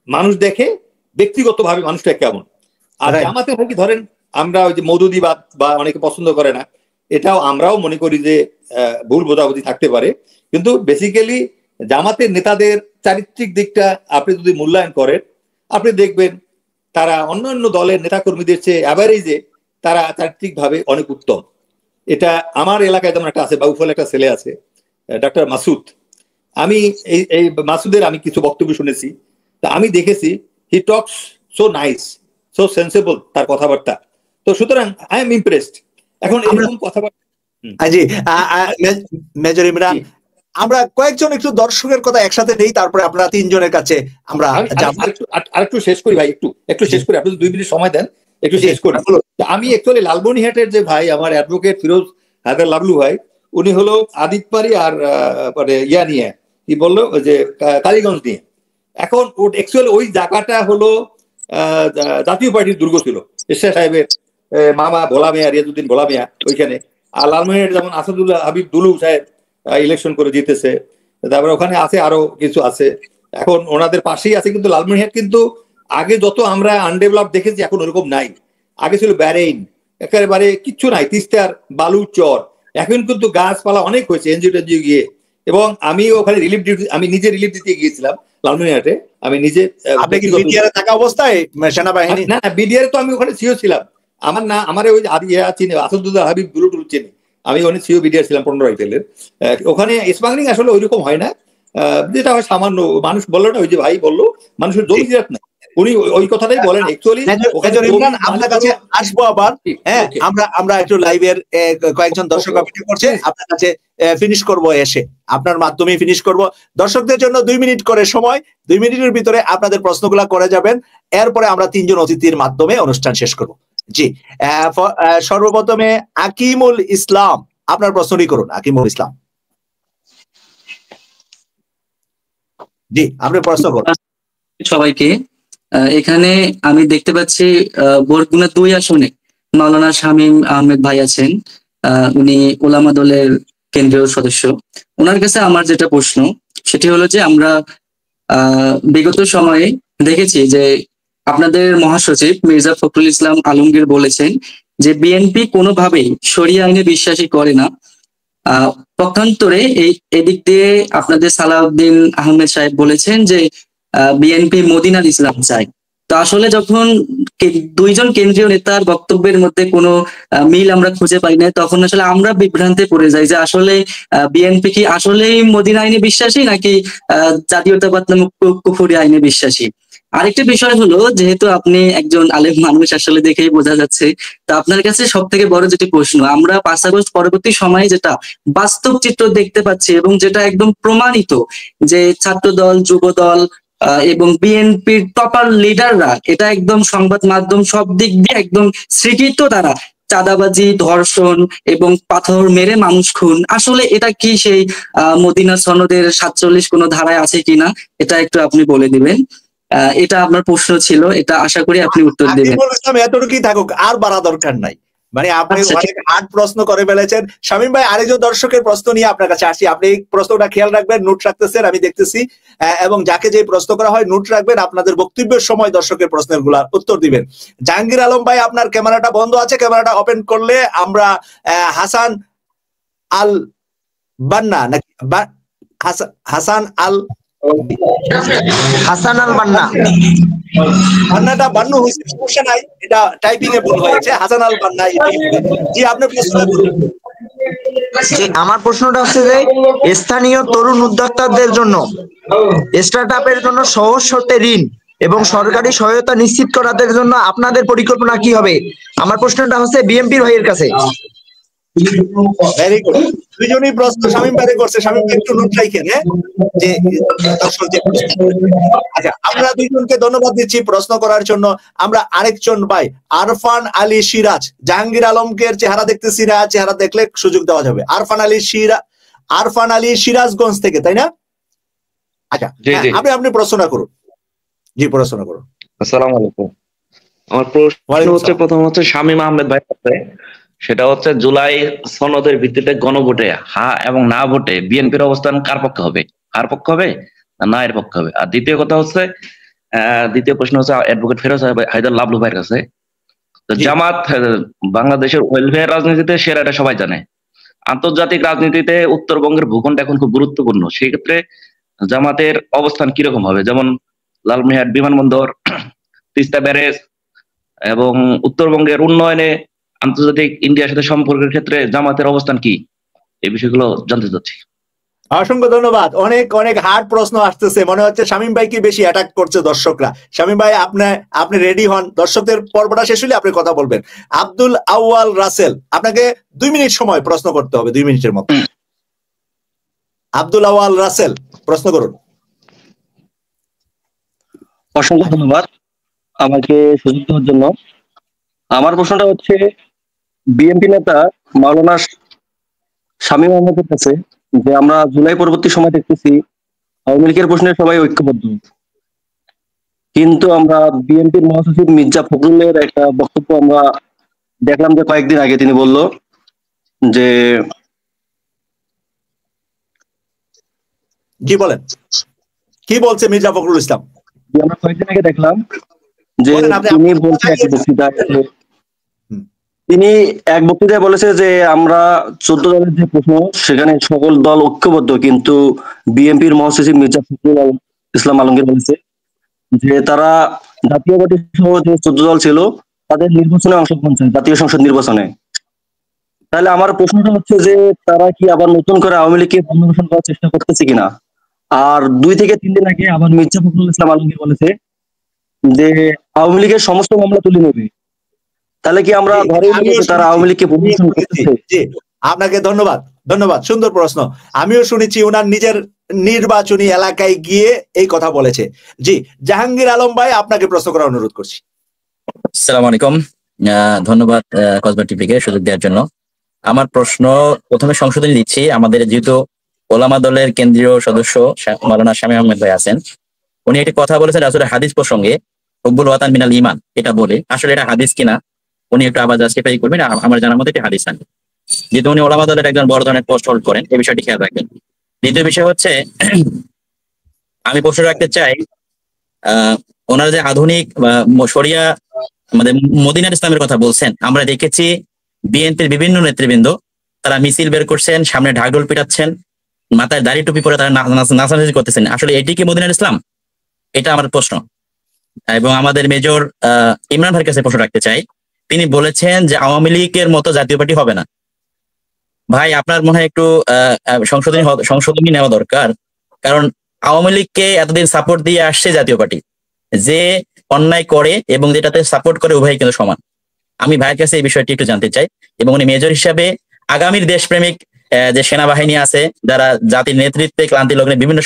মানুষ দেখে ব্যক্তিগতভাবে মানুষটা কেমন। আর জামাতে হয় কি, ধরেন আমরা ওই যে মৌদুদিবাদ বা অনেকে পছন্দ করে না, এটাও আমরাও মনে করি যে ভুল বোঝাবুঝি থাকতে পারে, কিন্তু বেসিক্যালি জামাতের নেতাদের চারিত্রিক দিকটা আপনি যদি মূল্যায়ন করেন, আপনি দেখবেন তারা অন্যান্য দলের নেতাকর্মীদের চেয়ে অ্যাভারেজে তারা চারিত্রিক ভাবে অনেক উত্তম। এটা আমার এলাকায় যেমন একটা আছে, বাউফল একটা ছেলে আছে ডক্টর মাসুদ। আমি এই মাসুদের আমি কিছু বক্তব্য শুনেছি, তা আমি দেখেছি হি talks so nice, so sensible, তার কথাবার্তা। তো সুতরাং আই এম ইমপ্রেসড। এখন এরকম কথাবার্তা। জি মেজর ইমরান, আমরা কয়েকজন একটু দর্শকের কথা একসাথে নেই, তারপরে আপনারা তিনজনের কাছে আমরা আরেকটু শেষ করি ভাই, একটু শেষ করি, আপনি 2 মিনিট সময় দেন, একটু শেষ করি। আমি অ্যাকচুয়ালি লালমনিরহাটের যে ভাই আমার অ্যাডভোকেট ফিরোজ হায়দার লাবলু ভাই, উনি হলো আদিতপাড়ি আর ইয়া নিয়ে কি বললো, যে কালীগঞ্জ নিয়ে। এখন অ্যাকচুয়ালি ওই জায়গাটা হলো জাতীয় পার্টির দুর্গ ছিল, এরশাদ সাহেবের মামা ভোলা মিয়া, রিয়াজউদ্দিন ভোলা মিয়া ওইখানে। আর লালমনিরহাট যেমন আসাদুল্লাহ হাবিব দুলু সাহেব ইলেকশন করে জিতেছে, তারপরে ওখানে আছে আরো কিছু আছে, এখন ওনাদের পাশেই আছে। কিন্তু লালমনিরহাট কিন্তু আগে যত আমরা আনডেভেলপ দেখেছি, এখন ওরকম নাই। আগে ছিল ব্যারেইন, একেবারে কিচ্ছু নাই, তিস্তার বালু চর। এখন কিন্তু গাছপালা অনেক হয়েছে এনজিও গিয়ে। এবং আমি ওখানে রিলিফ ডিউটি, আমি নিজে রিলিফ দিতে গিয়েছিলাম লালমনিরহাটে। আমি নিজে থাকা অবস্থায় সেনাবাহিনী না, বিডিআর তো আমি ওখানে সিও ছিলাম। আমার ওই চিনি আসাদুল্লাহ হাবিব দুলু টুলু চিনি, আমি ওখানে সিও বিডিআর ছিলাম 15 আইটেলের। ওখানে স্মাগলিং আসলে ওইরকম হয় না, যেটা হয় সামান্য। মানুষ বললো না, ওই যে ভাই বললো, মানুষের জমি জিরাত না, উনি ওই কথাটাই বলেন। অ্যাকচুয়ালি আপনার কাছে আসবো আবার। হ্যাঁ, আমরা একটু লাইভের কয়েকজন দর্শক অপেক্ষা করছে, আপনার কাছে ফিনিশ করব, এসে আপনার মাধ্যমে ফিনিশ করব। দর্শকদের জন্য 2 মিনিট করে সময়, 2 মিনিটের ভিতরে আপনাদের প্রশ্নগুলো করে যাবেন। এরপরে আমরা 3 জন অতিথির মাধ্যমে অনুষ্ঠান শেষ করব। জি, সর্বপ্রথমে আকিমুল ইসলাম, আপনার প্রশ্নটি করুন। আকিমুল ইসলাম, জি আপনি প্রশ্ন করুন। সবাইকে এখানে আমি দেখতে পাচ্ছি বরগুনা 2 আসনে মাওলানা শামীম আহমেদ ভাই আছেন, উনি ওলামা দলের কেন্দ্রীয় সদস্য। ওনার কাছে আমার যেটা প্রশ্ন, সেটি হলো যে আমরা বিগত সময়ে দেখেছি যে আপনাদের মহাসচিব মির্জা ফখরুল ইসলাম আলমগীর বলেছেন যে বিএনপি কোনোভাবেই শরিয়া আইনে বিশ্বাসী করে না। পক্ষান্তরে এদিক দিয়ে আপনাদের সালাউদ্দিন আহমেদ সাহেব বলেছেন যে বিএনপি মদিনার ইসলাম চায়। তো আসলে যখন 2 জন কেন্দ্রীয় নেতার বক্তব্যের মধ্যে কোনো মিল আমরা খুঁজে পাই না, তখন আসলে আমরা বিভ্রান্তে পড়ে যাই যে আসলে বিএনপি কি আসলেই মদিনা আইনে বিশ্বাসী, নাকি জাতীয়তাবাদ নামক কুফরি আইনে বিশ্বাসী। আরেকটা বিষয় হলো, যেহেতু আপনি একজন আলেম মানুষ আসলে দেখেই বোঝা যাচ্ছে, তো আপনার কাছে সব থেকে বড় যেটি প্রশ্ন, আমরা 5 আগস্ট পরবর্তী সময়ে যেটা বাস্তব চিত্র দেখতে পাচ্ছি এবং যেটা একদম প্রমাণিত, যে ছাত্র দল, যুব দল এবং বিএনপির টপার লিডাররা, এটা একদম সংবাদ মাধ্যম সব দিক দিয়ে একদম স্বীকৃত, তারা চাঁদাবাজি, ধর্ষণ এবং পাথর মেরে মানুষ খুন। আসলে এটা কি সেই মদিনা সনদের 47 কোনো ধারায় আছে কিনা, এটা একটু আপনি বলে দিবেন। এটা আপনার প্রশ্ন ছিল, এটা আশা করি আপনি উত্তর দেবেন। এতটুকুই থাকুক, আর বাড়া দরকার নাই। মানে আপনি অনেক হার্ড প্রশ্ন করে ফেলেছেন। শামীম ভাই, আরেকজন দর্শকের প্রশ্ন নিয়ে আপনার কাছে আসি। আপনি এই প্রশ্নটা খেয়াল রাখবেন, নোট রাখতেছেন আমি দেখতেছি, এবং যাকে যে প্রশ্ন করা হয় নোট রাখবেন। আপনাদের বক্তব্যের সময় দর্শকের প্রশ্নের গুলা উত্তর দিবেন। জাহাঙ্গীর আলম ভাই, আপনার ক্যামেরাটা বন্ধ আছে, ক্যামেরাটা ওপেন করলে আমরা হাসান আল বান্না নাকি হাসান আল বান্না, বান্নাটা বান্নু হয়েছে, সমস্যা নাই, এটা টাইপিং এ ভুল হয়েছে, হাসান আল বান্না এটাই হবে। জি আপনি প্রশ্ন করুন। আমার প্রশ্নটা হচ্ছে যে স্থানীয় তরুণ উদ্যোক্তাদের জন্য স্টার্টআপের জন্য সহজ শর্তে ঋণ এবং সরকারি সহায়তা নিশ্চিত করার জন্য আপনাদের পরিকল্পনা কি হবে? আমার প্রশ্নটা হচ্ছে বিএমপির ভাইয়ের কাছে। ভেরি গুড, দুইজনই প্রশ্ন শামীম ভাই করছে। শামীম ভাই একটু নোট রাখেন, যে দর্শক যে আচ্ছা, আমরা দুইজনকে ধন্যবাদ দিচ্ছি প্রশ্ন করার জন্য। আমরা আরেকজন ভাই আরফান আলী সিরাজ, জাহাঙ্গীর আলমকে চেহারা দেখতেছি না, চেহারা দেখলে সুযোগ দেওয়া যাবে। আরফান আলী সিরাজগঞ্জ থেকে, তাই না? আচ্ছা, আপনি প্রশ্ন করুন। জি প্রশ্ন করুন। আসসালামু আলাইকুম। আমার প্রশ্ন হচ্ছে প্রথম হচ্ছে শামীম আহমেদ ভাই কাছে, সেটা হচ্ছে জুলাই সনদের ভিত্তিতে গণভোটে হা এবং না ভোটে বিএনপির অবস্থান কার পক্ষে হবে, আর পক্ষে হবে না এর পক্ষে হবে? আর দ্বিতীয় কথা হচ্ছে দ্বিতীয় প্রশ্ন হচ্ছে অ্যাডভোকেট ফেরোজ হায়দার লাবলু ভাইয়ের কাছে। তো জামাত বাংলাদেশের ওয়েলফেয়ার রাজনীতিতে সেরা, এটা সবাই জানে। আন্তর্জাতিক রাজনীতিতে উত্তরবঙ্গের ভূখণ্ড এখন খুব গুরুত্বপূর্ণ, সেই ক্ষেত্রে জামাতের অবস্থান কিরকম হবে? যেমন লালমনিরহাট বিমানবন্দর, তিস্তা ব্যারেজ এবং উত্তরবঙ্গের উন্নয়নে আন্তর্জাতিক ইন্ডিয়ার সাথে সম্পর্কের ক্ষেত্রে জামাতের অবস্থান কি, এই বিষয়গুলো জানতে চাচ্ছি। অসংখ্য ধন্যবাদ। অনেক অনেক হার্ড প্রশ্ন আসতেছে, মনে হচ্ছে শামীম ভাইকে বেশি অ্যাটাক করছে দর্শকরা। শামীম ভাই আপনি রেডি হন, দর্শকদের পর্বটা শেষ হলে আপনি কথা বলবেন। আব্দুল আউয়াল রাসেল, আপনাকে 2 মিনিট সময় প্রশ্ন করতে হবে, 2 মিনিটের মতো। আব্দুল আউয়াল রাসেল প্রশ্ন করুন। অসংখ্য ধন্যবাদ আমাকে সুযোগ দেওয়ার জন্য। আমার প্রশ্নটা হচ্ছে বিএনপি নেতা মাওলানা শামীম আহমেদের কাছে, যে আমরা জুলাই পরবর্তী সময় দেখতেছি আওয়ামী লীগের প্রশ্নে সবাই ঐক্যবদ্ধ, কিন্তু আমরা বিএনপির মহাসচিব মির্জা ফখরুলের একটা বক্তব্য আমরা দেখলাম যে কয়েকদিন আগে তিনি বলল যে, জি বলেন, কি বলছে মির্জা ফখরুল ইসলাম? আমরা কয়েকদিন আগে দেখলাম যে তিনি বলছে এক বক্তৃতায়, তিনি এক বক্তৃতায় বলেছে যে আমরা 14 দলের যে প্রশ্ন সেখানে সকল দল ঐক্যবদ্ধ, কিন্তু বিএনপির মহাসচিব মির্জা ফখরুল ইসলাম আলমগীর বলেছে যে তারা জাতীয় পার্টি সহ যে 14 দল ছিল তাদের নির্বাচনে অংশগ্রহণ চায়, জাতীয় সংসদ নির্বাচনে। তাহলে আমার প্রশ্নটা হচ্ছে যে তারা কি আবার নতুন করে আওয়ামী লীগকে পুনর্বাসন করার চেষ্টা করতেছে কিনা? আর 2 থেকে 3 দিন আগে আবার মির্জা ফখরুল ইসলাম আলমগীর বলেছে যে আওয়ামী লীগের সমস্ত মামলা তুলে নেবে। তাহলে কি আমরা ধরে নিব যে তারা আওয়ামী লীগকে পুনর্বাসন করতেছে? জি আপনাকে ধন্যবাদ, ধন্যবাদ, সুন্দর প্রশ্ন। আমিও শুনেছি ওনার নিজের নির্বাচনী এলাকায় গিয়ে এই কথা বলেছে। জি জাহাঙ্গীর আলম ভাই, আপনাকে প্রশ্ন করার অনুরোধ করছি। আসসালামু আলাইকুম, ধন্যবাদ কসবা টিভিকে সুযোগ দেওয়ার জন্য। আমার প্রশ্ন প্রথমে সংশোধনী দিচ্ছি। আমাদের যেহেতু ওলামা দলের কেন্দ্রীয় সদস্য মাওলানা শামীম আহমেদ ভাই আছেন, উনি একটি কথা বলেছেন আসলে হাদিস প্রসঙ্গে, হুব্বুল ওয়াতান মিনাল ঈমান, এটা বলে আসলে এটা হাদিস কিনা উনি একটু আবার জাস্টিফাই করবেন। আমার জানার মধ্যে এটি হাদিস না, যেহেতু উনি ওলামা দলের একজন বড় ধরনের পোস্ট হোল্ড করেন, এই বিষয়টি খেয়াল রাখবেন। দ্বিতীয় বিষয় হচ্ছে আমি প্রশ্ন রাখতে চাই, ওনারা যে আধুনিক শরিয়া আমাদের মদিনার ইসলামের কথা বলছেন, আমরা দেখেছি বিএনপির বিভিন্ন নেতৃবৃন্দ তারা মিছিল বের করছেন, সামনে ঢাকঢোল পিটাচ্ছেন, মাথায় দাড়ি টুপি পরে তারা নাচানাচি করতেছেন। আসলে এটি কি মদিনার ইসলাম? এটা আমার প্রশ্ন। এবং আমাদের মেজর ইমরান ভাইয়ের কাছে প্রশ্ন রাখতে চাই, তিনি বলেছেন যে আওয়ামী লীগের মতো জাতীয় পার্টি হবে না। ভাই আপনার মনে হয় একটু সংশোধনী নেওয়া দরকার, কারণ আওয়ামী লীগকে এতদিন সাপোর্ট দিয়ে আসছে জাতীয় পার্টি, যে অন্যায় করে এবং যেটাতে সাপোর্ট করে উভয় কিন্তু সমান। আমি ভাইয়ের কাছে এই বিষয়টি একটু জানতে চাই। এবং উনি মেজর হিসাবে আগামীর দেশপ্রেমিক যে সেনাবাহিনী আছে, যারা জাতির নেতৃত্বে ক্লান্তি লগ্নে বিভিন্ন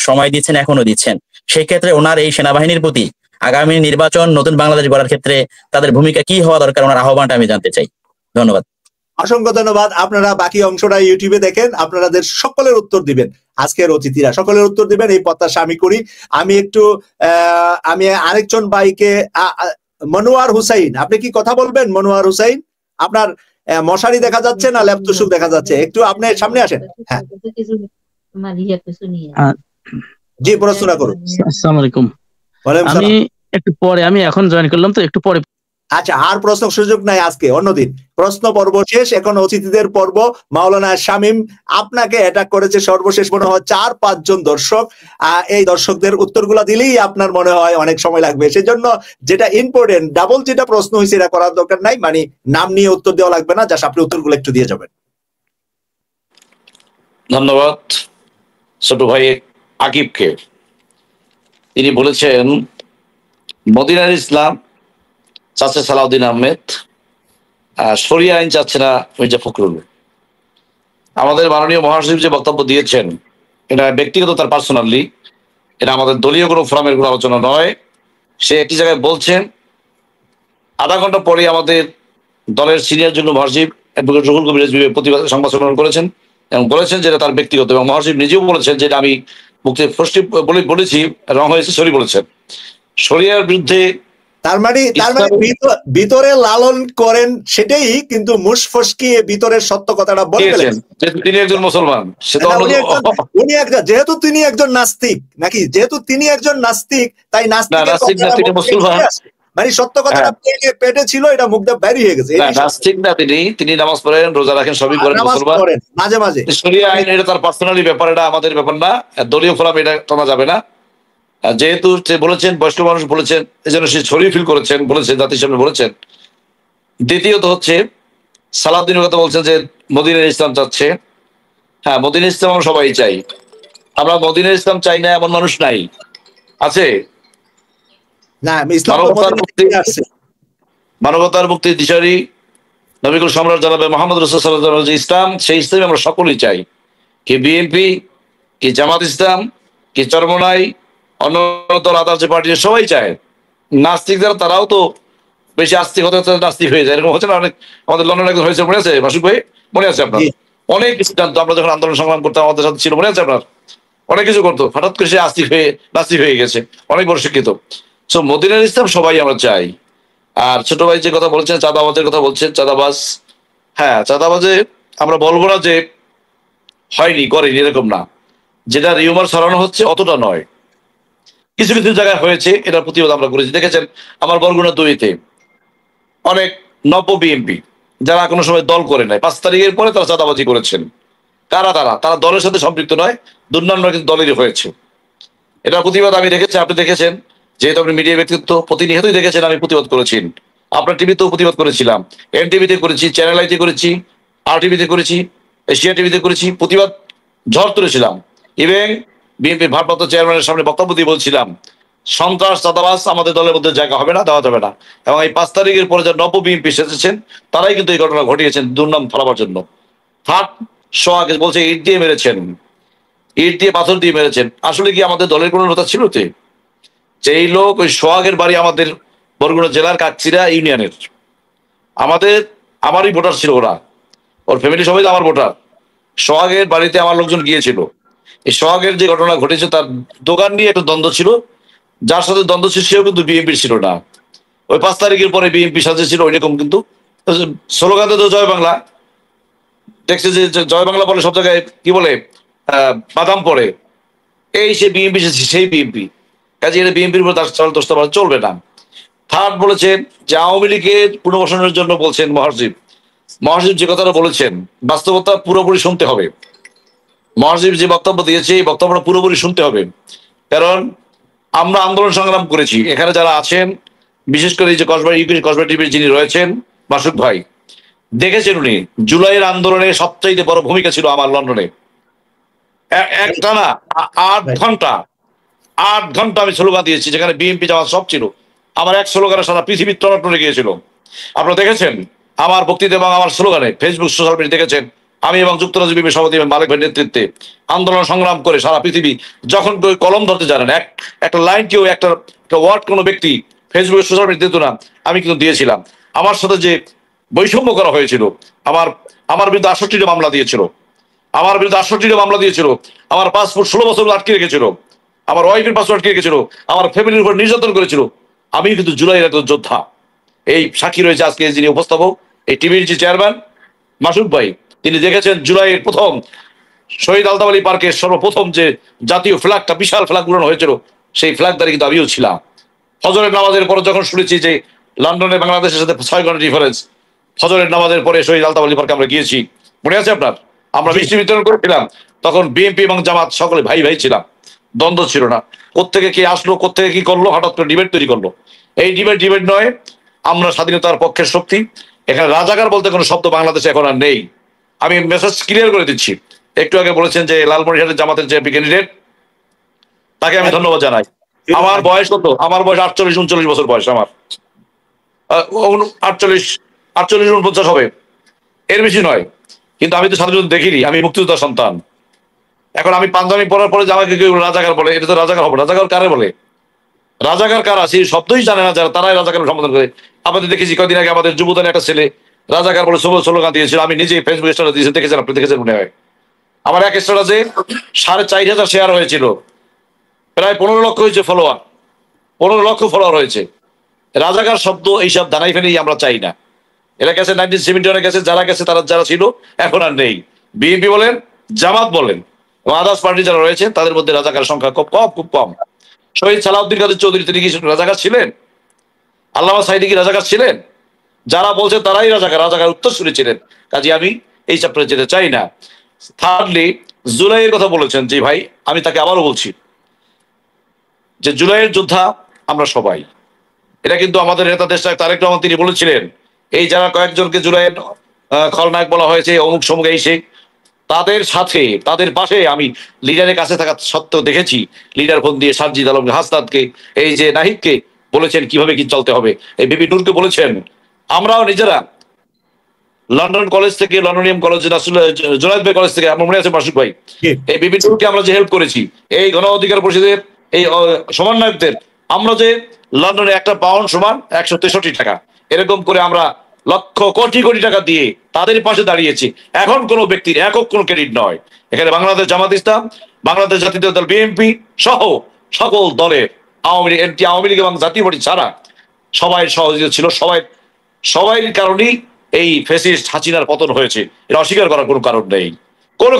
সময় দিচ্ছেন, এখনো দিচ্ছেন, সেই ক্ষেত্রে ওনার এই সেনাবাহিনীর প্রতি আগামী নির্বাচন নতুন বাংলাদেশ গড়ার ক্ষেত্রে তাদের ভূমিকা কি হওয়া দরকার, ওনার আহ্বানটা আমি জানতে চাই। ধন্যবাদ। অসংখ্য ধন্যবাদ। আপনারা বাকি অংশটা ইউটিউবে দেখেন, আপনাদের সকলের উত্তর দিবেন, আজকের অতিথিরা সকলের উত্তর দিবেন এই প্রত্যাশা আমি করি। আমি একটু আমি আরেকজন ভাইকে, মনোয়ার হুসাইন, আপনি কি কথা বলবেন? মনোয়ার হুসাইন, আপনার মশারি দেখা যাচ্ছে না ল্যাপটপ দেখা যাচ্ছে? একটু আপনি সামনে আসেন। হ্যাঁ জি প্রশ্ন করুন। আসসালামু আলাইকুম। আমি একটু পরে, আমি এখন জয়েন করলাম তো একটু পরে আচ্ছা, আর প্রশ্ন সুযোগ নাই আজকে, অন্যদিন প্রশ্ন পর্ব শেষ, এখন অতিথিদের পর্ব। মাওলানা শামীম আপনাকে অ্যাটাক করেছে সর্বশেষ মনে হয় 4-5 জন দর্শক। এই দর্শকদের উত্তরগুলো দিলেই আপনার মনে হয় অনেক সময় লাগবে, সেজন্য যেটা ইম্পর্টেন্ট ডাবল যেটা প্রশ্ন হয়েছে এটা করার দরকার নাই, মানে নাম নিয়ে উত্তর দেওয়া লাগবে না, জাস্ট আপনি উত্তরগুলো একটু দিয়ে যাবেন। ধন্যবাদ ছোট ভাই আকিবকে। তিনি বলেছেন মদিনার ইসলাম চাচ্ছে সালাউদ্দিন আহমেদ, শরিয়া আইন চাচ্ছে না মির্জা ফখরুল। আমাদের মাননীয় মহাসচিব যে বক্তব্য দিয়েছেন এটা ব্যক্তিগত, তার পার্সোনালি, এটা আমাদের দলীয় কোনো ফোরামের কোনো আলোচনা নয়। সে একটি জায়গায় বলছেন, আধা ঘন্টা পরে আমাদের দলের সিনিয়র যুগ্ম মহাসচিব অ্যাডভোকেট রুহুল কবির রিজভী প্রতিবাদ সংবাদ সম্মেলন করেছেন এবং বলেছেন যেটা তার ব্যক্তিগত, এবং মহাসচিব নিজেও বলেছেন যেটা আমি মুক্তি ফষ্টি বলেছি, রং হয়েছে সরি বলেছেন। শরিয়ার বিরুদ্ধে তার মানে ভিতরে লালন করেন সেটাই, কিন্তু মুশফসকি ভিতরের সত্য কথাটা বলে ফেলেন। তিনি একজন মুসলমান, যেহেতু তিনি একজন নাস্তিক, নাকি যেহেতু তিনি একজন নাস্তিক তাই নাস্তিক মুসলমান, মানে সত্য কথাটা পেটে ছিল, এটা মুখ দিয়ে বেরিয়ে হয়ে গেছে। নাস্তিক না, তিনি নামাজ পড়েন, রোজা রাখেন, সবই করেন, মুসলমান মাঝে মাঝে। শরিয়া আইন এটা তার পার্সোনালি ব্যাপার, এটা আমাদের ব্যাপার না, দলীয় ফোরাম এটা টানা যাবে না। যেহেতু সে বলেছেন বয়স্ক মানুষ বলেছেন, এই জন্য সে ছড়িয়ে ফিল করেছেন, বলেছেন জাতির সামনে বলেছেন। দ্বিতীয়ত হচ্ছে সালাউদ্দিনের কথা বলছেন যে মদিনার ইসলাম চাচ্ছে। হ্যাঁ, মদিনার ইসলাম আমরা সবাই চাই, আমরা মদিনার ইসলাম চাই না এমন মানুষ নাই, আছে? মানবতার মুক্তির দিশারি নবিকুল সম্রাট জানাবে মোহাম্মদ রাসূল সাল্লাল্লাহু আলাইহি ওয়াসাল্লাম যে ইসলাম, সেই ইসলামে আমরা সকলেই চাই। কি বিএনপি, কি জামাত ইসলাম, কি চরমনাই, অন্য দল আদার্স পার্টি, সবাই চায়। নাস্তিক যারা তারাও তো বেশি আস্তিক হতে নাস্তিক হয়ে যায়, এরকম হচ্ছে না? অনেক আমাদের লন্ডনে একজন হয়েছে, মনে আছে মাসুক ভাই? মনে আছে আপনার? অনেক সিদ্ধান্ত আমরা যখন আন্দোলন সংগ্রাম করতাম আমাদের সাথে ছিল, মনে আছে আপনার? অনেক কিছু করতো, হঠাৎ করে সে আস্তিক হয়ে নাস্তিক হয়ে গেছে, অনেক বড় শিক্ষিত। সো মদিনার ইসলাম সবাই আমরা চাই। আর ছোট ভাই যে কথা বলছেন, চাঁদাবাজের কথা বলছেন, চাঁদাবাজ, হ্যাঁ চাঁদাবাজে আমরা বলবো না যে হয়নি, করেনি, এরকম না। যেটা রিউমার ছড়ানো হচ্ছে অতটা নয়, কিছু কিছু জায়গায় হয়েছে, এটার প্রতিবাদ আমরা করেছি। দেখেছেন আমার বরগুনা 2-তে অনেক নব্য বিএনপি যারা কোনো সময় দল করে নাই, 5 তারিখের পরে তারা চাঁদাবাজি করেছেন। কারা তারা দলের সাথে সম্পৃক্ত নয়, দুর্নাম কিন্তু দলেরই হয়েছে। এটার প্রতিবাদ আমি দেখেছি, আপনি দেখেছেন, যেহেতু আপনি মিডিয়া ব্যক্তিত্ব প্রতিনিয়তই দেখেছেন আমি প্রতিবাদ করেছি। আপনার টিভিতেও প্রতিবাদ করেছিলাম, এনটিভিতে করেছি, চ্যানেল আইতে করেছি, আর টিভিতে করেছি, এশিয়া টিভিতে করেছি, প্রতিবাদ ঝড় তুলেছিলাম। ইভেন বিএনপির ভারপ্রাপ্ত চেয়ারম্যানের সামনে বক্তব্য দিয়ে বলছিলাম সন্ত্রাস চাঁদাবাজ আমাদের দলের মধ্যে জায়গা হবে না, দেওয়া যাবে না। এবং এই 5 তারিখের পরে যারা নব্য বিএনপি এসেছেন তারাই কিন্তু এই ঘটনা ঘটিয়েছেন দুর্নাম ফলাবার জন্য। সোহাগ বলছে ইট দিয়ে মেরেছেন, ইট দিয়ে পাথর দিয়ে মেরেছেন। আসলে কি আমাদের দলের কোনো নেতা ছিল? যেই লোক, ওই সোহাগের বাড়ি আমাদের বরগুনা জেলার কাকচিরা ইউনিয়নের, আমারই ভোটার ছিল ওরা, ওর ফ্যামিলি সবাই তো আমার ভোটার। সোহাগের বাড়িতে আমার লোকজন গিয়েছিল। এই সোহাগের যে ঘটনা ঘটেছে তার দোকান নিয়ে একটা দ্বন্দ্ব ছিল, যার সাথে দ্বন্দ্ব ছিল সেও কিন্তু বিএনপির ছিল না। ওই 5 তারিখের পরে বিএনপি সাথে ছিল ওইরকম, কিন্তু স্লোগানে তো জয় বাংলা, দেখছে যে জয় বাংলা বলে সব জায়গায়, কি বলে বাদাম পড়ে, এই সে বিএনপি, সেই বিএনপি, কাজে এটা বিএনপির উপর দোষটা চলবে না। থার্ড বলেছেন যে আওয়ামী লীগের পুনর্বাসনের জন্য বলছেন মহাসচিব যে কথাটা বলেছেন বাস্তবতা পুরোপুরি শুনতে হবে। মহাসচিব যে বক্তব্য দিয়েছে এই বক্তব্যটা পুরোপুরি শুনতে হবে, কারণ আমরা আন্দোলন সংগ্রাম করেছি। এখানে যারা আছেন, বিশেষ করে এই যে কসবা টিভির যিনি রয়েছেন মাসুক ভাই, দেখেছেন উনি জুলাইয়ের আন্দোলনে সবচাইতে বড় ভূমিকা ছিল আমার লন্ডনে। একটানা 8 ঘন্টা আমি স্লোগান দিয়েছি, যেখানে বিএনপি জামাত সব ছিল। আমার এক স্লোগানে সারা পৃথিবী টনটনে গিয়েছিল। আপনারা দেখেছেন আমার বক্তৃতা এবং আমার স্লোগানে, ফেসবুক সোশ্যাল মিডিয়া দেখেছেন, আমি এবং যুক্তরাজ্য বিএনপি সভাপতি মালিক ভাইয়ের নেতৃত্বে আন্দোলন সংগ্রাম করে সারা পৃথিবী যখন কলম ধরতে জানেন, একটা লাইন কেউ একটা ওয়ার্ড কোনো ব্যক্তি ফেসবুকে সোশ্যাল মিডিয়া দিত না, আমি কিন্তু দিয়েছিলাম। আমার সাথে যে বৈষম্য করা হয়েছিল, আমার বিরুদ্ধে 68টা মামলা দিয়েছিল, আমার পাসপোর্ট 16 বছর আটকে রেখেছিল, আমার ওয়াইফের পাসপোর্ট আটকে রেখেছিল, আমার ফ্যামিলির উপর নির্যাতন করেছিল। আমি কিন্তু জুলাইয়ের একজন যোদ্ধা। এই সাক্ষী রয়েছে আজকে যিনি উপস্থাপক, এই টিভির যে চেয়ারম্যান মাসুক ভাই, তিনি দেখেছেন জুলাইয়ের প্রথম শহীদ আলতাফ আলী পার্কের সর্বপ্রথম যে জাতীয় ফ্ল্যাগটা, বিশাল ফ্ল্যাগ উড়ানো হয়েছিল, সেই ফ্ল্যাগদারি কিন্তু আমিও ছিলাম। ফজরের নামাজের পর যখন শুনেছি যে লন্ডনে বাংলাদেশের সাথে 6 ঘন্টা ডিফারেন্স, ফজরের নামাজের পরে শহীদ আলতাফ আলী পার্কে আমরা গিয়েছি, মনে আছে আপনার? আমরা মিষ্টি বিতরণ করেছিলাম, তখন বিএনপি এবং জামাত সকলে ভাই ভাই ছিলাম, দ্বন্দ্ব ছিল না। কোত্থেকে কি আসলো, কোত্থেকে কি করলো, হঠাৎ করে ডিবেট তৈরি করলো। এই ডিবেট নয়, আমরা স্বাধীনতার পক্ষের শক্তি। এখানে রাজাকার বলতে কোনো শব্দ বাংলাদেশে এখন আর নেই। আমি মেসেজ ক্লিয়ার করে দিচ্ছি। একটু আগে বলেছেন যে লালমনিরহাটের জামাতের যে ক্যান্ডিডেট, তাকে আমি ধন্যবাদ জানাই। আমার বয়স কত? আমার বয়স 48-39 বছর বয়স আমার, 48-49 হবে, এর বেশি নয়। কিন্তু আমি তো স্বাধীনতা দেখিনি, আমি মুক্তিযোদ্ধার সন্তান। এখন আমি পাঞ্জাবি পরার পরে আমাকে কেউ রাজাকার বলে, এটা তো রাজাকার হবে। রাজাকার কারে বলে? রাজাকার কারা সেই শব্দই জানে না যারা, তারাই রাজাকার সম্বোধন করে। আমাদের দেখেছি কদিন আগে আমাদের যুবদলের একটা ছেলে রাজাকার বলে স্লোগান দিয়েছিল, আমি নিজেই ফেসবুক স্ট্যাটাস দিয়েছি, দেখেছেন আপনি? দেখেছেন মনে হয়। আমার এক স্ট্যাটাসে 4,500 শেয়ার হয়েছিল, প্রায় 15 লক্ষ হয়েছে ফলোয়ার, 15 লক্ষ ফলোয়ার হয়েছে। রাজাকার শব্দ এইসব দানাই ফেলেই আমরা চাই না। এরা গেছে 1971 গেছে, যারা গেছে তারা যারা ছিল এখন আর নেই। বিএনপি বলেন, জামাত বলেন, আদার্স পার্টি যারা রয়েছে তাদের মধ্যে রাজাকার সংখ্যা খুব কম। শহীদ সালাউদ্দিন কাদের চৌধুরী তিনি কি রাজাকার ছিলেন? আল্লামা সাইদি কি রাজাকার ছিলেন? যারা বলছে তারাই রাজাকার উত্তরসূরি ছিলেন। কাজে আমি এই চ্যাপ্টারে যেতে চাই না। থার্ডলি, জুলাইয়ের কথা বলেছেন যে ভাই, আমি তাকে আবারও বলছি যে জুলাইয়ের যোদ্ধা আমরা সবাই। এটা কিন্তু আমাদের নেতা দেশ তারেক রহমান তিনি বলেছিলেন, এই যারা কয়েকজনকে জুলাইয়ের খলনায়ক বলা হয়েছে অমুক সমুক এই সেই, তাদের সাথে তাদের পাশে আমি লিডারের কাছে থাকা সত্ত্বেও দেখেছি লিডার ফোন দিয়ে সার্জিদ আলম হাসনাতকে, এই যে নাহিদকে বলেছেন কিভাবে কি চলতে হবে, এই বিপি টুলকে বলেছেন। আমরাও নিজেরা লন্ডন কলেজ থেকে, লন্ডনিয়াম কলেজ, জুনায়েদ ভাই কলেজ থেকে, আমার মনে আছে মাসুক ভাই, এই বিপি টুলকে আমরা যে হেল্প করেছি, এই গণ অধিকার পরিষদের এই সমন্বয়কদের, আমরা যে লন্ডনে একটা পাউন্ড সমান 163 টাকা, এরকম করে আমরা লক্ষ কোটি টাকা দিয়ে তাদের পাশে দাঁড়িয়েছি। এখন কোনো ব্যক্তির একক কোনো ক্রেডিট নয়, এখানে বাংলাদেশ জামাত ইসলাম, বাংলাদেশ জাতীয় দল বিএনপি সহ সকল দলের, আওয়ামী লীগ এবং জাতীয় পার্টি ছাড়া সবাই সহযোগিতা ছিল। সবাই কারণেই এই ফ্যাসিস্ট হাসিনার পতন হয়েছে, এটা অস্বীকার করার কোনো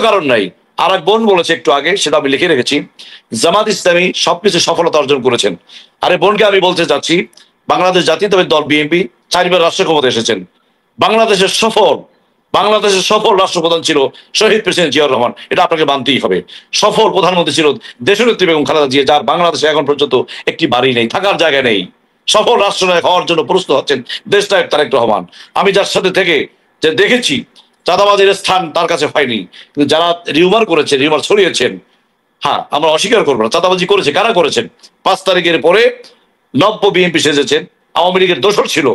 কারণ নাই। আর এক বোন বলেছে একটু আগে, সেটা আমি লিখে রেখেছি, জামাত ইসলামী সবকিছু সফলতা অর্জন করেছেন। আরে বোনকে আমি বলতে চাচ্ছি, বাংলাদেশ জাতীয়তাবাদী দল বিএনপি 4বার রাষ্ট্র ক্ষমতা এসেছেন। বাংলাদেশের সফল রাষ্ট্রপ্রধান ছিল শহীদ প্রেসিডেন্ট জিয়াউর রহমান, এটা আপনাকে মানতেই হবে। সফল প্রধানমন্ত্রী ছিল দেশনেত্রী বেগম খালেদা জিয়া, যার বাংলাদেশে এখন পর্যন্ত একটি বাড়ি নেই, থাকার জায়গা নেই। সফল রাষ্ট্রনায়ক হওয়ার জন্য প্রস্তুত হচ্ছেন দেশনায়ক তারেক রহমান। আমি যার সাথে থেকে যে দেখেছি চাঁদাবাজির স্থান তার কাছে হয়নি, কিন্তু যারা রিউমার ছড়িয়েছেন, হ্যাঁ আমরা অস্বীকার করবো না, চাঁদাবাজি করেছে। কারা করেছেন? 5 তারিখের পরে নব্য বিএনপি সেজেছেন, আওয়ামী লীগের দোসর ছিল।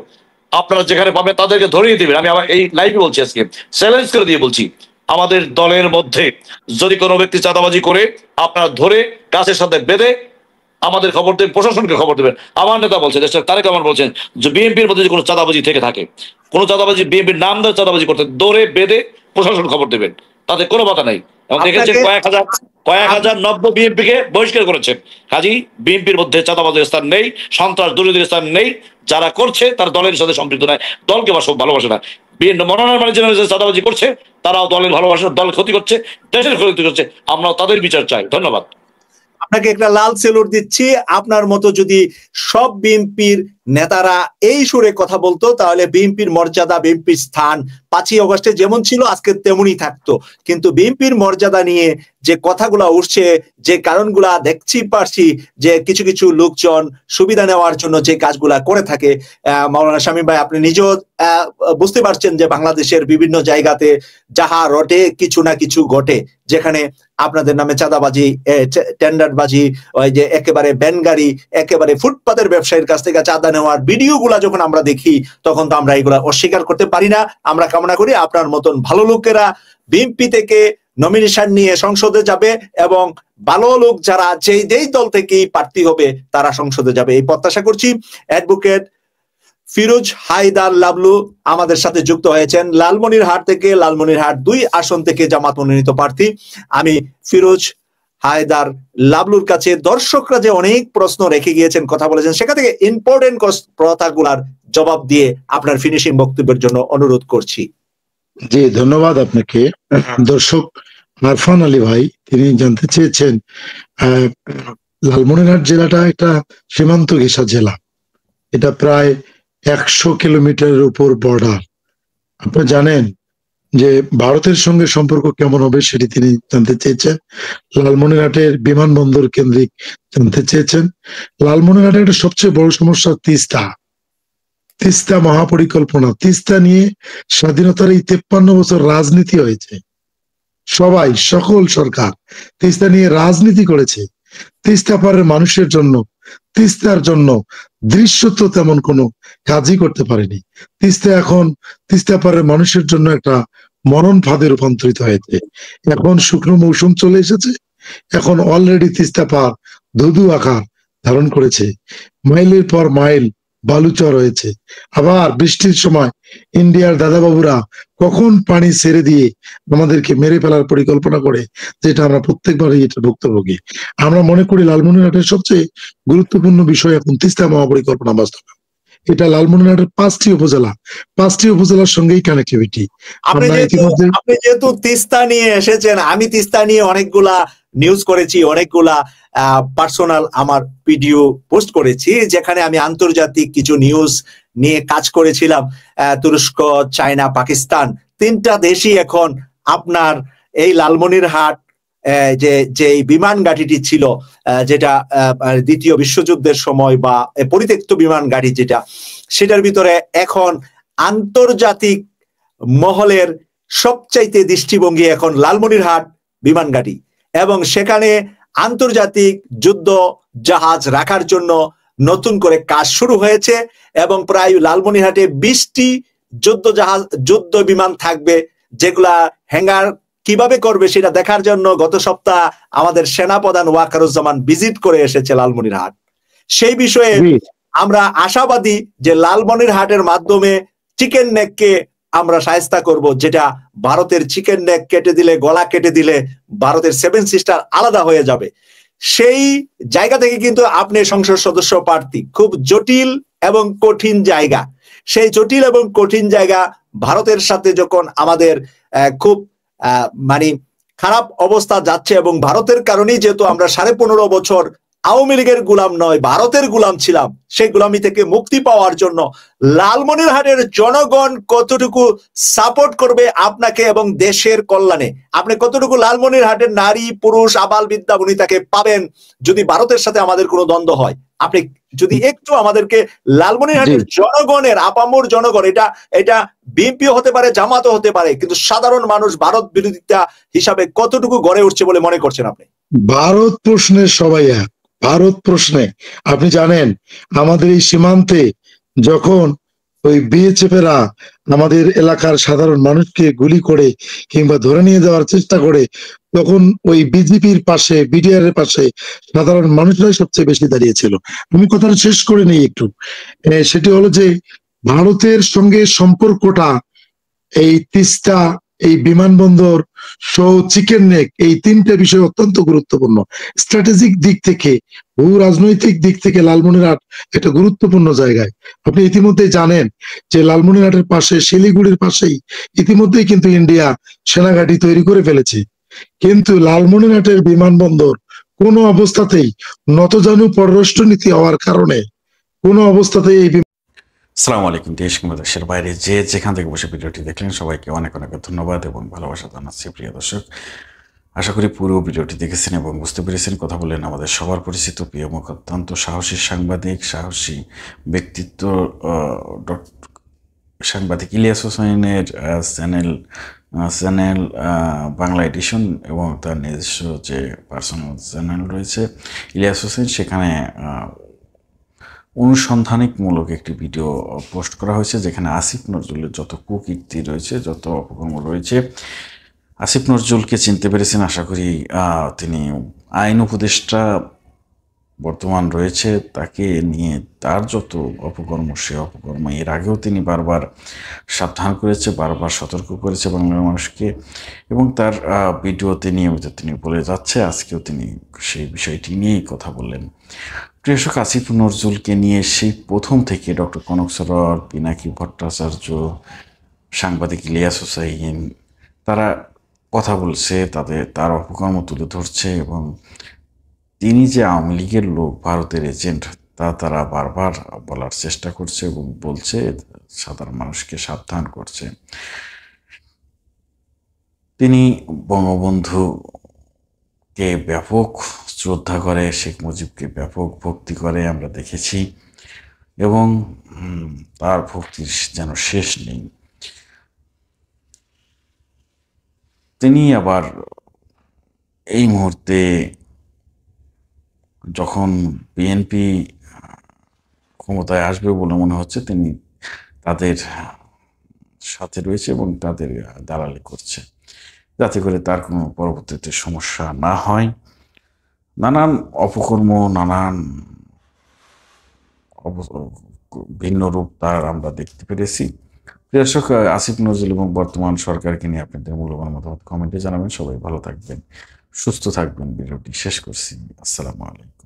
আপনারা যেখানে পাবেন তাদেরকে ধরিয়ে দিবেন। আমি আমার এই লাইভে বলছি, আজকে চ্যালেঞ্জ করে দিয়ে বলছি, আমাদের দলের মধ্যে যদি কোনো ব্যক্তি চাঁদাবাজি করে আপনারা ধরে গাছের সাথে বেঁধে আমাদের খবর দেবেন, প্রশাসনকে খবর দেবেন। আমার নেতা বলছেন, তারেক রহমান বলছেন যে বিএনপির মধ্যে যদি কোনো চাঁদাবাজি থেকে থাকে, কোনো চাঁদাবাজি বিএনপির নাম ধরে চাঁদাবাজি করতে, দৌড়ে বেঁধে প্রশাসন খবর দেবেন, তাদের কোনো বাধা নাই। এবং দেখেছেন কয়েক হাজার নব্য বিএনপিকে বহিষ্কার করেছেন। কাজেই বিএনপির মধ্যে চাঁদাবাজের স্থান নেই, সন্ত্রাস দুর্নীতির স্থান নেই। যারা করছে তারা দলের সাথে সম্পৃক্ত নয়, দলকে ভালোবাসে না। মনোনয়ন মানে যারা চাঁদাবাজি করছে তারাও দলের ভালোবাসে, দল ক্ষতি করছে, দেশের ক্ষতি করছে। আমরাও তাদের বিচার চাই। ধন্যবাদ। আপনাকে একটা লাল সেলুট দিচ্ছি। আপনার মতো যদি সব বিএনপির নেতারা এই সুরে কথা বলতো, তাহলে বিএনপির মর্যাদা, বিএনপির স্থান 5ই অগস্টে যেমন ছিল আজকে তেমনই থাকতো। কিন্তু বিএনপির মর্যাদা নিয়ে যে কথাগুলা উঠছে, যে কারণগুলা দেখছি পারছি, যে কিছু কিছু লোকজন সুবিধা নেওয়ার জন্য যে কাজগুলা করে থাকে, মাওলানা শামীম ভাই আপনি নিজেও বুঝতে পারছেন যে বাংলাদেশের বিভিন্ন জায়গাতে যাহা রটে কিছু না কিছু ঘটে, যেখানে আপনাদের নামে চাঁদাবাজি, টেন্ডারবাজি, ওই যে একেবারে ব্যানগাড়ি, একেবারে ফুটপাতের ব্যবসায়ীর কাছ থেকে চাঁদা নেওয়ার ভিডিও গুলা যখন আমরা দেখি, তখন তো আমরা এগুলা অস্বীকার করতে পারি না। আমরা কামনা করি আপনার মতন ভালো লোকেরা বিএনপি থেকে নমিনেশন নিয়ে সংসদে যাবে, এবং ভালো লোক যারা যেই দল থেকেই প্রার্থী হবে তারা সংসদে যাবে, এই প্রত্যাশা করছি। অ্যাডভোকেট ফিরোজ হায়দার লাবলু আমাদের সাথে যুক্ত হয়েছেন লালমনিরহাট থেকে, লালমনিরহাট 2 আসন থেকে জামাত মনোনীত প্রার্থী। আমি ফিরোজ হায়দার লাবলুর কাছে দর্শকরা যে অনেক প্রশ্ন রেখে গিয়েছেন, কথা বলেছেন, সেখান থেকে ইম্পর্টেন্ট কথাগুলার জবাব দিয়ে আপনার ফিনিশিং বক্তব্যের জন্য অনুরোধ করছি। জি ধন্যবাদ আপনাকে। দর্শক আরফান আলী ভাই তিনি জানতে চেয়েছেন, লালমনিরহাট জেলাটা একটা সীমান্ত ঘেঁষা জেলা, এটা প্রায় 100 কিলোমিটারের উপর বর্ডার। আপনারা জানেন যে ভারতের সঙ্গে সম্পর্ক কেমন হবে সেটি তিনি জানতে চেয়েছেন। লালমনিরহাটের বিমানবন্দর কেন্দ্রিক জানতে চেয়েছেন। লালমনিরহাটের একটা সবচেয়ে বড় সমস্যা তিস্তা মহাপরিকল্পনা। তিস্তা নিয়ে স্বাধীনতার এই 53 বছর রাজনীতি হয়েছে, সকল সরকার তিস্তা নিয়ে রাজনীতি করেছে। তিস্তা পারের মানুষের জন্য, তিস্তার জন্য দৃশ্যত তেমন কোনো কাজই করতে পারেনি। তিস্তা পারের মানুষের জন্য একটা মরণ ফাঁদে রূপান্তরিত হয়েছে। এখন শুকনো মৌসুম চলে এসেছে, এখন অলরেডি তিস্তা পাড় ধুধু আকার ধারণ করেছে, মাইলের পর মাইল বালুচর হয়েছে। আবার বৃষ্টির সময় ইন্ডিয়ার দাদাবাবুরা কখন পানি ছেড়ে দিয়ে আমাদেরকে মেরে ফেলার পরিকল্পনা করে, যেটা আমরা প্রত্যেকবারই এটা ভুক্তভোগী। আমরা মনে করি লালমনিরহাটের সবচেয়ে গুরুত্বপূর্ণ বিষয় এখন তিস্তা মহাপরিকল্পনা বাস্তবায়ন। এটা লালমনিরহাটের 5টি উপজেলার সঙ্গেই কানেক্টিভিটি। আপনি যেহেতু তিস্তা নিয়ে এসেছেন, আমি তিস্তা নিয়ে অনেকগুলা নিউজ করেছি, অনেকগুলা পার্সোনাল আমার ভিডিও পোস্ট করেছি, যেখানে আমি আন্তর্জাতিক কিছু নিউজ নিয়ে কাজ করেছিলাম। তুরস্ক, চায়না, পাকিস্তান 3টা দেশই এখন আপনার এই লালমনিরহাট যে বিমান ঘাঁটিটি ছিল, যেটা দ্বিতীয় বিশ্বযুদ্ধের সময় বা পরিত্যক্ত বিমান ঘাঁটি যেটা, সেটার ভিতরে এখন আন্তর্জাতিক মহলের সবচাইতে দৃষ্টিভঙ্গি এখন লালমনিরহাট বিমান ঘাঁটি, এবং সেখানে আন্তর্জাতিক যুদ্ধ জাহাজ রাখার জন্য নতুন করে কাজ শুরু হয়েছে, এবং প্রায় লালমনিরহাটে 20টি যুদ্ধ বিমান থাকবে, যেগুলা হ্যাঙ্গার কিভাবে করবে সেটা দেখার জন্য গত সপ্তাহ আমাদের সেনাপ্রধান ওয়াকারুজ্জামান ভিজিট করে এসেছে লালমনিরহাট। সেই বিষয়ে আমরা আশাবাদী যে লালমনিরহাটের মাধ্যমে চিকেন নেককে আমরা শায়েস্তা করব, যেটা ভারতের চিকেন নেক কেটে দিলে, গলা কেটে দিলে ভারতের 7 সিস্টার আলাদা হয়ে যাবে। সেই জায়গা থেকে কিন্তু আপনি সংসদ সদস্য প্রার্থী, খুব জটিল এবং কঠিন জায়গা। সেই জটিল এবং কঠিন জায়গা ভারতের সাথে যখন আমাদের খুব মানে খারাপ অবস্থা যাচ্ছে, এবং ভারতের কারণেই যেহেতু আমরা 15.5 বছর আওয়ামী লীগের গোলাম নয়, ভারতের গোলাম ছিলাম, সেই গোলামি থেকে মুক্তি পাওয়ার জন্য লালমনিরহাটের জনগণ কতটুকু সাপোর্ট করবে আপনাকে এবং দেশের কল্যাণে, আপনি কতটুকু লালমনিরহাটের নারী পুরুষ আবাল বৃদ্ধা বনিতাকে পাবেন যদি ভারতের সাথে আমাদের কোনো দ্বন্দ্ব হয়? আপনি যদি একটু আমাদেরকে লালমনিরহাটের জনগণের, আপামর জনগণ, এটা বিএনপিও হতে পারে, জামাতও হতে পারে, কিন্তু সাধারণ মানুষ ভারত বিরোধিতা হিসাবে কতটুকু গড়ে উঠছে বলে মনে করছেন আপনি? ভারত প্রশ্নে সবাই এক। ভারত প্রশ্নে আপনি জানেন আমাদের এই সীমান্তে যখন ওই বিএসএফেরা আমাদের এলাকার সাধারণ মানুষকে গুলি করে কিংবা ধরে নিয়ে যাওয়ার চেষ্টা করে, তখন ওই বিজেপির পাশে, বিডিআর এর পাশে সাধারণ মানুষরাই সবচেয়ে বেশি দাঁড়িয়েছিল। আমি কথাটা শেষ করে নেই একটু। সেটি হলো যে ভারতের সঙ্গে সম্পর্কটা এই তিস্তা, এই বিমানবন্দর সহ চিকেন নেক, এই 3টে বিষয় অত্যন্ত গুরুত্বপূর্ণ। স্ট্র্যাটেজিক দিক থেকে, ভূ রাজনৈতিক দিক থেকে লালমনিরহাট একটা গুরুত্বপূর্ণ জায়গায়। আপনি ইতিমধ্যে জানেন যে লালমনিরহাটের পাশে, শিলিগুড়ির পাশেই ইতিমধ্যেই কিন্তু ইন্ডিয়া সেনাঘাঁটি তৈরি করে ফেলেছে। কিন্তু লালমনিরহাটের বিমানবন্দর কোনো অবস্থাতেই নতজানু পররাষ্ট্রনীতি হওয়ার কারণে কোনো অবস্থাতেই এই আসসালামু আলাইকুম। দেশ কিংবা দেশের বাইরে যে যেখান থেকে বসে ভিডিওটি দেখলেন সবাইকে অনেক অনেক ধন্যবাদ এবং ভালোবাসা জানাচ্ছি প্রিয় দর্শক। আশা করি পুরো ভিডিওটি দেখেছেন এবং বুঝতে পেরেছেন। কথা বললেন আমাদের সবার পরিচিত প্রিয় মুখ, অত্যন্ত সাহসী সাংবাদিক, সাহসী ব্যক্তিত্ব সাংবাদিক ইলিয়াস হোসেনের চ্যানেল বাংলা এডিশন এবং তার নিজস্ব যে পার্সোনাল চ্যানেল রয়েছে ইলিয়াস হোসেন, সেখানে অনুসন্ধানিকমূলক একটি ভিডিও পোস্ট করা হয়েছে, যেখানে আসিফ নজরুলের যত কুকীর্তি রয়েছে, যত অপকর্ম রয়েছে, আসিফ নজরুলকে চিনতে পেরেছেন। আশা করি তিনি আইন উপদেষ্টা বর্তমান রয়েছে, তাকে নিয়ে তার যত অপকর্ম, সে অপকর্ম এর আগেও তিনি বারবার সাবধান করেছে, বারবার সতর্ক করেছে বাংলার মানুষকে, এবং তার ভিডিওতে নিয়মিত তিনি বলে যাচ্ছে। আজকেও তিনি সেই বিষয়টি নিয়েই কথা বললেন। প্রিয়শক, আসিফ নজরুলকে নিয়ে সেই প্রথম থেকে ডক্টর কনক সরোয়ার, পিনাকি ভট্টাচার্য, সাংবাদিক ইলিয়াস হোসেন, তারা কথা বলছে, তার অপকর্ম তুলে ধরছে, এবং তিনি যে আওয়ামী লীগের লোক, ভারতের এজেন্ট, তারা বারবার বলার চেষ্টা করছে এবং বলছে, সাধারণ মানুষকে সাবধান করছে। তিনি বঙ্গবন্ধুকে ব্যাপক শ্রদ্ধা করে, শেখ মুজিবকে ব্যাপক ভক্তি করে আমরা দেখেছি, এবং তার ভক্তির যেন শেষ নেই। তিনি আবার এই মুহূর্তে যখন বিএনপি ক্ষমতায় আসবে বলে মনে হচ্ছে, তিনি তাদের সাথে রয়েছে এবং তাদের দালালি করছে, যাতে করে তার কোনো পরবর্তীতে সমস্যা না হয়। নানান অপকর্ম, নানান ভিন্ন রূপ তার আমরা দেখতে পেরেছি। দর্শক, আসিফ নজরুল এবং বর্তমান সরকারকে নিয়ে আপনাদের মূল্যবান মতামত কমেন্টে জানাবেন। সবাই ভালো থাকবেন, সুস্থ থাকবেন। ভিডিওটি শেষ করছি। আসসালামু আলাইকুম।